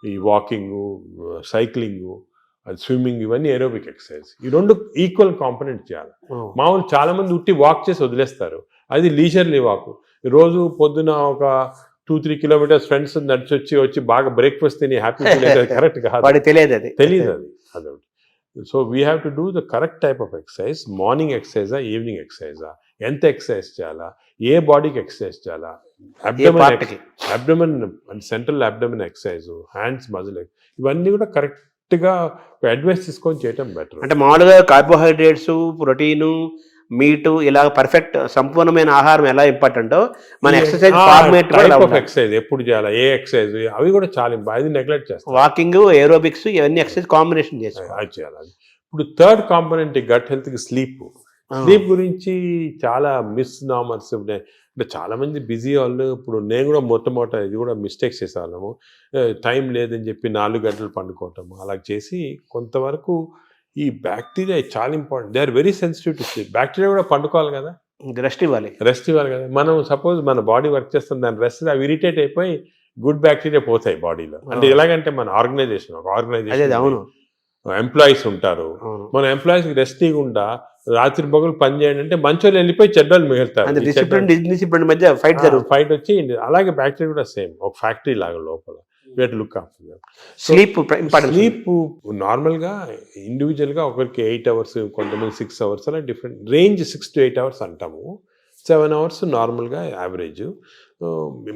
ఈ వాకింగ్, సైక్లింగ్, స్విమ్మింగ్, ఇవన్నీ ఏరోబిక్ ఎక్సర్సైజ్. ఈ రెండు ఈక్వల్ కాంపనెంట్ చేయాలి. మామూలు చాలా మంది ఉట్టి వాక్ చేసి వదిలేస్తారు, అది లీజర్లీ వాక్. రోజు పొద్దున ఒక 2-3 kilometers ఫ్రెండ్స్ నడిచి వచ్చి బాగా బ్రేక్ఫాస్ట్ తిని హ్యాపీ కరెక్ట్ కాదు, తెలియదు అది. So we have to do the correct type of exercise. Morning ఎక్సర్సైజా, ఈవినింగ్ ఎక్సర్సైజా, ఎంత ఎక్సర్సైజ్ చేయాలా, ఏ బాడీకి ఎక్సర్సైజ్ చేయాలా, abdomen central abdomen exercise, hands muscle, ఇవన్నీ కూడా కరెక్ట్గా అడ్వైస్ తీసుకొని చేయటం బెటర్. అంటే మామూలుగా కార్బోహైడ్రేట్స్, ప్రోటీను, మీటు ఇలా పర్ఫెక్ట్ సంపూర్ణమైన ఆహారం ఎలా ఇంపార్టెంటో మన ఎక్సర్సైజ్ ఫార్మేట్ ఎక్సర్సైజ్ ఎప్పుడు చేయాలా, ఏ ఎక్సర్సైజ్, అవి కూడా చాలా అది నెగ్లెక్ట్ చేస్తాం. వాకింగ్, ఏరోబిక్స్ ఇవన్నీ ఎక్సర్సైజ్ కాంబినేషన్ చేయాలి. ఇప్పుడు థర్డ్ కాంపోనెంట్ గట్ హెల్త్కి స్లీప్ గురించి చాలా మిస్నామర్స్ ఉన్నాయి. అంటే చాలామంది బిజీ వాళ్ళు, ఇప్పుడు నేను కూడా మొట్టమొదట ఇది కూడా మిస్టేక్స్ చేసేవాళ్ళము. టైం లేదని చెప్పి 4 గంటలు పండుకోవటము అలా చేసి కొంతవరకు ఈ బ్యాక్టీరియా చాలా important. They are very sensitive to sleep. Bacteria కూడా పండుకోవాలి కదా, రెస్ట్ ఇవ్వాలి కదా. మనం సపోజ్ మన బాడీ వర్క్ చేస్తుంది, దాని రెస్ట్ అవి ఇరిటేట్ అయిపోయి గుడ్ బ్యాక్టీరియా పోతాయి బాడీలో. అంటే ఎలాగంటే మన ఆర్గనైజేషన్ ఎంప్లాయీస్ ఉంటారు, మన ఎంప్లాయీస్కి రెస్ట్ ఇవ్వకుండా రాత్రి పగలు పని చేయండి అంటే మంచోళ్ళు వెళ్ళిపోయి చెడ్డోళ్ళు మిగులుతారు, మధ్య ఫైట్ వచ్చి. అలాగే బ్యాక్టీరియా కూడా సేమ్ ఒక ఫ్యాక్టరీ లాగా లోపల. లుక్ ఆఫ్టర్ స్లీప్ నార్మల్గా ఇండివిజువల్గా ఒకరికి 8 hours, కొంతమంది 6 hours, అలా డిఫరెంట్ రేంజ్. 6 to 8 hours అంటాము, 7 hours నార్మల్గా యావరేజ్.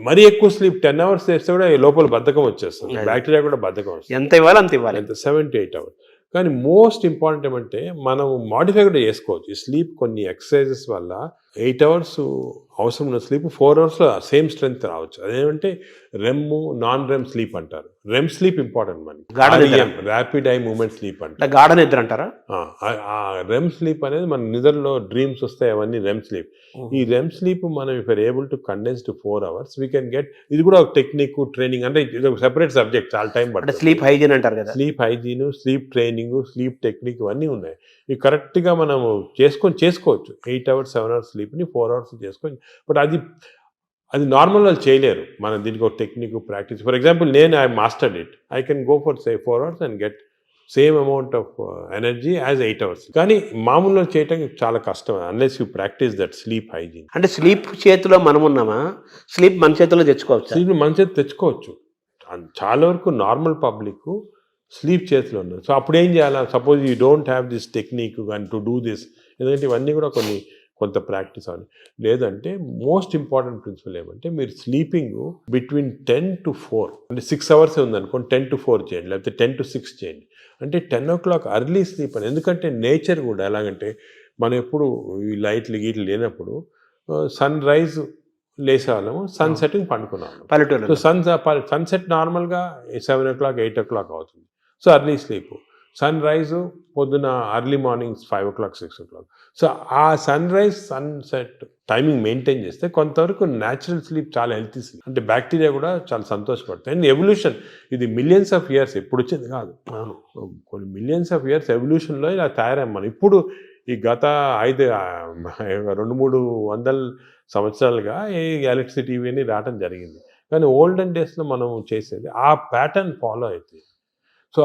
మరీ ఎక్కువ స్లీప్ 10 hours చేస్తే కూడా లోపల బద్ధకం వచ్చేస్తుంది, బ్యాక్టీరియా కూడా బద్ధకం వస్తుంది. ఎంత ఇవ్వాలి అంత ఇవ్వాలి, 7 to 8 hours. కానీ మోస్ట్ ఇంపార్టెంట్ ఏమంటే మనం మాడిఫై కూడా చేసుకోవచ్చు ఈ స్లీప్. కొన్ని ఎక్సర్సైజెస్ వల్ల 8 hours అవసరం ఉన్న స్లీప్ 4 hours సేమ్ స్ట్రెంగ్త్ రావచ్చు. అదేమంటే రెమ్, నాన్ రెమ్ స్లీప్ అంటారు. రెమ్ స్లీప్ ఇంపార్టెంట్ మనకి, ర్యాపిడ్ ఐ మూవ్మెంట్ స్లీప్ అంటే గాఢ నిద్ర అంటారా. రెమ్ స్లీప్ అనేది మన నిద్రలో డ్రీమ్స్ వస్తాయి, అవన్నీ రెమ్ స్లీప్. ఈ రెమ్ స్లీప్ మనం if are able to condense to 4 hours we can get. ఇది కూడా ఒక టెక్నిక్, ట్రైనింగ్, అంటే ఇది ఒక సెపరేట్ సబ్జెక్ట్, చాలా టైం పడుతుంది. స్లీప్ హైజీన్ అంటారు కదా, sleep hygiene, sleep training, sleep technique ఇవన్నీ ఉన్నాయి. ఇవి కరెక్ట్గా మనము చేసుకోవచ్చు. 8 hours 7 hours స్లీప్ని 4 hours చేసుకొని. బట్ అది నార్మల్ వాళ్ళు చేయలేరు. మనం దీనికి ఒక టెక్నిక్, ప్రాక్టీస్. ఫర్ ఎగ్జాంపుల్ నేను I mastered it, I can go for 4 hours and get same amount of energy as 8 hours. కానీ మామూలుగా చేయటం చాలా కష్టం unless you practice that sleep hygiene. అంటే స్లీప్ చేతిలో మనం ఉన్నామా, స్లీప్ మన చేతిలో తెచ్చుకోవచ్చు. స్లీప్ మన చేతి తెచ్చుకోవచ్చు. చాలా వరకు నార్మల్ పబ్లిక్ స్లీప్ చేతిలో ఉన్నారు. సో అప్పుడు ఏం చేయాలా, suppose you don't have this technique and to do this, ఎందుకంటే ఇవన్నీ కూడా కొంత ప్రాక్టీస్ అవ్వాలి. లేదంటే మోస్ట్ ఇంపార్టెంట్ ప్రిన్సిపల్ ఏమంటే మీరు స్లీపింగ్ బిట్వీన్ 10 to 4, అంటే 6 hours ఉందనుకోండి, 10 to 4 చేయండి, లేకపోతే 10 to 6 చేయండి. అంటే 10 o'clock అర్లీ స్లీప్ అని. ఎందుకంటే నేచర్ కూడా ఎలాగంటే మనం ఎప్పుడు ఈ లైట్లు గీట్లు లేనప్పుడు సన్ రైజ్ లేసేవాళ్ళము, సన్ సెట్టింగ్ పండుకున్నాము పల్లెటూరు. సో సన్సెట్ నార్మల్గా 7 o'clock 8 o'clock అవుతుంది. So early sleep. Sunrise పొద్దున early morning 5 o'clock 6 o'clock. So ఆ sunrise sunset timing maintain చేస్తే కొంతవరకు న్యాచురల్ స్లీప్ చాలా హెల్తీ స్లీప్. అంటే బ్యాక్టీరియా కూడా చాలా సంతోషపడతాయి. అండ్ ఎవల్యూషన్ ఇది మిలియన్స్ ఆఫ్ ఇయర్స్ ఎప్పుడు వచ్చింది కాదు, కొన్ని మిలియన్స్ ఆఫ్ ఇయర్స్ ఎవల్యూషన్లో ఇలా తయారయ్యాం మనం. ఇప్పుడు ఈ గత 200-300 సంవత్సరాలుగా ఈ ఎలక్ట్రిసిటీ ఇవన్నీ రావడం జరిగింది. కానీ ఓల్డెన్ డేస్లో మనం చేసేది ఆ ప్యాటర్న్ ఫాలో అవుతుంది. So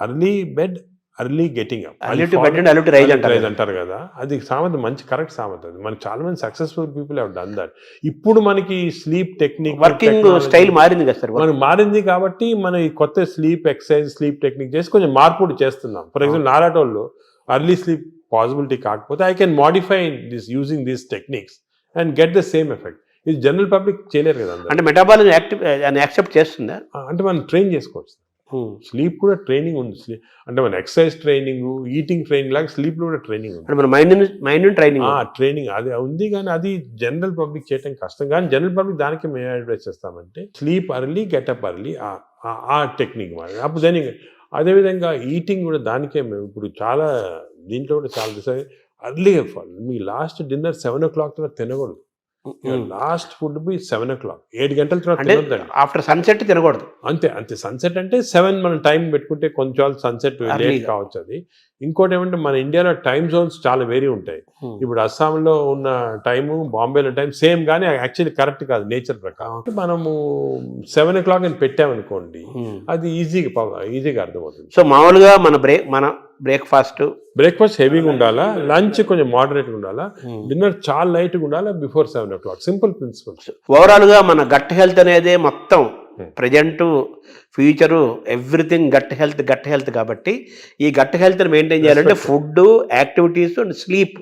early bed, early getting up, early to bed and early to rise అంటారు. అంటారు కదా, అది సామెత మంచి కరెక్ట్ సామెత. అది మనకి చాలా మంది successful people have done that. ఇప్పుడు మనకి స్లీప్ టెక్నిక్, వర్కింగ్ స్టైల్ మారింది కదా సార్, మనకు మారింది కాబట్టి మనం ఈ కొత్త స్లీప్ ఎక్సర్సైజ్, స్లీప్ టెక్నిక్ చేసి కొంచెం మార్పు చేస్తున్నాం. ఫర్ ఎగ్జాంపుల్ నాలాటోళ్ళు అర్లీ స్లీప్ పాసిబిలిటీ కాకపోతే I can modify this using these techniques and get the same effect. ఇది జనరల్ పబ్లిక్ చేయలేరు కదా. అంటే మెటాబాలిజం యాక్సెప్ట్ చేస్తుందా? అంటే మనం ట్రైన్ చేసుకోవచ్చు. స్లీప్ కూడా ట్రైనింగ్ ఉంది. అంటే మన ఎక్సర్సైజ్ ట్రైనింగ్, ఈటింగ్ ట్రైనింగ్ లాగా స్లీప్ లో కూడా ట్రైనింగ్ ఉంది. అంటే మన మైండ్ ట్రైనింగ్ అది ఉంది, కానీ అది జనరల్ పబ్లిక్ చేయడం కష్టం. కానీ జనరల్ పబ్లిక్ దానికి మేము అడ్వైస్ చేస్తామంటే స్లీప్ అర్లీ, గెటప్ అర్లీ, ఆ టెక్నిక్ మరి. అప్పుడు దాని అదేవిధంగా ఈటింగ్ కూడా దానికే మేము ఇప్పుడు చాలా దీంట్లో కూడా చాలా అర్లీగా మీ లాస్ట్ డిన్నర్ 7 o'clock తర్వాత తినకూడదు. లాస్ట్ ఫుడ్ బి 7 o'clock, 7 గంటల తర్వాత తినొద్దండి. ఆఫ్టర్ సన్సెట్ తినకూడదు. అంతే సన్సెట్ అంటే 7 మనం టైం పెట్టుకుంటే కొంచెం సన్సెట్ లేట్ కావచ్చు. అది ఇంకోటి ఏమంటే మన ఇండియాలో టైమ్ జోన్స్ చాలా వేరీ ఉంటాయి. ఇప్పుడు అస్సాంలో ఉన్న టైము, బాంబేలో టైం సేమ్, కానీ యాక్చువల్లీ కరెక్ట్ కాదు నేచర్ ప్రకారం. మనము 7 o'clock అని పెట్టామనుకోండి, అది ఈజీగా అర్థమవుతుంది. సో మామూలుగా మన బ్రేక్ఫాస్ట్ హెవీగా ఉండాలా, లంచ్ కొంచెం మోడరేట్గా ఉండాలా, డిన్నర్ చాలా లైట్గా ఉండాలా before 7 o'clock. Simple principles. Overall గా మన గట్ హెల్త్ అనేది మొత్తం present future everything gut health కాబట్టి ఈ గట్ హెల్త్ మెయింటైన్ చేయాలంటే ఫుడ్, యాక్టివిటీస్ అండ్ స్లీప్,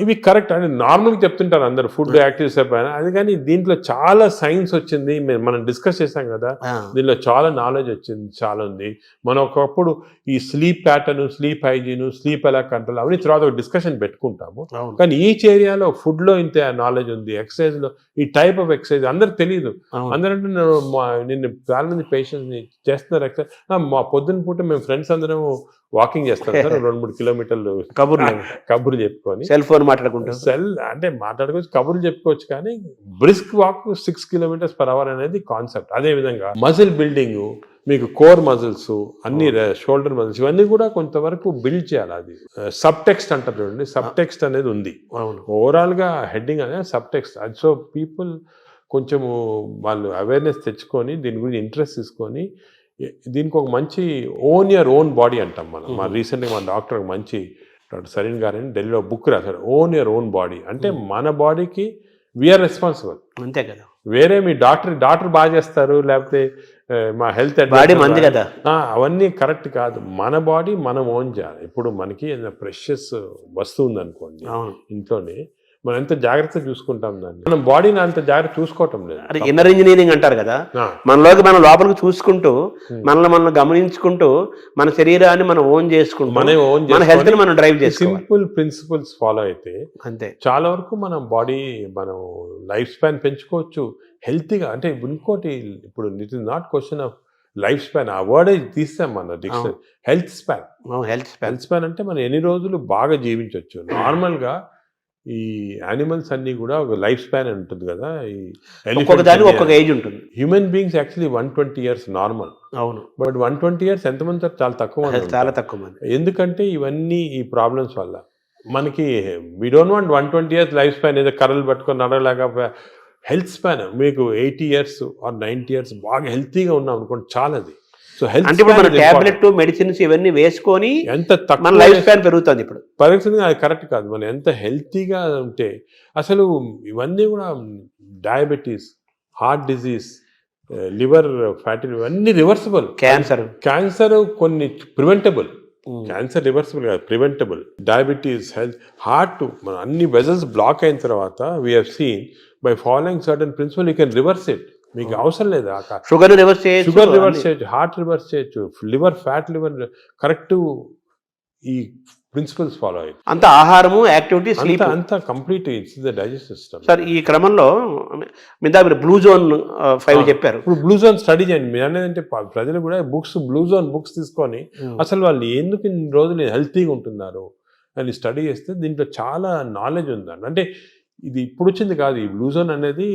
ఇవి కరెక్ట్ అని నార్మల్గా చెప్తుంటారు అందరు, ఫుడ్, యాక్టివ్స్ అయిపోయినా. అది కానీ దీంట్లో చాలా సైన్స్ వచ్చింది, మనం డిస్కస్ చేసాం కదా, దీనిలో చాలా నాలెడ్జ్ వచ్చింది, చాలా ఉంది. మనం ఒకప్పుడు ఈ sleep pattern, sleep hygiene, sleep ఎలా కంట్రోల్ అవన్నీ తర్వాత ఒక డిస్కషన్ పెట్టుకుంటాము. కానీ ఈచ్ ఏరియాలో ఫుడ్ లో ఇంత నాలెడ్జ్ ఉంది, ఎక్సర్సైజ్ లో ఈ టైప్ ఆఫ్ ఎక్సర్సైజ్ అందరికి తెలియదు. అందరంటే నిన్ను చాలా మంది పేషెంట్స్ ని చేస్తున్నారు ఎక్సర్సైజ్. మా పొద్దున్న పూట మేము ఫ్రెండ్స్ అందరం వాకింగ్ చేస్తాం సార్, 2-3 కిలోమీటర్లు కబుర్లు చెప్పుకొని, సెల్ ఫోన్ మాట్లాడుకుంటాం. అంటే మాట్లాడుకోవచ్చు, కబుర్లు చెప్పుకోవచ్చు, కానీ బ్రిస్క్ వాక్ 6 km/h అనేది కాన్సెప్ట్. అదే విధంగా మజిల్ బిల్డింగ్, మీకు కోర్ మజిల్స్ అన్ని, షోల్డర్ మజిల్స్, ఇవన్నీ కూడా కొంతవరకు బిల్డ్ చేయాలి. అది సబ్ టెక్స్ట్ అంటారు చూడండి, సబ్ టెక్స్ట్ అనేది ఉంది. ఓవరాల్ గా హెడ్డింగ్ అనేది సబ్ టెక్స్ట్. సో పీపుల్ కొంచెము వాళ్ళు అవేర్నెస్ తెచ్చుకొని దీని గురించి ఇంట్రెస్ట్ తీసుకొని దీనికి ఒక మంచి ఓన్ యువర్ ఓన్ బాడీ అంటాం మనం. మా రీసెంట్గా మా డాక్టర్ మంచి డాక్టర్ సరీన్ గారని ఢిల్లీలో బుక్ రాశారు, ఓన్ యువర్ ఓన్ బాడీ. అంటే మన బాడీకి వీఆర్ రెస్పాన్సిబుల్. అంతే కదా, వేరే మీ డాక్టర్ బాగా చేస్తారు, లేకపోతే మా హెల్త్ బాడీ మంది కదా, అవన్నీ కరెక్ట్ కాదు. మన బాడీ మనం ఓన్ చేయాలి. ఇప్పుడు మనకి ఏదైనా ప్రెషియస్ వస్తువు ఉందనుకోండి ఇంట్లోనే, మనం ఎంత జాగ్రత్తగా చూసుకుంటాం దాన్ని, మనం బాడీని అంత జాగ్రత్త చూసుకోవటం లేదు. అది ఇన్నర్ ఇంజనీరింగ్ అంటారు కదా, మనలోకి మనం లోపలికి చూసుకుంటూ, మనల్ని గమనించుకుంటూ, మన శరీరాన్ని మనం ఓన్ చేసుకుంటూ, మన హెల్త్ ని మనం డ్రైవ్ చేసి సింపుల్ ప్రిన్సిపల్స్ ఫాలో అయితే అంతే చాలా వరకు మనం బాడీ, మనం లైఫ్ స్పాన్ పెంచుకోవచ్చు హెల్తీగా. అంటే ఇంకోటి, ఇప్పుడు it is not question of life span, ఆ వర్డ్ తీస్తాం మన డిక్షనరీ. హెల్త్ స్పాన్ అంటే మనం ఎన్ని రోజులు బాగా జీవించవచ్చు. నార్మల్గా ఈ యానిమల్స్ అన్ని కూడా ఒక లైఫ్ స్పాన్ ఉంటుంది కదా, ఒక్కొక్క ఏజ్ ఉంటుంది. Human beings actually 120 years normal. అవును, బట్ 120 years ఎంతమంది? చాలా తక్కువ మంది. ఎందుకంటే ఇవన్నీ ఈ ప్రాబ్లమ్స్ వల్ల మనకి we don't want 120 years life span, ఏదో కర్రలు పట్టుకొని నడవలేక. హెల్త్ స్పాన్ మీకు 80 years or 90 years బాగా హెల్తీగా ఉన్నాం అనుకోండి, చాలా. అది సో హెల్త్ టాబ్లెట్, మెడిసిన్స్ ఇవన్నీ వేసుకొని ఎంత తక్కువ లైఫ్ స్పాన్ పెరుగుతుంది. ఇప్పుడు పరిస్థితి అది కరెక్ట్ కాదు. మనం ఎంత హెల్తీగా ఉంటే, అసలు ఇవన్నీ కూడా diabetes, heart disease, liver fatty, ఇవన్నీ రివర్సిబుల్. క్యాన్సర్ కొన్ని ప్రివెంటబుల్, క్యాన్సర్ రివర్సిబుల్ కాదు, ప్రివెంటబుల్. డయాబెటీస్, హెల్త్, హార్ట్, మన అన్ని వెజల్స్ బ్లాక్ అయిన తర్వాత we have seen by following certain principal you can reverse it. మీకు అవసరం లేదు, షుగర్ రివర్స్ చేయొచ్చు, హార్ట్ రివర్స్ చేయొచ్చు, లివర్ ఫ్యాట్, లివర్ కరెక్ట్. ఈ ప్రిన్సిపల్స్ ఫాలో అయ్యి అంత ఆహారము, యాక్టివిటీ, స్లీప్ అంతా complete it's the digestive system. Sir ఈ క్రమంలో మీరు బ్లూ జోన్ 5 చెప్పారు. ఇప్పుడు బ్లూ జోన్ స్టడీ చేయండి. మీరు అనేది ప్రజలు కూడా బ్లూ జోన్ బుక్స్ తీసుకొని అసలు వాళ్ళు ఎందుకు ఇన్ని రోజులు హెల్తీగా ఉంటున్నారు అని స్టడీ చేస్తే దీంట్లో చాలా నాలెడ్జ్ ఉందండి. అంటే ఇది ఇప్పుడు వచ్చింది కాదు, ఈ బ్లూ జోన్ అనేది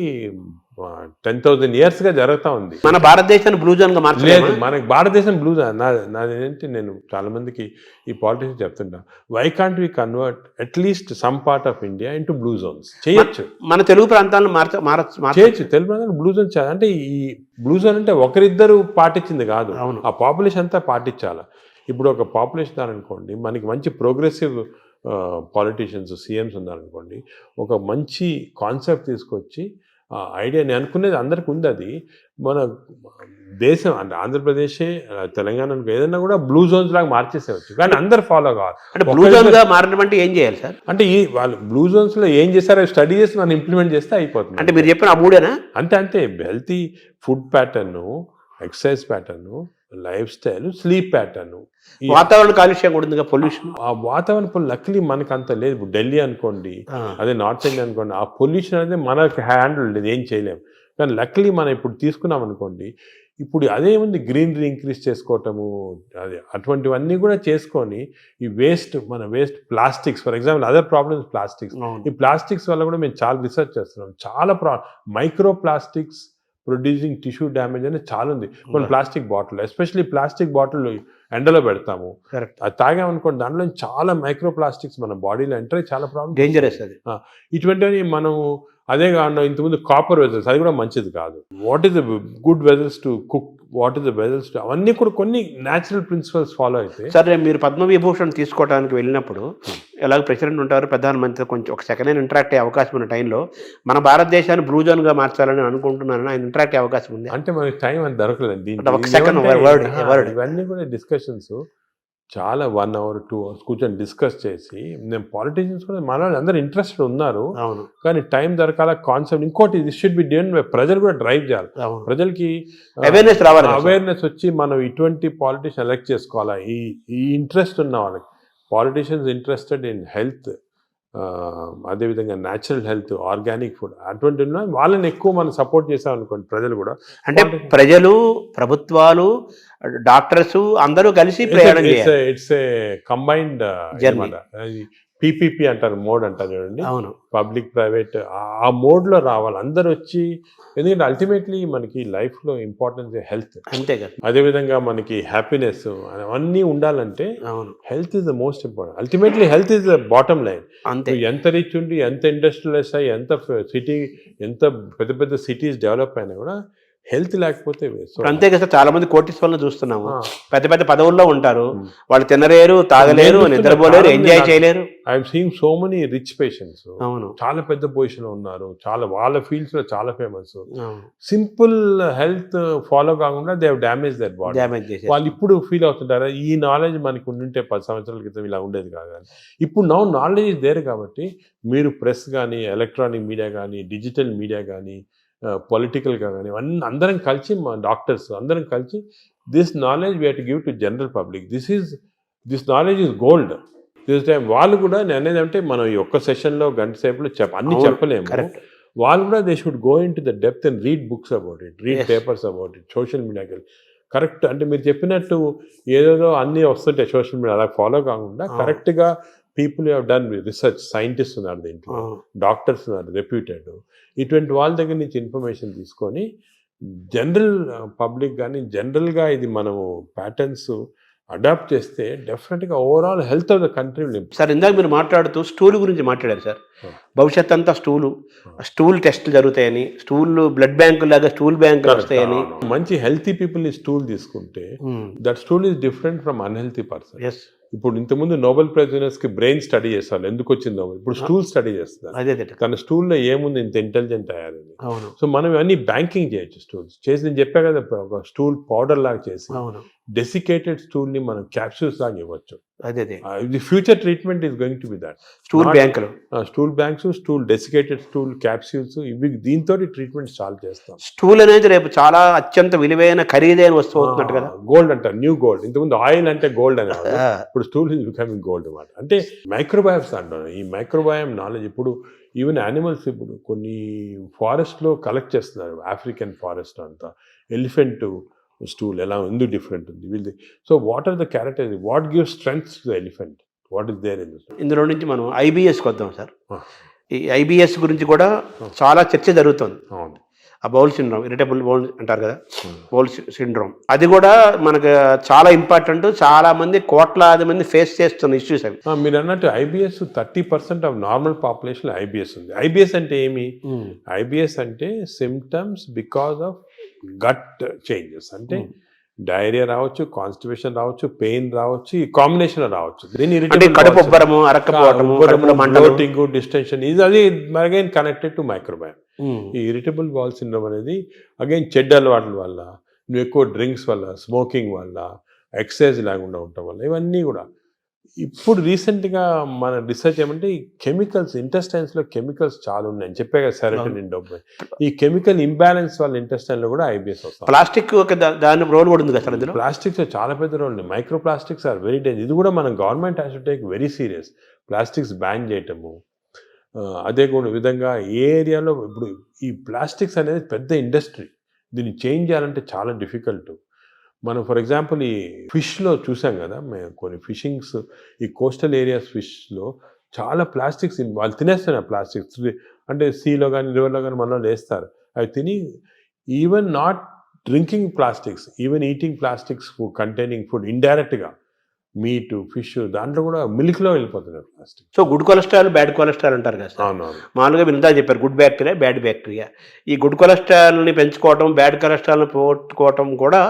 10,000 years గా జరుగుతూ ఉంది. మన భారతదేశాన్ని బ్లూ జోన్ గా మార్చలేదు. మనకి భారతదేశం బ్లూ జోన్. నాదేంటి, నేను చాలా మందికి ఈ పాలిటిక్స్ చెప్తుంటా, why can't we convert at least some part of India into blue zones? చేయొచ్చు. మన తెలుగు ప్రాంతాలను చేయొచ్చు. తెలుగు ప్రాంతాలను బ్లూ జోన్ చేయాలి. అంటే ఈ బ్లూ జోన్ అంటే ఒకరిద్దరు పాటించింది కాదు, ఆ పాపులేషన్ అంతా పాటించాలి. ఇప్పుడు ఒక పాపులేషన్ ఉన్నారనుకోండి, మనకి మంచి ప్రోగ్రెసివ్ పాలిటీషియన్స్ సీఎంస్ ఉన్నారనుకోండి, ఒక మంచి కాన్సెప్ట్ తీసుకొచ్చి ఐడియా, నేను అనుకునేది అందరికి ఉంది, అది మన దేశం అంటే ఆంధ్రప్రదేశే తెలంగాణ ఏదైనా కూడా బ్లూ జోన్స్ లాగా మార్చేసేవచ్చు, కానీ అందరు ఫాలో కావాలి. అంటే బ్లూ జోన్గా మారడం అంటే ఏం చేయాలి సార్? అంటే ఈ వాళ్ళు బ్లూ జోన్స్లో ఏం చేస్తారో స్టడీ చేసి మనం ఇంప్లిమెంట్ చేస్తే అయిపోతుంది. అంటే మీరు చెప్పిన ఆ మూడేనా? అంతే healthy food pattern, exercise pattern, life style, sleep pattern. వాతావరణ కాలుష్యం కూడా ఉంది, పొల్యూషన్. ఆ వాతావరణ పొల్యూషన్ లక్లీ మనకు అంత లేదు. ఇప్పుడు ఢిల్లీ అనుకోండి, అదే నార్త్ ఇండియా అనుకోండి, ఆ పొల్యూషన్ అనేది మనకి హ్యాండిల్ లేదు, ఏం చేయలేము. కానీ లక్లీ మనం ఇప్పుడు తీసుకున్నాం అనుకోండి, ఇప్పుడు అదేముంది, గ్రీనరీ ఇంక్రీజ్ చేసుకోవటము, అది అటువంటివన్నీ కూడా చేసుకొని ఈ మన waste plastics, for example other problems plastics. ఈ ప్లాస్టిక్స్ వల్ల కూడా మేము చాలా రీసెర్చ్ చేస్తున్నాం. చాలా micro plastics producing tissue damage అనేది చాలా ఉంది. కొన్ని plastic bottle, especially plastic bottle ఎండలో పెడతాము, అది తాగామనుకోండి, దాంట్లో చాలా మైక్రో ప్లాస్టిక్స్ మన బాడీలో ఎంటర్ అయ్యి చాలా ప్రాబ్లమ్, డేంజరస్ అది. ఇటువంటివి మనం అదే కాకుండా ఇంతకుముందు కాపర్ వెజల్స్, అది కూడా మంచిది కాదు. What is the good vessels to cook, what is the vessels to, అవన్నీ కూడా కొన్ని న్యాచురల్ ప్రిన్సిపల్స్ ఫాలో అయితే. సరే, మీరు పద్మవిభూషణ్ తీసుకోవడానికి వెళ్ళినప్పుడు ఎలాగ ప్రెసిడెంట్ ఉంటారు, ప్రధానమంత్రి, కొంచెం ఒక సెకండ్ హ్యాండ్ ఇంటరాక్ట్ అయ్యే అవకాశం ఉన్న టైంలో మన భారతదేశాన్ని బ్లూ జోన్గా మార్చాలని అనుకుంటున్నాను, ఆయన ఇంటరాక్ట్ అయ్యే అవకాశం ఉంది? అంటే మనకి టైం అని దొరకలేదు. ఒక సెకండ్ వర్డ్, ఇవన్నీ కూడా డిస్కషన్స్ చాలా 1 hour 2 hours కూర్చొని డిస్కస్ చేసి, నేను పాలిటీషియన్స్ కూడా మన వాళ్ళు అందరూ ఇంట్రెస్టెడ్ ఉన్నారు, కానీ టైం దొరకాల కాన్సెప్ట్. ఇంకోటి, ఇది షుడ్ బి డన్ బై ప్రజలు కూడా డ్రైవ్ చేయాలి, ప్రజలకి అవేర్నెస్ రావాలి, అవేర్నెస్ వచ్చి మనం ఇటువంటి పాలిటీషియన్ ఎలక్ట్ చేసుకోవాలా. ఈ ఇంట్రెస్ట్ ఉన్న వాళ్ళకి, పాలిటీషియన్స్ ఇంట్రెస్టెడ్ ఇన్ హెల్త్, అదేవిధంగా న్యాచురల్ హెల్త్, ఆర్గానిక్ ఫుడ్, అటువంటి వాళ్ళని ఎక్కువ మనం సపోర్ట్ చేసాం అనుకోండి, ప్రజలు కూడా. అంటే ప్రజలు, ప్రభుత్వాలు, డాక్టర్స్ అందరూ కలిసి ప్రయాణం చేయాలి. ఇట్స్ ఏ కంబైన్డ్ పీపీపీ అంటారు, మోడ్ అంటారు చూడండి. అవును, పబ్లిక్ ప్రైవేట్, ఆ మోడ్లో రావాలి అందరు వచ్చి. ఎందుకంటే అల్టిమేట్లీ మనకి లైఫ్లో ఇంపార్టెన్స్ హెల్త్, అంతే కదా. అదేవిధంగా మనకి హ్యాపీనెస్ అవన్నీ ఉండాలంటే health is the most important. Ultimately health is the bottom line. అంతే, ఎంత రిచ్ ఉండి, ఎంత ఇండస్ట్రియలైజ్ అయ్యి, ఎంత సిటీ, ఎంత పెద్ద పెద్ద సిటీస్ డెవలప్ అయినా కూడా హెల్త్ లేకపోతే అంతే కదా. చాలా మంది కోటీశ్వరులను చూస్తున్నాము, పెద్ద పెద్ద పదవుల్లో ఉంటారు, వాళ్ళు తినలేరు, తాగలేరు, నిద్రపోలేరు, ఎంజాయ్ చేయలేరు. I'm seeing so many rich patients, అవును, చాలా పెద్ద పొజిషన్ లో ఉన్నారు, చాలా వాళ్ళ ఫీల్డ్స్ లో చాలా ఫేమస్. సింపుల్ హెల్త్ ఫాలో కాకుండా they have damage that body. వాళ్ళు ఇప్పుడు ఫీల్ అవుతుంటారా, ఈ నాలెడ్జ్ మనకు ఉండుంటే 10 సంవత్సరాల క్రితం ఇలా ఉండేది కాదు. ఇప్పుడు నౌ నాలెడ్జ్ ఇస్ దేర్ కాబట్టి మీరు ప్రెస్ కానీ, ఎలక్ట్రానిక్ మీడియా కానీ, డిజిటల్ మీడియా కానీ, పొలిటికల్గా కానీ, అన్నీ అందరం కలిసి, మా డాక్టర్స్ అందరం కలిసి, this knowledge we have to give to general public. This knowledge is gold. This time వాళ్ళు కూడా, నేను అనేది అంటే మనం ఈ ఒక్క సెషన్లో గంట సేపులో అన్నీ చెప్పలేము. వాళ్ళు కూడా they should go in to the depth and read books about it, read papers about it, social మీడియాకి కరెక్ట్. అంటే మీరు చెప్పినట్టు ఏదేదో అన్నీ వస్తుంటాయి సోషల్ మీడియా, అలా ఫాలో కాకుండా కరెక్ట్గా people have done research, scientist ఉన్నారు దీంట్లో, డాక్టర్స్ ఉన్నారు రెప్యూటెడ్, ఇటువంటి వాళ్ళ దగ్గర నుంచి ఇన్ఫర్మేషన్ తీసుకొని జనరల్ పబ్లిక్ కానీ, జనరల్గా ఇది మనము ప్యాటర్న్స్ అడాప్ట్ చేస్తే డెఫినెట్గా overall health of the country. Sir, ఇందాక మీరు మాట్లాడుతూ స్టూల్ గురించి మాట్లాడారు సార్. భవిష్యత్ అంతా స్టూల్ టెస్ట్లు జరుగుతాయని, బ్లడ్ బ్యాంకు లాగా స్టూల్ బ్యాంకులు వస్తాయని. మంచి హెల్తీ పీపుల్ని స్టూల్ తీసుకుంటే that stool is different from unhealthy person. ఇప్పుడు ఇంతకుముందు నోబెల్ ప్రైజ్ విన్నర్స్కి బ్రెయిన్ స్టడీ చేస్తారు, ఎందుకు వచ్చిందో. ఇప్పుడు స్టూల్ స్టడీ చేస్తారు, తన స్టూల్లో ఏముంది, ఇంత ఇంటెలిజెంట్ అయ్యారని. సో మనం ఇవన్నీ బ్యాంకింగ్ చేయొచ్చు. స్టూల్స్ చేసి, నేను చెప్పా కదా, ఒక స్టూల్ పౌడర్ లాగా చేసి డెసికేటెడ్ స్టూల్ని మనం క్యాప్సూల్స్ లాగా ఇవ్వచ్చు. The future treatment is going to be that. Stool banks, stool desiccated stool capsules, ఇవి దీంతో ట్రీట్మెంట్ స్టార్ట్ చేస్తాం. స్టూల్ అనేది రేపు చాలా అత్యంత విలువైన, ఖరీదైన వస్తువు అవుతున్నట్టు కదా. గోల్డ్ అంటారు, న్యూ గోల్డ్. ఇంతకుముందు ఆయిల్ అంటే గోల్డ్ అనేది, ఇప్పుడు స్టూల్ ఈజ్ బికమింగ్ గోల్డ్ అన్నమాట. అంటే మైక్రోబయామ్స్ అంటారు. ఈ మైక్రోబయామ్ నాలెడ్జ్ ఇప్పుడు ఈవెన్ యానిమల్స్, ఇప్పుడు కొన్ని ఫారెస్ట్లో కలెక్ట్ చేస్తున్నారు, ఆఫ్రికన్ ఫారెస్ట్ అంతా, ఎలిఫెంట్ స్టూల్ ఎలా ఎందుకు డిఫరెంట్ ఉంది వీళ్ళది. So what are the character, what give strength to the elephant, what is there in this. ఇందులో నుంచి మనం ఐబిఎస్కి వద్దాం సార్. ఈ ఐబిఎస్ గురించి కూడా చాలా చర్చ జరుగుతుంది. ఆ బౌల్ సిండ్రోమ్, ఇరిటబుల్ బౌల్ అంటారు కదా, బౌల్ సిండ్రోమ్, అది కూడా మనకు చాలా ఇంపార్టెంట్. చాలా మంది, కోట్లాది మంది ఫేస్ చేస్తున్న ఇష్యూస్ అవి. మీరు అన్నట్టు IBS 30% of normal population IBS ఉంది. ఐబిఎస్ అంటే ఏమి? ఐబిఎస్ అంటే symptoms because of gut changes. అంటే డైరియా రావచ్చు, కాన్స్టిపేషన్ రావచ్చు, పెయిన్ రావచ్చు, ఈ కాంబినేషన్ రావచ్చు. దీని అంటే కడుపు ఉబ్బరము, అరక్కపోవటము, కడుపులో మంటలు, బ్లోటింగ్, డిస్టెన్షన్, ఇది అది అగైన్ కనెక్టెడ్ టు మైక్రోబయామ్. ఈ ఇరిటబుల్ బౌల్ సిండ్రోమ్ అనేది అగైన్ చెడ్డ అలవాట్ల వల్ల, నువ్వు ఎక్కువ డ్రింక్స్ వల్ల, స్మోకింగ్ వల్ల, ఎక్సర్సైజ్ లేకుండా ఉండటం వల్ల, ఇవన్నీ కూడా. ఇప్పుడు రీసెంట్గా మన రీసెర్చ్ ఏమంటే ఈ కెమికల్స్, ఇంటెస్టైన్స్లో కెమికల్స్ చాలా ఉన్నాయి. చెప్పే కదా సెరోటోనిన్, డోపమైన్. ఈ కెమికల్ ఇంబ్యాలెన్స్ వల్ల ఇంటెస్టైన్లో కూడా ఐబిఎస్ వస్తుంది. ప్లాస్టిక్ దాని రోల్ కూడా ఉంది కదా సార్ ఇందులో. ప్లాస్టిక్స్ చాలా పెద్ద రోల్ ఉంది. Micro plastics are very danger. ఇది కూడా మన government has to take very serious. Plastics ban చేయటము, అదే కూడా విధంగా ఏ ఏరియాలో ఇప్పుడు ఈ ప్లాస్టిక్స్ అనేది పెద్ద ఇండస్ట్రీ. దీన్ని చేంజ్ చేయాలంటే చాలా డిఫికల్ట్. మనం ఫర్ ఎగ్జాంపుల్ ఈ ఫిష్లో చూసాం కదా, మేము కొన్ని ఫిషింగ్స్, ఈ కోస్టల్ ఏరియాస్ ఫిష్లో చాలా ప్లాస్టిక్స్ వాళ్ళు తినేస్తున్నారు. ప్లాస్టిక్స్ అంటే సీలో కానీ రివర్లో కానీ మనలో వేస్తారు. అవి తిని even not drinking plastics, even eating plastics containing food ఇండైరెక్ట్గా, మీట్, ఫిష్, దాంట్లో కూడా మిల్క్లో వెళ్ళిపోతున్నారు plastic. So good cholesterol, bad cholesterol అంటారు కదా సార్. అవునవును. మామూలుగా మీరు ఇందా చెప్పారు గుడ్ బ్యాక్టీరియా, బ్యాడ్ బ్యాక్టీరియా. ఈ గుడ్ కొలెస్ట్రాల్ని పెంచుకోవటం, బ్యాడ్ కొలెస్ట్రాల్ని పోగొట్టుకోవటం కూడా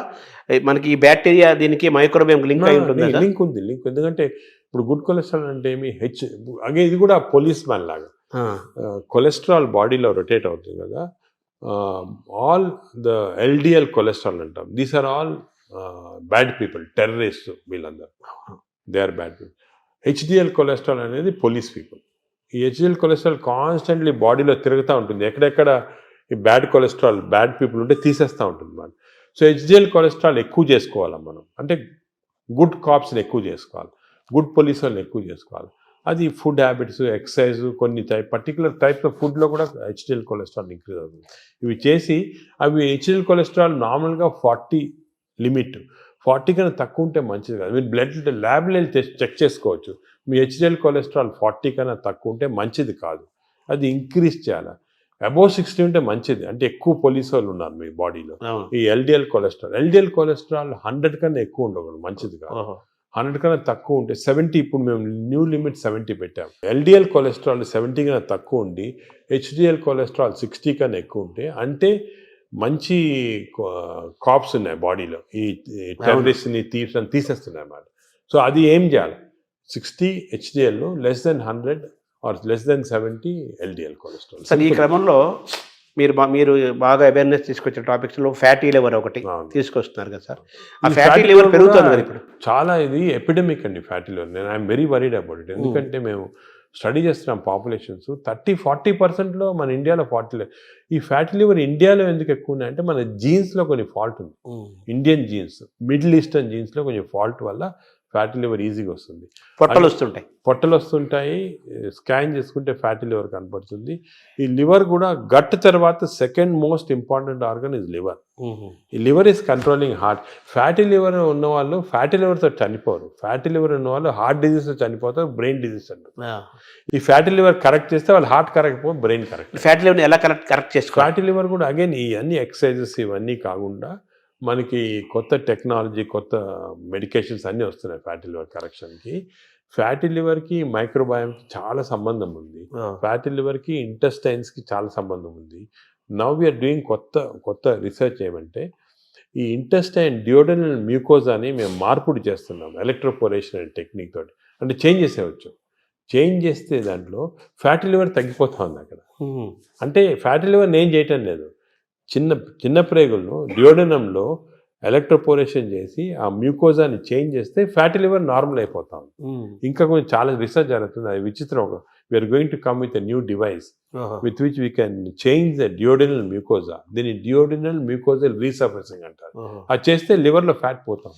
మనకి ఈ బ్యాక్టీరియా దీనికి మైక్రోబియం లింక్ అయి ఉంటుంది. లింక్ ఉంది, లింక్. ఎందుకంటే ఇప్పుడు గుడ్ కొలెస్ట్రాల్ అంటే ఏమి అగే ఇది కూడా పోలీస్ మ్యాన్ లాగా. కొలెస్ట్రాల్ బాడీలో రొటేట్ అవుతుంది కదా, ఆల్ ద ఎల్డిఎల్ కొలెస్ట్రాల్ అంటాం. These are all bad people, terrorist, వీళ్ళందరూ they are bad people. HDL cholesterol అనేది పోలీస్ పీపుల్. ఈ హెచ్డిఎల్ కొలెస్ట్రాల్ కాన్స్టెంట్లీ బాడీలో తిరుగుతూ ఉంటుంది. ఎక్కడెక్కడ ఈ బ్యాడ్ కొలెస్ట్రాల్, బ్యాడ్ పీపుల్ ఉంటే తీసేస్తూ ఉంటుంది అన్నమాట. సో హెచ్డిఎల్ కొలెస్ట్రాల్ ఎక్కువ చేసుకోవాలి మనం, అంటే గుడ్ కాప్స్ని ఎక్కువ చేసుకోవాలి, గుడ్ పోలీస్ వాళ్ళని ఎక్కువ చేసుకోవాలి. అది ఫుడ్ హ్యాబిట్స్, ఎక్సర్సైజ్, కొన్ని పర్టికులర్ టైప్స్ ఆఫ్ ఫుడ్లో కూడా హెచ్డిఎల్ కొలెస్ట్రాల్ ఇంక్రీజ్ అవుతుంది. ఇవి చేసి అవి హెచ్డిఎల్ కొలెస్ట్రాల్ నార్మల్గా 40 లిమిట్, 40 కన్నా తక్కువ ఉంటే మంచిది కాదు. మీరు బ్లడ్ ల్యాబ్లో చెక్ చేసుకోవచ్చు. మీ హెచ్డిఎల్ కొలెస్ట్రాల్ 40 కన్నా తక్కువ ఉంటే మంచిది కాదు, అది ఇంక్రీజ్ చేయాలి. అబోవ్ 60 ఉంటే మంచిది, అంటే ఎక్కువ పోలీస్ వాళ్ళు ఉన్నారు మీ బాడీలో. ఈ ఎల్డిఎల్ కొలెస్ట్రాల్ 100 కన్నా ఎక్కువ ఉండకూడదు, మంచిది కాదు. 100 కన్నా తక్కువ ఉంటే 70, ఇప్పుడు మేము న్యూ లిమిట్ 70 పెట్టాము. ఎల్డిఎల్ కొలెస్ట్రాల్ 70 కన్నా తక్కువ ఉండి హెచ్డిఎల్ కొలెస్ట్రాల్ 60 కన్నా ఎక్కువ ఉంటే అంటే మంచి కాప్స్ ఉన్నాయి బాడీలో, ఈ టెర్రరిస్ట్ని, థీవ్స్ అని తీసేస్తున్నాయి అన్నమాట. సో అది ఏం చేయాలి, 60 HDL, less than 100 or less than 70 LDL cholesterol. Sir ఈ క్రమంలో మీరు బాగా అవేర్నెస్ తీసుకొచ్చే టాపిక్స్లో ఫ్యాటీ లివర్ ఒకటి తీసుకొస్తున్నారు కదా సార్. ఆ ఫ్యాటీ లివర్ పెరుగుతుంది కదా ఇప్పుడు చాలా. ఇది ఎపిడమిక్ అండి ఫ్యాటీ లివర్. నేను I'm very worried about it. ఎందుకంటే మేము స్టడీ చేస్తున్నాం పాపులేషన్స్ 30-40%లో మన ఇండియాలో ఈ ఫ్యాటీ లివర్ ఇండియాలో ఎందుకు ఎక్కువ ఉన్నాయంటే మన జీన్స్లో కొన్ని ఫాల్ట్ ఉంది. ఇండియన్ జీన్స్, మిడిల్ ఈస్టర్న్ జీన్స్లో కొంచెం ఫాల్ట్ వల్ల ఫ్యాటీ లివర్ ఈజీగా వస్తుంది. పొట్టలు వస్తుంటాయి. స్కాన్ చేసుకుంటే ఫ్యాటీ లివర్ కనపడుతుంది. ఈ లివర్ కూడా గట్ తర్వాత second most important organ is liver. ఈ liver is controlling heart. Fatty liver ఉన్న వాళ్ళు ఫ్యాటీ లివర్తో చనిపోరు. ఫ్యాటీ లివర్ ఉన్న వాళ్ళు హార్ట్ డిజీజ్తో చనిపోతారు, బ్రెయిన్ డిజీజ్ అంటారు. ఈ ఫ్యాటీ లివర్ కరెక్ట్ చేస్తే వాళ్ళు హార్ట్ కరెక్ట్ పోయి బ్రెయిన్ కరెక్ట్. ఫ్యాటీ లివర్ ఎలా కరెక్ట్ చేసుకోవాలి? ఫ్యాటీ లివర్ కూడా అగైన్ ఈ అన్ని ఎక్సర్సైజెస్ ఇవన్నీ కాకుండా మనకి కొత్త టెక్నాలజీ, కొత్త మెడికేషన్స్ అన్నీ వస్తున్నాయి ఫ్యాటీ లివర్ కరెక్షన్కి. ఫ్యాటీ లివర్కి మైక్రోబయామ్కి చాలా సంబంధం ఉంది. ఫ్యాటీ లివర్కి ఇంటెస్టైన్స్కి చాలా సంబంధం ఉంది. నవ్ వీఆర్ డూయింగ్ కొత్త రీసెర్చ్ ఏమంటే ఈ ఇంటెస్టైన్ డియోడనల్ మ్యూకోజాని మేము మార్పుడు చేస్తున్నాం ఎలక్ట్రోపోరేషన్ అనే టెక్నిక్ తోటి. అంటే చేంజ్ చేసేవచ్చు. చేంజ్ చేస్తే దాంట్లో ఫ్యాటీ లివర్ తగ్గిపోతా ఉంది అక్కడ. అంటే ఫ్యాటీ లివర్ నేను చేయటం లేదు, చిన్న ప్రేగుల్లో డియోడనంలో ఎలక్ట్రోపోరేషన్ చేసి ఆ మ్యూకోజాని చేంజ్ చేస్తే ఫ్యాటీ లివర్ నార్మల్ అయిపోతాం. ఇంకా కొంచెం చాలా రీసెర్చ్ జరుగుతుంది. అది విచిత్రం. We are going to come with a new device with which we can change the duodenal mucosa. దీన్ని డియోడినల్ మ్యూకోజల్ రీసర్ఫేసింగ్ అంటారు. అది చేస్తే లివర్లో ఫ్యాట్ పోతాం.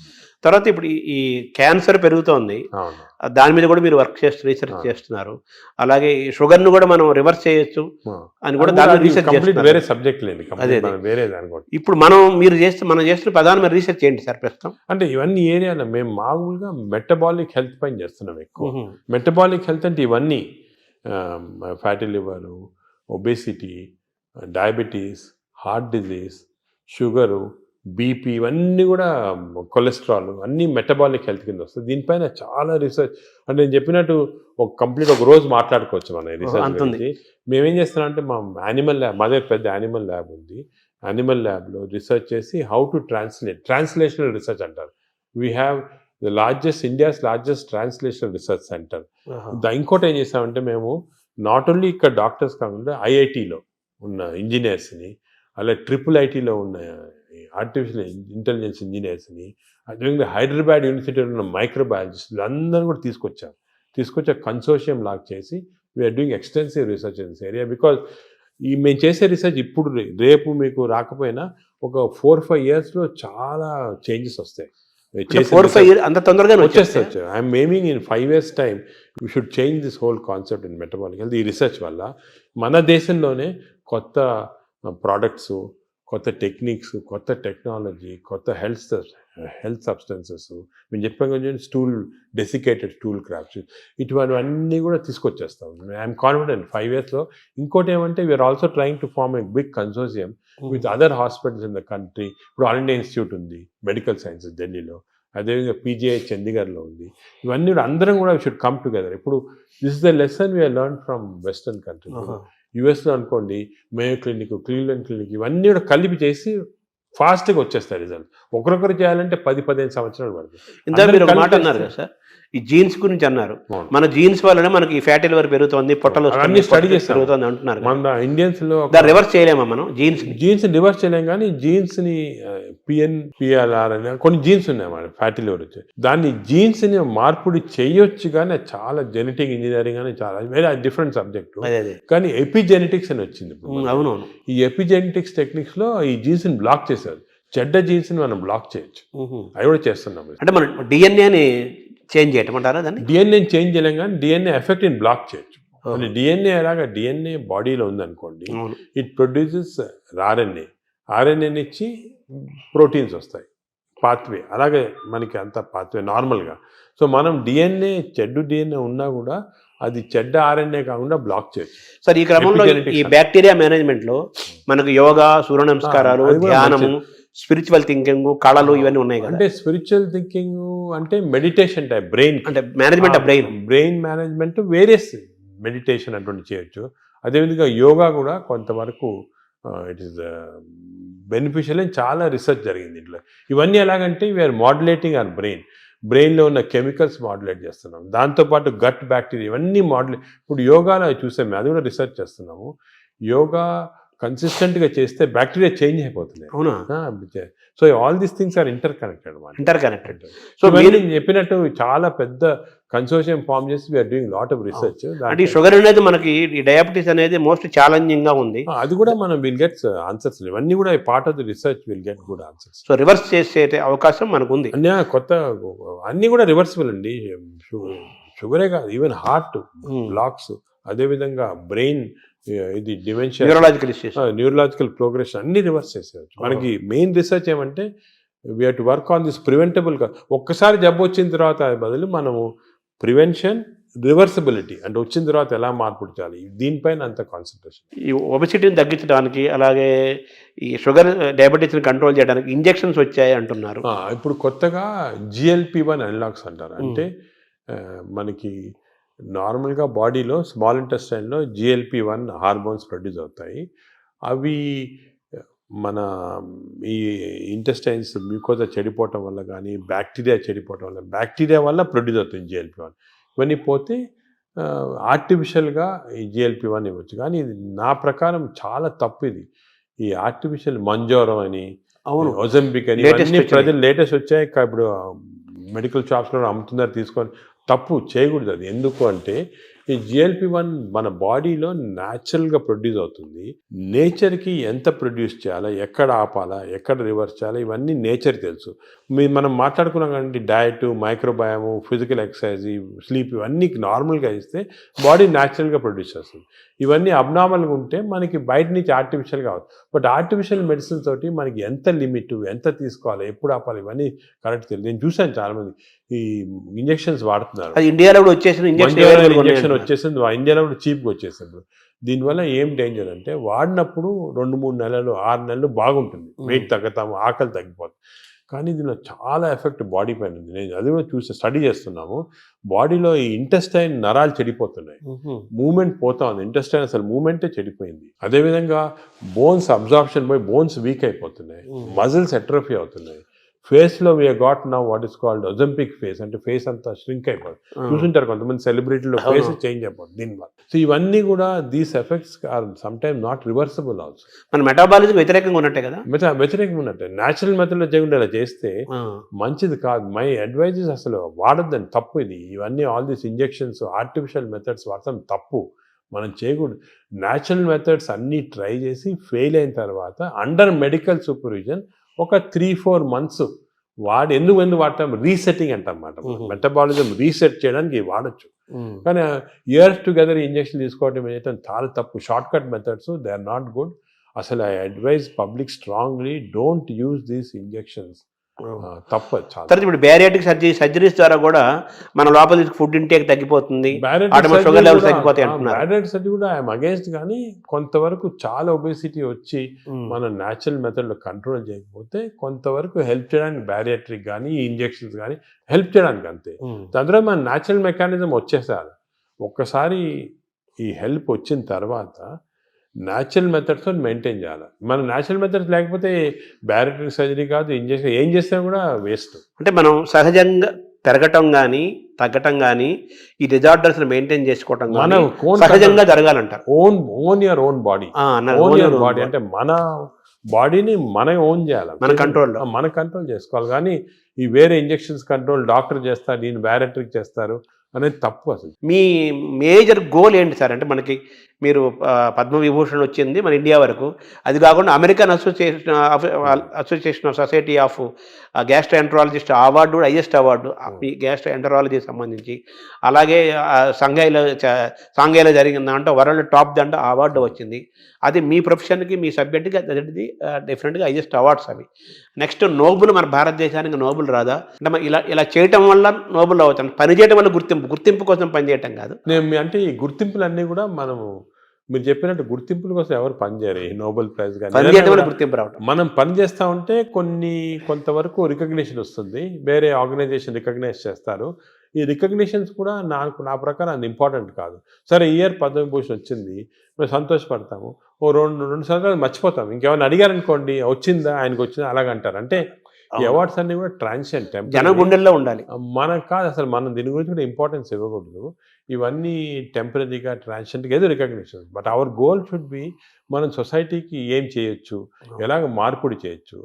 తర్వాత ఇప్పుడు ఈ క్యాన్సర్ పెరుగుతోంది, దాని మీద కూడా మీరు రీసెర్చ్ చేస్తున్నారు. అలాగే షుగర్ను కూడా మనం రివర్స్ చేయొచ్చు అని కూడా దాని రీసెర్చ్ చేస్తున్నారు. వేరే సబ్జెక్ట్ లేదు, వేరే దాని. ఇప్పుడు మనం చేస్తున్న ప్రధానమైన రీసెర్చ్ ఏంటి సార్ ప్రస్తుతం? అంటే ఇవన్నీ ఏరియాలో మేము మామూలుగా మెటబాలిక్ హెల్త్ పైన చేస్తున్నాం ఎక్కువ. మెటబాలిక్ హెల్త్ అంటే ఇవన్నీ fatty liver, obesity, diabetes, heart disease, sugar, BP, ఇవన్నీ కూడా కొలెస్ట్రాల్ అన్నీ మెటబాలిక్ హెల్త్ కింద వస్తుంది. దీనిపైన చాలా రీసెర్చ్. అంటే నేను చెప్పినట్టు ఒక రోజు మాట్లాడుకోవచ్చు మన రీసెర్చ్ గురించి. మేమేం చేస్తున్నాం అంటే మా యానిమల్ ల్యాబ్, మా దగ్గర పెద్ద యానిమల్ ల్యాబ్ ఉంది. యానిమల్ ల్యాబ్లో రీసెర్చ్ చేసి హౌ టు ట్రాన్స్లేషనల్ రీసెర్చ్ అంటారు. We have India's largest translational research centre. ఇంకోటి ఏం చేసామంటే మేము నాట్ ఓన్లీ ఇక్కడ డాక్టర్స్ కాకుండా ఐఐటిలో ఉన్న ఇంజనీర్స్ని, అలా IIITలో ఉన్న ఆర్టిఫిషియల్ ఇంటెలిజెన్స్ ఇంజనీర్స్ని, అదేవిధంగా హైదరాబాద్ యూనివర్సిటీలో ఉన్న మైక్రోబయాలజిస్టులు అందరూ కూడా తీసుకొచ్చే కన్సోర్షియం లాగా చేసి we are doing extensive research in this area. Because మేము చేసే రీసెర్చ్ ఇప్పుడు రేపు మీకు రాకపోయినా ఒక 4-5 yearsలో చాలా చేంజెస్ వస్తాయి. 4-5 years అంత తొందరగా వచ్చేస్తే I'm aiming in 5 years time we should change this whole concept in metabolic health. ఈ రీసెర్చ్ వల్ల మన దేశంలోనే కొత్త ప్రోడక్ట్స్, కొత్త టెక్నిక్స్, కొత్త టెక్నాలజీ, కొత్త హెల్త్ సబ్స్టెన్సెస్, మేము చెప్పాం కదా డెసికేటెడ్ స్టూల్ క్రాఫ్ట్స్, ఇటువంటివన్నీ కూడా తీసుకొచ్చేస్తాం. ఐఎమ్ కాన్ఫిడెంట్ 5 yearsలో. ఇంకోటి ఏమంటే we are also trying to form a big consortium with other hospitals in the country. ఇప్పుడు ఆల్ ఇండియా ఇన్స్టిట్యూట్ ఉంది మెడికల్ సైన్సెస్ ఢిల్లీలో, అదేవిధంగా PGI చండీగఢ్లో ఉంది. ఇవన్నీ కూడా అందరం కూడా షుడ్ కమ్ టుగెదర్. ఇప్పుడు this is the lesson we learn from western country. యుఎస్లో అనుకోండి మేయో క్లినిక్, క్లీవ్లాండ్ క్లినిక్, ఇవన్నీ కూడా కలిపి చేసి ఫాస్ట్గా వచ్చేస్తాయి రిజల్ట్. ఒకరొకరు చేయాలంటే 10-15 సంవత్సరాలు పడుతుంది. ఇందాక మీరు ఒక మాట అన్నారు కదా సార్, ఈ జీన్స్ గురించి అన్నారు. మన జీన్స్ వల్లనే మనకి ఫ్యాటీ లివర్ పెరుగుతుంది, పొట్టలు అన్ని స్టడీ చేసి పెరుగుతుంది అంటున్నారు. మన ఇండియన్స్ లో రివర్స్ చేయలేమా మనం జీన్స్ రివర్స్ చేయలేం, కానీ జీన్స్ ని PNPLR అని కొన్ని జీన్స్ ఉన్నాయి మన ఫ్యాటీ లివర్ వచ్చి, దాన్ని జీన్స్ ని మార్పుడి చేయొచ్చు. కానీ చాలా జెనెటిక్ ఇంజనీరింగ్ అని చాలా వేరే డిఫరెంట్ సబ్జెక్ట్. కానీ ఎపిజెనెటిక్స్ అని వచ్చింది. అవునవును. ఈ ఎపిజెనెటిక్స్ టెక్నిక్స్ లో ఈ జీన్స్ ని బ్లాక్ చేశారు. చెడ్డ జీన్స్ ని మనం బ్లాక్ చేయొచ్చు. అవి కూడా చేస్తున్నాం. అంటే మనం డిఎన్ఏని చేంజ్ చేయటం అంటారా? దాన్ని డిఎన్ఏ చేంజ్ చేయలేం, కానీ డిఎన్ఏ ఎఫెక్ట్ ని బ్లాక్ చేయొచ్చు. అంటే డిఎన్ఏ ఎలాగా డిఎన్ఏ బాడీలో ఉందనుకోండి, ఇట్ ప్రొడ్యూసెస్ ఆర్ఎన్ఏ ఇచ్చి ప్రోటీన్స్ వస్తాయి, పాత్వే. అలాగే మనకి అంత పాత్వే నార్మల్గా. సో మనం చెడ్డు డిఎన్ఏ ఉన్నా కూడా అది చెడ్డ ఆర్ఎన్ఏ కాకుండా బ్లాక్ చేయొచ్చు. సార్ ఈ క్రమంలో ఈ బ్యాక్టీరియా మేనేజ్మెంట్ లో మనకు యోగా, సూర్య నమస్కారాలు, ధ్యానము, స్పిరిచువల్ థింకింగ్, కళలు ఇవన్నీ ఉన్నాయి కదా. అంటే స్పిరిచువల్ థింకింగ్ అంటే మెడిటేషన్ టైప్, బ్రెయిన్ అంటే management of brain management, various meditation అటువంటి చేయొచ్చు. అదేవిధంగా యోగా కూడా కొంతవరకు ఇట్ ఈస్ బెనిఫిషియల్ అని చాలా రీసెర్చ్ జరిగింది ఇంట్లో. ఇవన్నీ ఎలాగంటే వీఆర్ మాడ్యులేటింగ్ అవర్ బ్రెయిన్లో ఉన్న కెమికల్స్ మాడ్యులేట్ చేస్తున్నాం. దాంతోపాటు గట్ బ్యాక్టీరియా ఇవన్నీ ఇప్పుడు యోగాలో చూసాము, అది కూడా రీసెర్చ్ చేస్తున్నాము. యోగా కన్సిస్టెంట్గా చేస్తే బ్యాక్టీరియా చేంజ్ అయిపోతుంది. అవునా? So all these things are interconnected. So మీరు చెప్పినట్టు చాలా పెద్ద కన్సోర్షియం ఫామ్ చేసి we are doing lot of research. అంటే ఈ షుగర్ అనేది మనకి, ఈ డయాబెటీస్ అనేది మోస్ట్ ఛాలెంజింగ్ గా ఉంది. అది కూడా మనం విల్ గెట్ ఆన్సర్స్. ఇవన్నీ కూడా part of the research will get good answers. So reverse చేసే అవకాశం మనకు ఉంది. కొత్త అన్ని కూడా రివర్సిబుల్ అండి. షుగరే కాదు, ఈవెన్ హార్ట్ బ్లాక్స్, అదేవిధంగా బ్రెయిన్ ఇది డిమెన్షియా, న్యూరలాజికల్ ప్రోగ్రెషన్ అన్ని రివర్స్ చేసేయచ్చు. మనకి మెయిన్ రీసెర్చ్ ఏమంటే we have to work on this preventable. ఒక్కసారి జబ్బు వచ్చిన తర్వాత బదులు మనము ప్రివెన్షన్, రివర్సిబిలిటీ అంటే వచ్చిన తర్వాత ఎలా మార్పు చేయాలి, దీనిపైన అంత కాన్సన్ట్రేషన్. ఈ ఒబెసిటీని తగ్గించడానికి, అలాగే ఈ షుగర్ డయాబెటీస్ని కంట్రోల్ చేయడానికి ఇంజెక్షన్స్ వచ్చాయి అంటున్నారు. ఇప్పుడు కొత్తగా GLP-1 అనలాగ్స్ అంటారు. అంటే మనకి నార్మల్గా బాడీలో స్మాల్ ఇంటెస్టైన్లో GLP-1 హార్మోన్స్ ప్రొడ్యూస్ అవుతాయి. అవి మన ఈ ఇంటెస్టైన్స్ మ్యూకోజా చెడిపోవటం వల్ల కానీ, బ్యాక్టీరియా వల్ల ప్రొడ్యూస్ అవుతుంది GLP-1. ఇవన్నీ పోతే ఆర్టిఫిషియల్గా ఈ GLP-1 ఇవ్వచ్చు. కానీ ఇది నా ప్రకారం చాలా తప్పు. ఇది ఈ ఆర్టిఫిషియల్ మంజోరం అని, ఒజంబిక్ అని ఇవన్నీ ప్రజలు లేటెస్ట్ వచ్చాయి. ఇప్పుడు మెడికల్ షాప్స్లో అమ్ముతున్నారు, తీసుకొని తప్పు చేయకూడదు. అది ఎందుకు అంటే ఈ GLP-1 మన బాడీలో న్యాచురల్గా ప్రొడ్యూస్ అవుతుంది. నేచర్కి ఎంత ప్రొడ్యూస్ చేయాలా, ఎక్కడ ఆపాలా, ఎక్కడ రివర్స్ చేయాలా, ఇవన్నీ నేచర్ తెలుసు. మనం మాట్లాడుకున్నాం కానీ డయట్, మైక్రోబయాము, ఫిజికల్ ఎక్సర్సైజ్, స్లీప్ ఇవన్నీ నార్మల్గా ఇస్తే బాడీ న్యాచురల్గా ప్రొడ్యూస్ చేస్తుంది. ఇవన్నీ అబ్నార్మల్గా ఉంటే మనకి బయట నుంచి ఆర్టిఫిషియల్గా అవుతుంది. బట్ ఆర్టిఫిషియల్ మెడిసిన్ తోటి మనకి ఎంత లిమిట్, ఎంత తీసుకోవాలి, ఎప్పుడు ఆపాలి, ఇవన్నీ కరెక్ట్ తెలియదు. నేను చూశాను చాలామంది ఈ ఇంజెక్షన్స్ వాడుతున్నారు. ఇండియాలో కూడా వచ్చేసింది ఇంజెక్షన్ వచ్చేసింది, ఇండియాలో కూడా చీప్గా వచ్చేసింది. దీనివల్ల ఏం డేంజర్ అంటే వాడినప్పుడు 2-3 నెలలు, 6 నెలలు బాగుంటుంది, వెయిట్ తగ్గుతాము, ఆకలి తగ్గిపోతుంది. కానీ దీనిలో చాలా ఎఫెక్ట్ బాడీ పైన ఉంది. నేను అది కూడా స్టడీ చేస్తున్నాము. బాడీలో ఈ ఇంటెస్టైన్ నరాలు చెడిపోతున్నాయి, మూమెంట్ పోతా ఉంది, ఇంటెస్టైన్ అసలు మూమెంటే చెడిపోయింది. అదేవిధంగా బోన్స్ అబ్జార్ప్షన్ పోయి బోన్స్ వీక్ అయిపోతున్నాయి, మజిల్స్ ఎట్రోఫీ అవుతున్నాయి. ఫేస్లో we got now what is called Ozempic face, అంటే ఫేస్ అంతా ష్రింక్ అయిపోతుంది. చూసుంటారు కొంతమంది సెలబ్రిటీలో ఫేస్ చేంజ్ అయిపోతుంది దీనివల్ల. సో ఇవన్నీ కూడా these effects are some time not reversible also. మన మెటాబాలిజం వ్యతిరేకంగా ఉన్నట్టే కదా, వ్యతిరేకంగా ఉన్నట్టే. న్యాచురల్ మెథడ్లో చేయకుండా ఇలా చేస్తే మంచిది కాదు. మై అడ్వైజెస్ అసలు వాడద్దని, తప్పు ఇది. ఇవన్నీ all these injections artificial methods వాడతాం తప్పు, మనం చేయకూడదు. న్యాచురల్ మెథడ్స్ అన్నీ ట్రై చేసి ఫెయిల్ అయిన తర్వాత అండర్ మెడికల్ సూపర్విజన్ ఒక 3-4 months వాడి ఎందుకు వాడతాం, రీసెట్టింగ్ అంటాం అన్నమాట. మెటబాలిజం రీసెట్ చేయడానికి వాడచ్చు. కానీ ఇయర్స్ టుగెదర్ ఇంజెక్షన్ తీసుకోవడం ఏంటంటే చాలా తప్పు. Short cut methods they are not good. అసలు I advise public strongly don't use these injections. తప్పదు చాలా. తర్వాత ఇప్పుడు బ్యారియాట్రిక్ సర్జరీస్ ద్వారా కూడా మన లోపల ఫుడ్ ఇంటేక్ తగ్గిపోతుంది, షుగర్ లెవెల్స్ తగ్గిపోతాయి అంటున్నారు. బ్యారియాట్రిక్ సర్జరీ కూడా ఐఎమ్ అగేన్స్ట్, కానీ కొంతవరకు చాలా ఒబేసిటీ వచ్చి మనం న్యాచురల్ మెథడ్లో కంట్రోల్ చేయకపోతే కొంతవరకు హెల్ప్ చేయడానికి బ్యారియాట్రిక్ కానీ ఇంజెక్షన్స్ కానీ హెల్ప్ చేయడానికి అంతే. దాని తర్వాత మన న్యాచురల్ మెకానిజం వచ్చేసారు. ఒక్కసారి ఈ హెల్ప్ వచ్చిన తర్వాత న్యాచురల్ మెథడ్స్తో మెయింటైన్ చేయాలి. మన న్యాచురల్ మెథడ్స్ లేకపోతే బ్యారియాట్రిక్ సర్జరీ కాదు, ఇంజెక్షన్ ఏం చేసినా కూడా వేస్ట్. అంటే మనం సహజంగా పెరగటం కానీ తగ్గటం కానీ ఈ డిజార్డర్స్ మెయింటైన్ చేసుకోవటం మన సహజంగా జరగాలంటారు. Own your own body, body అంటే మన బాడీని మనం ఓన్ చేయాలి, మన కంట్రోల్ చేసుకోవాలి. కానీ ఈ వేరే ఇంజెక్షన్స్ కంట్రోల్ డాక్టర్ చేస్తారు, దీన్ని బ్యారియాట్రిక్ చేస్తారు అనేది తప్పు. అసలు మీ మేజర్ గోల్ ఏంటి సార్? అంటే మనకి మీరు పద్మవిభూషణ్ వచ్చింది మన ఇండియా వరకు, అది కాకుండా American association of society of gastroenterologist award కూడా హైయెస్ట్ అవార్డు గ్యాస్ట్రోఎంటరాలజీకి సంబంధించి. అలాగే సాంఘైలో జరిగిన దాంట్లో వరల్డ్ టాప్ దండ అవార్డు వచ్చింది. అది మీ ప్రొఫెషన్కి మీ సబ్జెక్ట్కి అది డెఫినెట్గా హైయెస్ట్ అవార్డ్స్ అవి. నెక్స్ట్ నోబుల్ మన భారతదేశానికి నోబుల్ రాదా? అంటే ఇలా చేయటం వల్ల నోబుల్ అవుతాం, పని చేయడం వల్ల గుర్తింపు కోసం పనిచేయటం కాదు. అంటే ఈ గుర్తింపులన్నీ కూడా మనము మీరు చెప్పినట్టు గుర్తింపుల కోసం ఎవరు పనిచేయరు. ఈ నోబెల్ ప్రైజ్ కానీ గుర్తింపు రావడం, మనం పని చేస్తూ ఉంటే కొంతవరకు రికగ్నిషన్ వస్తుంది, వేరే ఆర్గనైజేషన్ రికగ్నైజ్ చేస్తారు. ఈ రికగ్నిషన్స్ కూడా నా ప్రకారం అది ఇంపార్టెంట్ కాదు. సరే ఇయర్ పద్మవిభూషణ్ వచ్చింది, మేము సంతోషపడతాము, ఓ రెండు సంవత్సరాలు మర్చిపోతాం. ఇంకేమైనా అడిగారనుకోండి వచ్చిందా, ఆయనకు వచ్చిందా అలాగంటారు. అంటే ఈ అవార్డ్స్ అన్ని కూడా ట్రాన్సియెంట్, జన గుండెల్లో ఉండాలి. మనకు కాదు అసలు, మనం దీని గురించి కూడా ఇంపార్టెన్స్ ఇవ్వకూడదు. ఇవన్నీ టెంపరీగా ట్రాన్సియెంట్గా ఏదో recognition. But our goal should be మనం సొసైటీకి ఏం చేయొచ్చు, ఎలాగ మార్పుడి చేయొచ్చు.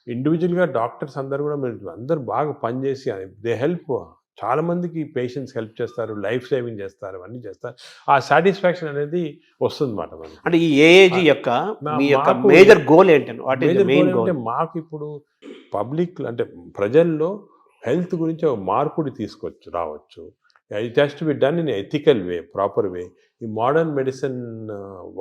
ఇండివిజువల్గా డాక్టర్స్ అందరూ కూడా అందరూ బాగా పనిచేసి దే హెల్ప్, చాలా మందికి పేషెంట్స్ హెల్ప్ చేస్తారు, లైఫ్ సేవింగ్ చేస్తారు, అవన్నీ చేస్తారు. ఆ సాటిస్ఫాక్షన్ అనేది వస్తుంది అన్నమాట. అంటే ఈ ఏఏజీ యొక్క మేజర్ గోల్ ఏంటంటే అంటే మాకు ఇప్పుడు పబ్లిక్ అంటే ప్రజల్లో హెల్త్ గురించి ఒక మార్పుడి రావచ్చు. It has to be done in ethical way, proper way. ఈ మోడర్న్ మెడిసిన్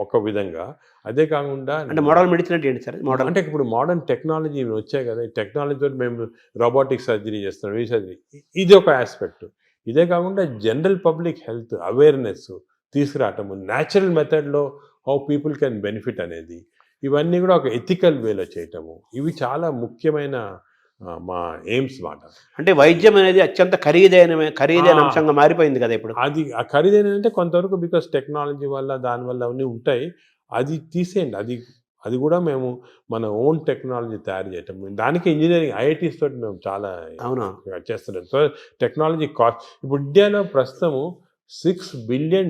ఒక విధంగా, అదే కాకుండా అంటే మోడర్న్ మెడిసిన్ అంటే ఏంటి సార్? అంటే ఇప్పుడు మోడర్న్ టెక్నాలజీ వచ్చాయి కదా, ఈ టెక్నాలజీతో మేము రోబోటిక్ సర్జరీ చేస్తున్నాం, ఈ సర్జరీ, ఇది ఒక ఆస్పెక్ట్. ఇదే కాకుండా general public health awareness తీసుకురావటము, natural మెథడ్లో హౌ పీపుల్ కెన్ బెనిఫిట్ అనేది, ఇవన్నీ కూడా ఒక ఎథికల్ వేలో చేయటము, ఇవి చాలా ముఖ్యమైన మా ఎయిమ్స్ మాట. అంటే వైద్యం అనేది అత్యంత ఖరీదైన అంశంగా మారిపోయింది కదా ఇప్పుడు. అది ఖరీదైన అంటే కొంతవరకు బికాస్ టెక్నాలజీ వల్ల దానివల్ల అవన్నీ ఉంటాయి, అది తీసేయండి. అది కూడా మేము మన ఓన్ టెక్నాలజీ తయారు చేయటం, దానికి ఇంజనీరింగ్ ఐఐటీస్ తోటి మేము చాలా చేస్తున్నాం. సో టెక్నాలజీ కాస్ట్ ఇప్పుడు ఇండియాలో ప్రస్తుతము $6 billion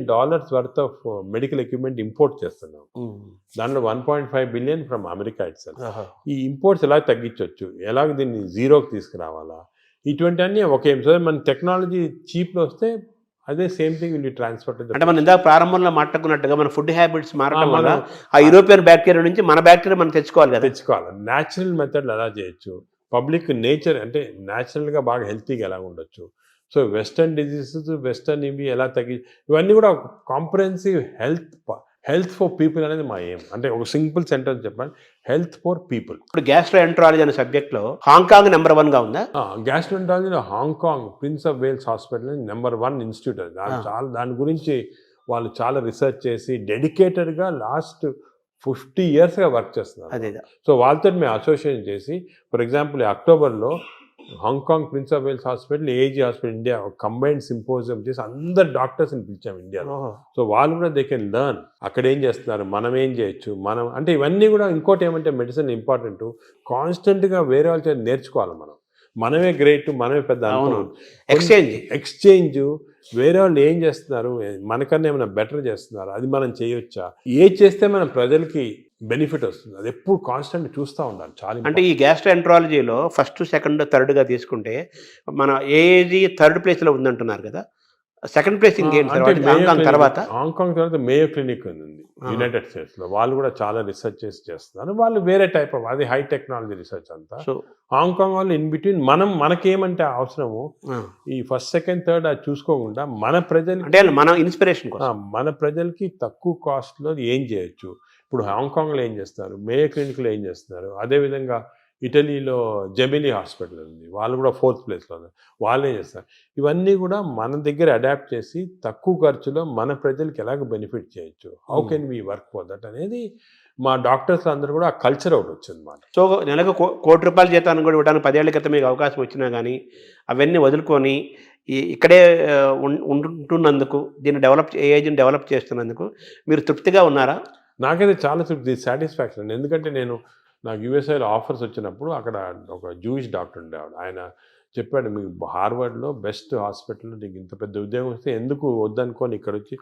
worth of medical equipment import చేస్తున్నాం. దాంట్లో 1.5 billion ఫ్రమ్ అమెరికా ఇట్సెల్ఫ్. ఈ ఇంపోర్ట్స్ ఎలా తగ్గించవచ్చు, ఎలాగ దీన్ని జీరోకి తీసుకురావాలా, ఇటువంటి అన్నీ ఒకే. సో మన టెక్నాలజీ చీప్లో వస్తే అదే సేమ్ థింగ్ విల్ ట్రాన్స్ఫర్. అంటే మనం ఇందాక ప్రారంభంలో మాట్లాడుకున్నట్టుగా మన ఫుడ్ హ్యాబిట్స్ మారడం వల్ల ఆ యూరోపియన్ బ్యాక్టీరియా నుంచి మన బ్యాక్టీరియా మనం తెచ్చుకోవాలి. న్యాచురల్ మెథడ్లు ఎలా చేయొచ్చు, పబ్లిక్ నేచర్ అంటే న్యాచురల్గా బాగా హెల్తీగా ఎలా ఉండొచ్చు. సో వెస్టర్న్ డిజీజెస్, వెస్టర్న్ ఇవి ఎలా ఇవన్నీ కూడా కాంప్రహెన్సివ్ హెల్త్ ఫర్ పీపుల్ అనేది మా ఎయిమ్. అంటే ఒక సింపుల్ సెంటెన్స్ చెప్పండి, హెల్త్ ఫర్ పీపుల్. ఇప్పుడు గ్యాస్ట్రోఎంటరాలజీ అనే సబ్జెక్ట్లో హాంకాంగ్ నెంబర్ 1గా ఉందా? గ్యాస్ట్రోఎంటరాలజీలో Hong Kong Prince of Wales hospital number 1 institute. దాని గురించి వాళ్ళు చాలా రీసెర్చ్ చేసి డెడికేటెడ్గా లాస్ట్ 50 ఇయర్స్గా వర్క్ చేస్తున్నారు. అదే సో వాళ్ళతో మేము అసోసియేషన్ చేసి, ఫర్ ఎగ్జాంపుల్ అక్టోబర్లో Hong Kong Prince of Wales hospital, AG hospital India combined symposium చేసి అందరు డాక్టర్స్ని పిలిచాం ఇండియాలో. సో వాళ్ళు కూడా దే కెన్ లెర్న్ అక్కడ ఏం చేస్తున్నారు, మనం ఏం చేయొచ్చు, మనం అంటే ఇవన్నీ కూడా. ఇంకోటి ఏమంటే మెడిసిన్ ఇంపార్టెంట్, కాన్స్టెంట్గా వేరే వాళ్ళ చేత నేర్చుకోవాలి. మనమే గ్రేట్, మనమే పెద్ద ఎక్స్చేంజ్ వేరే వాళ్ళు ఏం చేస్తున్నారు, మనకన్నా ఏమైనా బెటర్ చేస్తున్నారు, అది మనం చేయొచ్చా, ఏది చేస్తే మన ప్రజలకి బెనిఫిట్ వస్తుంది, అది ఎప్పుడు కాన్స్టెంట్ చూస్తూ ఉండాలి. చాలా అంటే ఈ గ్యాస్ట్రోఎంట్రాలజీలో ఫస్ట్, సెకండ్, థర్డ్గా తీసుకుంటే మన ఏజీ థర్డ్ ప్లేస్లో ఉందంటున్నారు కదా, సెకండ్ ప్లేస్ ఇంకేంటి తర్వాత? హాంకాంగ్ తర్వాత మేయో క్లినిక్ ఉంది యునైటెడ్ స్టేట్స్లో. వాళ్ళు కూడా చాలా రీసెర్చ్ చేస్తున్నారు. వాళ్ళు వేరే టైప్ ఆఫ్, అది హై టెక్నాలజీ రీసెర్చ్ అంతా. సో హాంకాంగ్ వాళ్ళు ఇన్ బిట్వీన్ మనకేమంటే అవసరము ఈ ఫస్ట్, సెకండ్, థర్డ్ అది చూసుకోకుండా మన ప్రజలు అంటే మన ఇన్స్పిరేషన్ మన ప్రజలకి తక్కువ కాస్ట్లో ఏం చేయొచ్చు. ఇప్పుడు హాంకాంగ్లో ఏం చేస్తారు, మేయో క్లినిక్లో ఏం చేస్తున్నారు, అదేవిధంగా ఇటలీలో జెమినీ హాస్పిటల్ ఉంది, వాళ్ళు కూడా 4th ప్లేస్లో ఉన్నారు, వాళ్ళు ఏం చేస్తారు. ఇవన్నీ కూడా మన దగ్గర అడాప్ట్ చేసి తక్కువ ఖర్చులో మన ప్రజలకి ఎలాగ బెనిఫిట్ చేయొచ్చు, how can we work for that అనేది మా డాక్టర్స్ అందరూ కూడా ఆ కల్చర్ ఒకటి వచ్చింది మాట. సో నెలకు ₹1,00,00,000 జీతాన్ని కూడా ఇవ్వడానికి 10 ఏళ్ల క్రితం మీకు అవకాశం వచ్చినా కానీ అవన్నీ వదులుకొని ఇక్కడే ఉంటున్నందుకు, ఏజెంట్ డెవలప్ చేస్తున్నందుకు మీరు తృప్తిగా ఉన్నారా? నాకైతే చాలా తృప్తి, సాటిస్ఫాక్షన్. ఎందుకంటే నాకు యూఎస్ఐలో ఆఫర్స్ వచ్చినప్పుడు అక్కడ ఒక జూయిష్ డాక్టర్ ఉండేవాడు. ఆయన చెప్పాడు, మీకు హార్వర్డ్లో బెస్ట్ హాస్పిటల్లో నీకు ఇంత పెద్ద ఉద్యోగం వస్తే ఎందుకు వద్దనుకోని ఇక్కడ వచ్చి.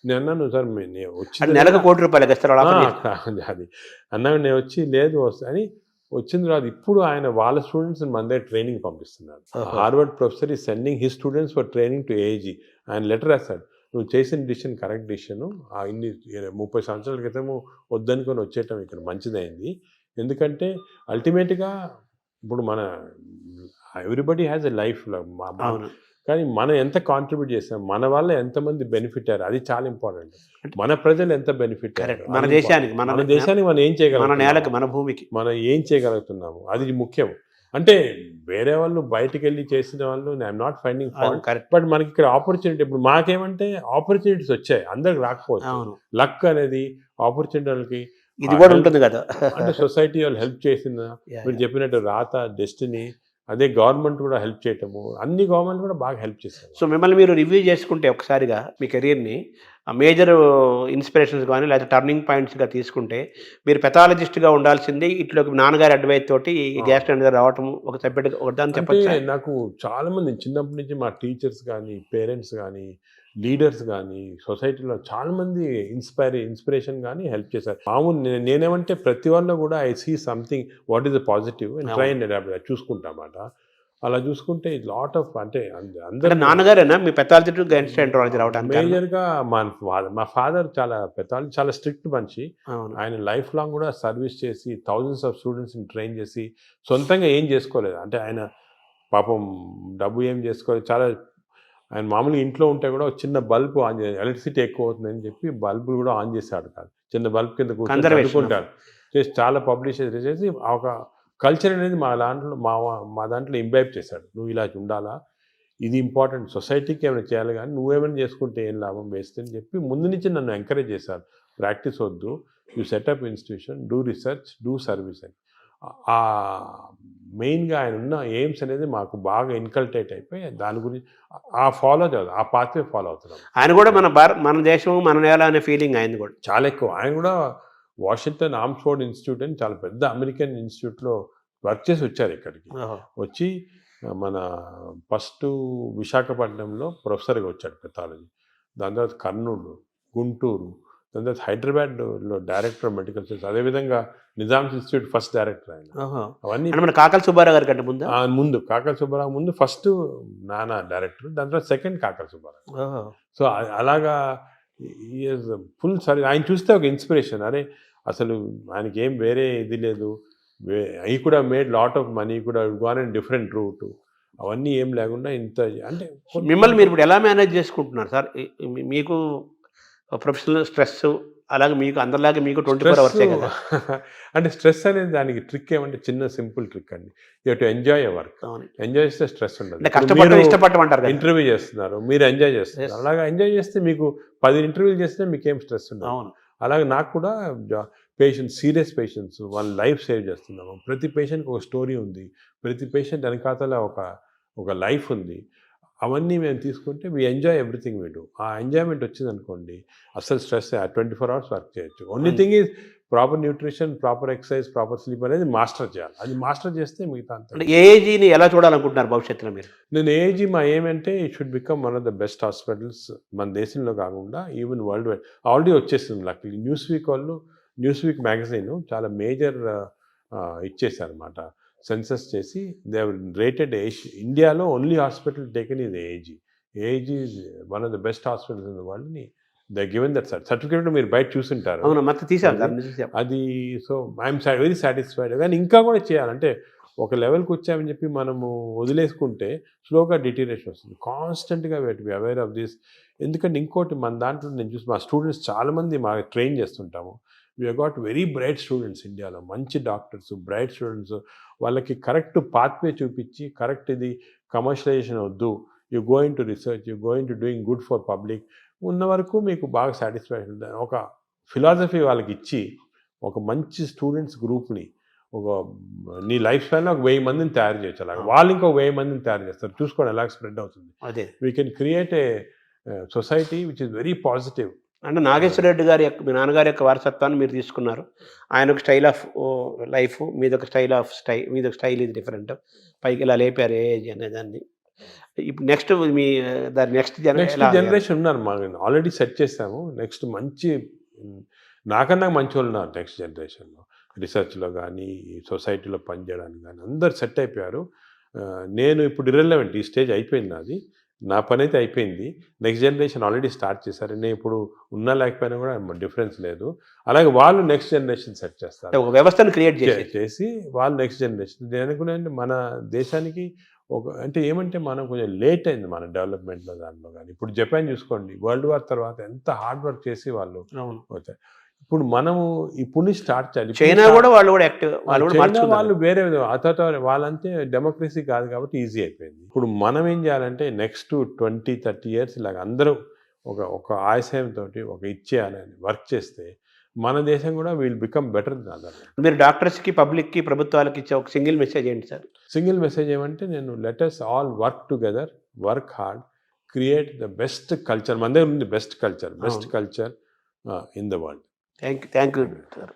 నేను అన్నాను, సార్ నేను వచ్చి నెలకు ₹1,00,00,000 అది అన్నాడు. నేను వచ్చి లేదు వస్తా అని వచ్చిన తర్వాత ఇప్పుడు ఆయన వాళ్ళ స్టూడెంట్స్ మన దగ్గర ట్రైనింగ్ పంపిస్తున్నారు. హార్వర్డ్ ప్రొఫెసర్ ఈ sending his students for training to AG. ఆయన లెటర్ రాస్తాడు, నువ్వు చేసిన డిసిషన్ కరెక్ట్ డిసిషను, ఇన్ని 30 సంవత్సరాల క్రితము వద్దనుకొని వచ్చేయటం ఇక్కడ మంచిదైంది. ఎందుకంటే అల్టిమేట్గా ఇప్పుడు ఎవ్రీబడి హ్యాస్ ఎ లైఫ్, కానీ మనం ఎంత కాంట్రిబ్యూట్ చేస్తాం, మన వల్ల ఎంతమంది బెనిఫిట్ అయ్యారు, అది చాలా ఇంపార్టెంట్. మన ప్రజలు ఎంత బెనిఫిట్ అయ్యారు, మన దేశానికి మనం ఏం చేయగలం, మన నేలకి, మన భూమికి మనం ఏం చేయగలుగుతున్నాము, అది ముఖ్యం. అంటే వేరే వాళ్ళు బయటకు వెళ్ళి చేసిన వాళ్ళు I'm not finding fault, but మనకి ఇక్కడ ఆపర్చునిటీ. ఇప్పుడు మాకేమంటే ఆపర్చునిటీస్ వచ్చాయి, అందరికి రాకపోవచ్చు. లక్ అనేది ఆపర్చునిటీ వాళ్ళకి ఇది కూడా ఉంటుంది కదా. అంటే సొసైటీ వాళ్ళు హెల్ప్ చేసిన, మీరు చెప్పినట్టు రాత, డెస్టినీ, అదే గవర్నమెంట్ కూడా హెల్ప్ చేయటము, అన్ని గవర్నమెంట్ కూడా బాగా హెల్ప్ చేస్తారు. సో మిమ్మల్ని మీరు రివ్యూ చేసుకుంటే ఒకసారిగా మీ కెరీర్ని మేజర్ ఇన్స్పిరేషన్స్ కానీ లేదా టర్నింగ్ పాయింట్స్గా తీసుకుంటే, మీరు పెథాలజిస్ట్గా ఉండాల్సింది ఇట్లోకి నాన్నగారి అడ్వైస్ తోటి గ్యాస్ట్రో రావటం ఒక సబ్జెక్ట్ ఒకదాన్ని చెప్పచ్చు. నాకు చాలామంది చిన్నప్పటి నుంచి మా టీచర్స్ కానీ, పేరెంట్స్ కానీ, లీడర్స్ కానీ, సొసైటీలో చాలామంది ఇన్స్పిరేషన్ కానీ హెల్ప్ చేశారు. మామూలు నేనేమంటే ప్రతి వాళ్ళు కూడా I see something what is the positive and try and adapt చూసుకుంటామాట. అలా చూసుకుంటే లాట్ ఆఫ్, అంటే అందరూ నాన్నగారేనా మీ పెథాలజీ గ్యాస్ట్రోఎంట్రాలజీ రావడానికి మేజర్గా? మా ఫాదర్ చాలా స్ట్రిక్ట్ మనిషి. ఆయన లైఫ్ లాంగ్ కూడా సర్వీస్ చేసి థౌజండ్స్ ఆఫ్ స్టూడెంట్స్ని ట్రైన్ చేసి సొంతంగా ఏం చేసుకోలేదు. అంటే ఆయన పాపం డబ్బు ఏం చేసుకోలేదు. చాలా ఆయన మామూలుగా ఇంట్లో ఉంటే కూడా చిన్న బల్బు ఆన్ చేసి, ఎలక్ట్రిసిటీ ఎక్కువ అవుతుందని చెప్పి బల్బులు కూడా ఆన్ చేశాడు కాదు, చిన్న బల్బ్ కింద కూర్చుంటారు చేసి చాలా పబ్లిష్ చేసి ఒక కల్చర్ అనేది మా దాంట్లో ఇంబైబ్ చేశాడు. నువ్వు ఇలా ఉండాలా, ఇది ఇంపార్టెంట్, సొసైటీకి ఏమైనా చేయాలి, కానీ నువ్వేమైనా చేసుకుంటే ఏం లాభం వేస్ట్ అని చెప్పి ముందు నుంచి నన్ను ఎంకరేజ్ చేశారు. ప్రాక్టీస్ వద్దు, you setup institution, do research, do service అని. ఆ మెయిన్గా ఆయన ఉన్న ఎయిమ్స్ అనేది మాకు బాగా ఇన్కల్టేట్ అయిపోయి దాని గురించి ఆ పాత్వే ఫాలో అవుతున్నాం. ఆయన కూడా మన దేశం, మన నేల అనే ఫీలింగ్ ఆయన కూడా చాలా ఎక్కువ. ఆయన కూడా వాషింగ్టన్ ఆర్మ్స్ఫోర్డ్ ఇన్స్టిట్యూట్ అని చాలా పెద్ద అమెరికన్ ఇన్స్టిట్యూట్లో వర్క్ చేసి వచ్చారు. ఇక్కడికి వచ్చి మన ఫస్ట్ విశాఖపట్నంలో ప్రొఫెసర్గా వచ్చాడు పెథాలజీ, దాని తర్వాత కర్నూలు, గుంటూరు, దాని తర్వాత హైదరాబాద్లో డైరెక్టర్ ఆఫ్ మెడికల్ సైన్స్, అదేవిధంగా నిజామ్స్ ఇన్స్టిట్యూట్ ఫస్ట్ డైరెక్టర్ ఆయన. అవన్నీ మన కాకల సుబ్బారావు గారి కంటే ముందు కాకల సుబ్బారావు ముందు ఫస్ట్ నాన్న డైరెక్టర్, దాని తర్వాత సెకండ్ కాకల సుబ్బారావు. సో అలాగా ఫుల్ సర్వీస్. ఆయన చూస్తే ఒక ఇన్స్పిరేషన్, అరే అసలు ఆయనకి ఏం వేరే ఇది లేదు, ఈ కూడా మేడ్ లాట్ ఆఫ్ మనీ, కూడా గాన్ ఇన్ డిఫరెంట్ రూట్, అవన్నీ ఏం లేకుండా ఇంత. అంటే మిమ్మల్ని మీరు ఇప్పుడు ఎలా మేనేజ్ చేసుకుంటున్నారు సార్? మీకు ప్రొఫెషనల్ స్ట్రెస్ అలాగే మీకు అందరిలాగే మీకు 24 hours కదా. అంటే స్ట్రెస్ అనేది దానికి ట్రిక్ ఏమంటే చిన్న సింపుల్ ట్రిక్ అండి, you to enjoy your work. Enjoy చేస్తే స్ట్రెస్ ఉండదు. కష్టపడటం ఇష్టపడటం ఇంటర్వ్యూ చేస్తున్నారు, మీరు ఎంజాయ్ చేస్తున్నారు, అలాగా ఎంజాయ్ చేస్తే మీకు 10 ఇంటర్వ్యూలు చేస్తే మీకేం స్ట్రెస్ ఉండదు. అలాగే నాకు కూడా సీరియస్ పేషెంట్స్ వాళ్ళ లైఫ్ సేవ్ చేస్తున్నాము. ప్రతి పేషెంట్కి ఒక స్టోరీ ఉంది, ప్రతి పేషెంట్ వెనకాతల ఒక లైఫ్ ఉంది. అవన్నీ మేము తీసుకుంటే we enjoy everything we do. ఆ ఎంజాయ్మెంట్ వచ్చిందనుకోండి అసలు స్ట్రెస్ 24 hours వర్క్ చేయొచ్చు. Only thing is proper nutrition, proper exercise, proper sleep అనేది మాస్టర్ చేయాలి. అది మాస్టర్ చేస్తే మిగతా అంతా. అంటే ఏఏజీని ఎలా చూడాలనుకుంటున్నారు భవిష్యత్తులో మీరు? నేను ఏజీ మా ఏమంటే it should become one of the best hospitals మన దేశంలో కాకుండా ఈవెన్ వరల్డ్ వైడ్. ఆల్రెడీ వచ్చేస్తుంది లక్కీ. న్యూస్ వీక్ మ్యాగజైన్ చాలా మేజర్ ఇచ్చేసారనమాట. సెన్సస్ చేసి దే రేటెడ్ ఇండియాలో only hospital taken is AG. AG is one of the best hospitals in the world ని they given that certificate. మీరు బయట చూసుంటారు. అవును, మొత్తం తీసాను సార్. అది సో ఐఎమ్ వెరీ సాటిస్ఫైడ్. కానీ ఇంకా కూడా చేయాలంటే ఒక లెవెల్కి వచ్చామని చెప్పి మనము వదిలేసుకుంటే స్లోగా డిటీరేషన్ వస్తుంది. కాన్స్టెంట్గా బి అవేర్ ఆఫ్ దిస్. ఎందుకంటే ఇంకోటి మన దాంట్లో నేను చూసి మా స్టూడెంట్స్ చాలామంది మా ట్రైన్ చేస్తుంటాము. We got very bright students ఇండియాలో, మంచి డాక్టర్స్, బ్రైట్ స్టూడెంట్స్. వాళ్ళకి కరెక్ట్ పాత్వే చూపించి కరెక్ట్ ఇది కమర్షియలైజేషన్ వద్దు, you going to research, you going to doing good for public ఉన్న వరకు మీకు బాగా సాటిస్ఫాక్షన్. ఒక ఫిలాసఫీ వాళ్ళకి ఇచ్చి ఒక మంచి స్టూడెంట్స్ గ్రూప్ని నీ లైఫ్ స్టైల్లో 1000 మందిని తయారు చేయొచ్చు. అలాగే వాళ్ళు ఇంకో 1000 మందిని తయారు చేస్తారు. చూసుకోండి ఎలా స్ప్రెడ్ అవుతుంది. అదే we can create a society which is very positive. అంటే నాగేశ్వర రెడ్డి గారి యొక్క, మీ నాన్నగారి యొక్క వారసత్వాన్ని మీరు తీసుకున్నారు. ఆయన ఒక స్టైల్ ఆఫ్ లైఫ్, మీదొక మీదొక స్టైల్ ఇది డిఫరెంట్. పైకి ఇలా లేపారు ఏజ్ అనే దాన్ని. ఇప్పుడు నెక్స్ట్ మీ దాని నెక్స్ట్ జనరేషన్ ఉన్నారు మా ఆల్రెడీ సెట్ చేసాము. నెక్స్ట్ మంచి నాకన్నా మంచి వాళ్ళు ఉన్నారు నెక్స్ట్ జనరేషన్లో. రీసెర్చ్లో కానీ సొసైటీలో పనిచేయడానికి కానీ అందరు సెట్ అయిపోయారు. నేను ఇప్పుడు ఇర్రెలెవెంట్, ఈ స్టేజ్ అయిపోయింది నాది. నా పని అయితే అయిపోయింది. నెక్స్ట్ జనరేషన్ ఆల్రెడీ స్టార్ట్ చేశారు. నేను ఇప్పుడు ఉన్నా లేకపోయినా కూడా డిఫరెన్స్ లేదు. అలాగే వాళ్ళు నెక్స్ట్ జనరేషన్ సెట్ చేస్తారు. ఒక వ్యవస్థను క్రియేట్ చేసి వాళ్ళు నెక్స్ట్ జనరేషన్. నేను అనుకున్నాను మన దేశానికి అంటే ఏమంటే మనం కొంచెం లేట్ అయింది మన డెవలప్మెంట్లో దాంట్లో కానీ. ఇప్పుడు జపాన్ చూసుకోండి, వరల్డ్ వార్ తర్వాత ఎంత హార్డ్ వర్క్ చేసి వాళ్ళు వచ్చారు. ఇప్పుడు మనము ఇప్పుడు స్టార్ట్ చేయాలి. చైనా కూడా వాళ్ళు కూడా యాక్టివ్, వాళ్ళు వేరే అతట వాళ్ళంతే డెమోక్రసీ కాదు కాబట్టి ఈజీ అయిపోయింది. ఇప్పుడు మనం ఏం చేయాలంటే నెక్స్ట్ 20-30 years ఇలాగ అందరూ ఒక ఆశయంతో ఒక ఇచ్చేయాలని వర్క్ చేస్తే మన దేశం కూడా will become better than other. మీరు డాక్టర్స్కి, పబ్లిక్కి, ప్రభుత్వాలకి ఇచ్చే ఒక సింగిల్ మెసేజ్ ఏంటి సార్? సింగిల్ మెసేజ్ ఏమంటే నేను let us all work together, work hard, create the best culture. మన దగ్గర ఉంది best culture in the world. Thank you sir.